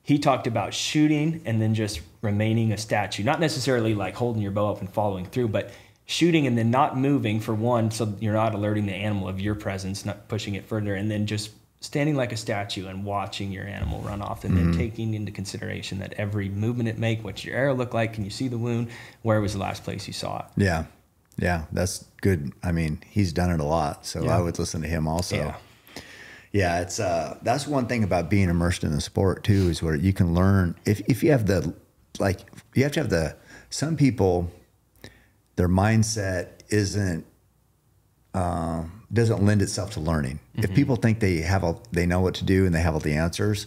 he talked about shooting and then just remaining a statue. Not necessarily like holding your bow up and following through, but shooting and then not moving, for one, so you're not alerting the animal of your presence, not pushing it further, and then just standing like a statue and watching your animal run off, and then taking into consideration that every movement it make, what's your arrow look like, can you see the wound, where was the last place you saw it?
Yeah, that's good. I mean, he's done it a lot, so I would listen to him also. Yeah, it's that's one thing about being immersed in the sport too, is where you can learn. If you have you have to have some people, their mindset doesn't lend itself to learning. If people think they know what to do and they have all the answers,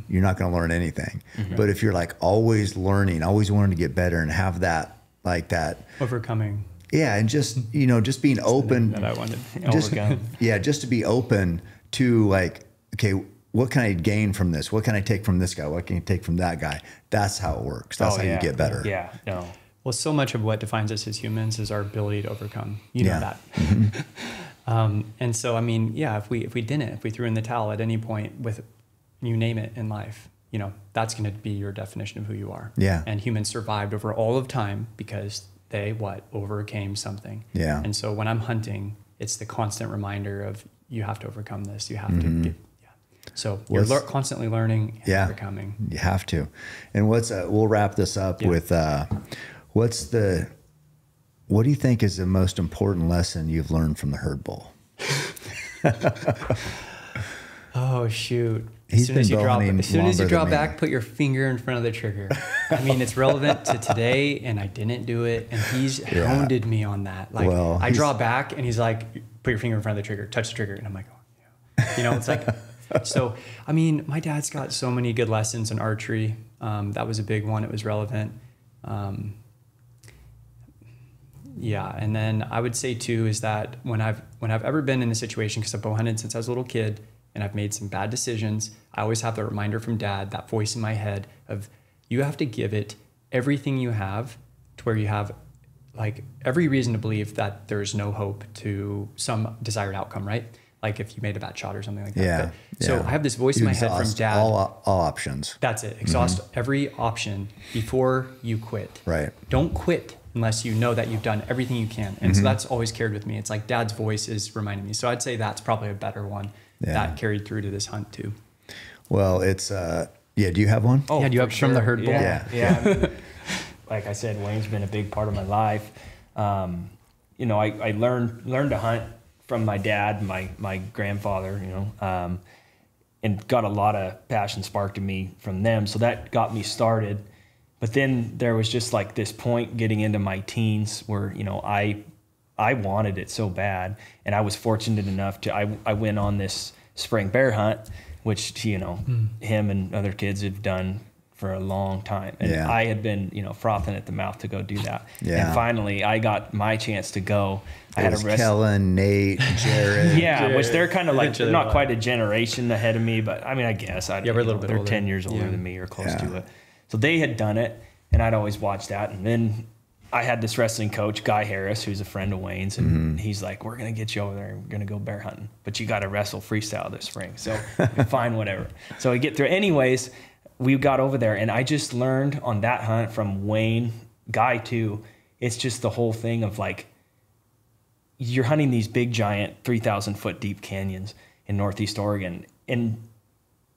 you're not going to learn anything. But if you're like always learning, always wanting to get better, and have that
overcoming.
Yeah, and just just being open.
That I wanted.
Just to be open to, like, okay, what can I gain from this? What can I take from this guy? What can I take from that guy? That's how it works. That's how you get better.
Yeah, no.
Well, so much of what defines us as humans is our ability to overcome. You know that. And so, I mean, if we threw in the towel at any point with, you name it in life, that's going to be your definition of who you are.
Yeah.
And humans survived over all of time because they overcame something.
Yeah.
And so when I'm hunting, it's the constant reminder of, you have to overcome this. You have to get, So you're constantly learning and overcoming.
You have to. And we'll wrap this up with, what do you think is the most important lesson you've learned from the herd bull?
Oh, shoot.
As soon as you
drop back, put your finger in front of the trigger. I mean, it's relevant to today, and I didn't do it, and he's hounded me on that. Like, I draw back, and he's like, put your finger in front of the trigger, touch the trigger. And I'm like, oh, yeah. It's like, so, I mean, my dad's got so many good lessons in archery. That was a big one. It was relevant. And then I would say too, is that when I've ever been in a situation, because I've bow hunted since I was a little kid, and I've made some bad decisions, I always have the reminder from Dad, that voice in my head of, you have to give it everything you have, to where you have like every reason to believe that there's no hope to some desired outcome, right? Like if you made a bad shot or something like that. So I have this voice in my head from Dad.
All options.
That's it. Exhaust every option before you quit.
Right.
Don't quit unless you know that you've done everything you can. And so that's always carried with me. It's like Dad's voice is reminding me. So I'd say that's probably a better one that carried through to this hunt too.
Well, it's, do you have one?
Oh, do you have from the herd bull?
Yeah. Like I said, Wayne's been a big part of my life. I learned to hunt from my dad, my grandfather, and got a lot of passion sparked in me from them. So that got me started. But then there was just like this point getting into my teens where, you know, I wanted it so bad, and I was fortunate enough to, I went on this spring bear hunt, which, you know, him and other kids have done for a long time. And I had been, you know, frothing at the mouth to go do that. And finally I got my chance to go. I had a
Kellen, Nate, Jared.
Which they're kind of like, they're not quite a generation ahead of me, but I mean, I guess we're a little bit they're older. 10 years older than me or close to it. So they had done it, and I'd always watched that. And then I had this wrestling coach, Guy Harris, who's a friend of Wayne's, and he's like, we're going to get you over there, and we're going to go bear hunting, but you got to wrestle freestyle this spring. So fine, whatever. So we get through. Anyways, we got over there, and I just learned on that hunt from Wayne, Guy too, it's just the whole thing of like, you're hunting these big, giant 3,000 foot deep canyons in Northeast Oregon. And,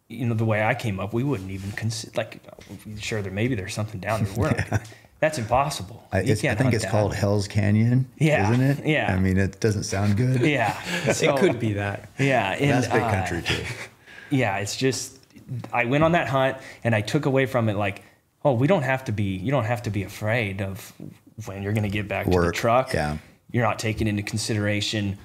you know, the way I came up, we wouldn't even consider, like, sure, there's something down there. We're not, that's impossible.
I think it's called Hell's Canyon, isn't it?
Yeah.
I mean, it doesn't sound good.
Yeah.
So, it could be that.
Yeah. And,
that's big country too.
Yeah. It's just, I went on that hunt, and I took away from it like, oh, you don't have to be afraid of when you're going to get back to the truck. Yeah. You're not taking into consideration,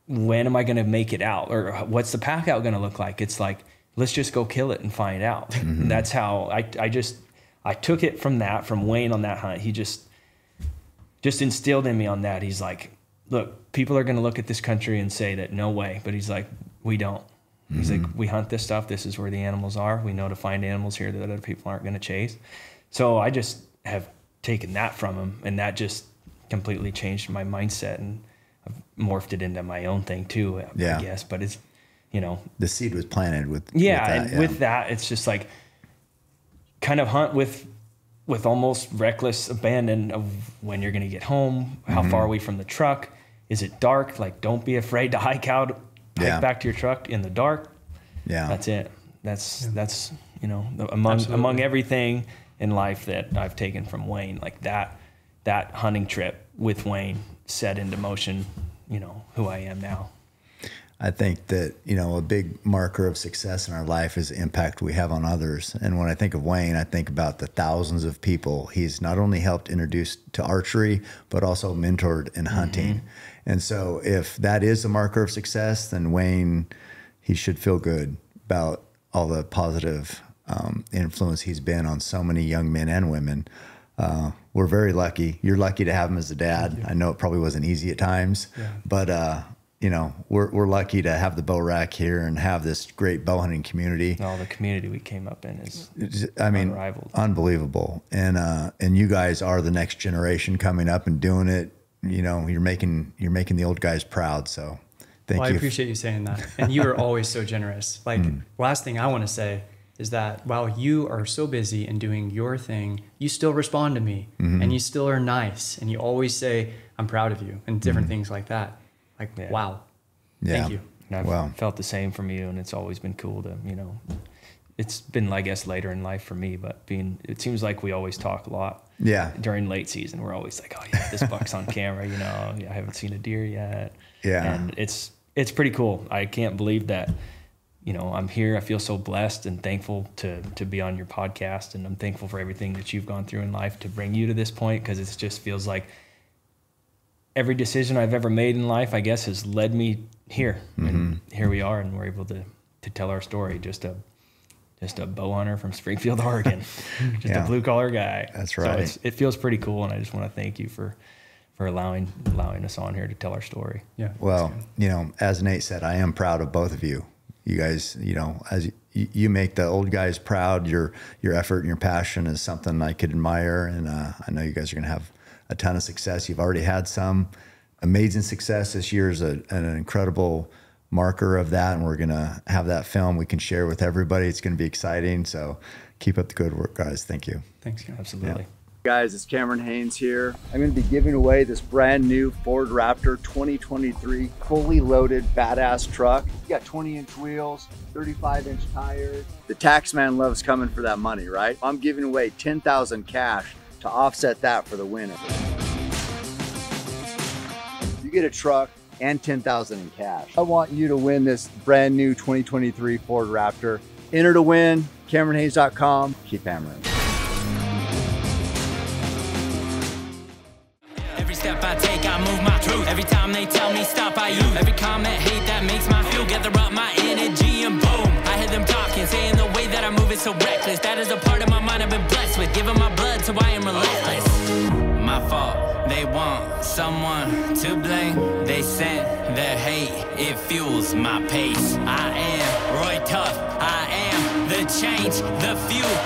when am I going to make it out, or what's the pack out going to look like? It's like, let's just go kill it and find out. And that's how I took it from Wayne on that hunt. He just instilled in me on that. He's like, look, people are going to look at this country and say that no way, but he's like, we don't. He's like, we hunt this stuff. This is where the animals are. We know to find animals here that other people aren't going to chase. So I just have taken that from him, and that just completely changed my mindset, and I've morphed it into my own thing too, I guess. But it's, you know,
the seed was planted with
that, it's just like kind of hunt with almost reckless abandon of when you're going to get home, how far away from the truck, is it dark? Like, don't be afraid to hike back to your truck in the dark. That's it. That's you know, among everything in life that I've taken from Wayne, like that hunting trip with Wayne set into motion, you know, who I am now.
I think that, you know, a big marker of success in our life is the impact we have on others. And when I think of Wayne, I think about the thousands of people he's not only helped introduce to archery, but also mentored in hunting. And so if that is a marker of success, then Wayne, he should feel good about all the positive influence he's been on so many young men and women. We're very lucky. You're lucky to have him as a dad. I know it probably wasn't easy at times, but you know, we're lucky to have the bow rack here and have this great bow hunting community.
The community we came up in is, I mean, unrivaled.
Unbelievable. And you guys are the next generation coming up and doing it. You know, you're making the old guys proud. So thank you.
I appreciate you saying that. And you are always so generous. Like, last thing I want to say is that while you are so busy and doing your thing, you still respond to me, and you still are nice, and you always say, I'm proud of you, and different things like that. Like, wow. Thank you.
And I've felt the same from you, and it's always been cool to, you know, it's been, I guess, later in life for me, but it seems like we always talk a lot.
Yeah.
During late season, we're always like, oh yeah, this buck's on camera, you know, I haven't seen a deer yet. Yeah. And it's pretty cool. I can't believe that, you know, I'm here. I feel so blessed and thankful to be on your podcast, and I'm thankful for everything that you've gone through in life to bring you to this point, because it just feels like every decision I've ever made in life, I guess, has led me here. And here we are, and we're able to tell our story. Just a bow hunter from Springfield, Oregon, just a blue collar guy.
That's right.
So it feels pretty cool, and I just want to thank you for allowing us on here to tell our story.
Yeah.
Well, you know, as Nate said, I am proud of both of you. You guys, you know, as you make the old guys proud, your effort and your passion is something I could admire. And I know you guys are going to have a ton of success. You've already had some amazing success. This year is an incredible marker of that. And we're going to have that film we can share with everybody. It's going to be exciting. So keep up the good work, guys. Thank you.
Thanks.
Absolutely.
Yeah.
Guys, it's Cameron Haynes here. I'm going to be giving away this brand new Ford Raptor 2023 fully loaded badass truck. You got 20-inch wheels, 35-inch tires. The tax man loves coming for that money, right? I'm giving away $10,000 cash to offset that for the winner. You get a truck and $10,000 in cash. I want you to win this brand new 2023 Ford Raptor. Enter to win, CameronHaynes.com. Keep hammering.
time they tell me stop, I use every comment, hate that makes my fuel. Gather up my energy and boom, I hear them talking, saying the way that I move is so reckless. That is a part of my mind I've been blessed with, giving my blood so I am relentless. My fault, they want someone to blame. They sent their hate, it fuels my pace. I am Roy Tough, I am the change, the fuel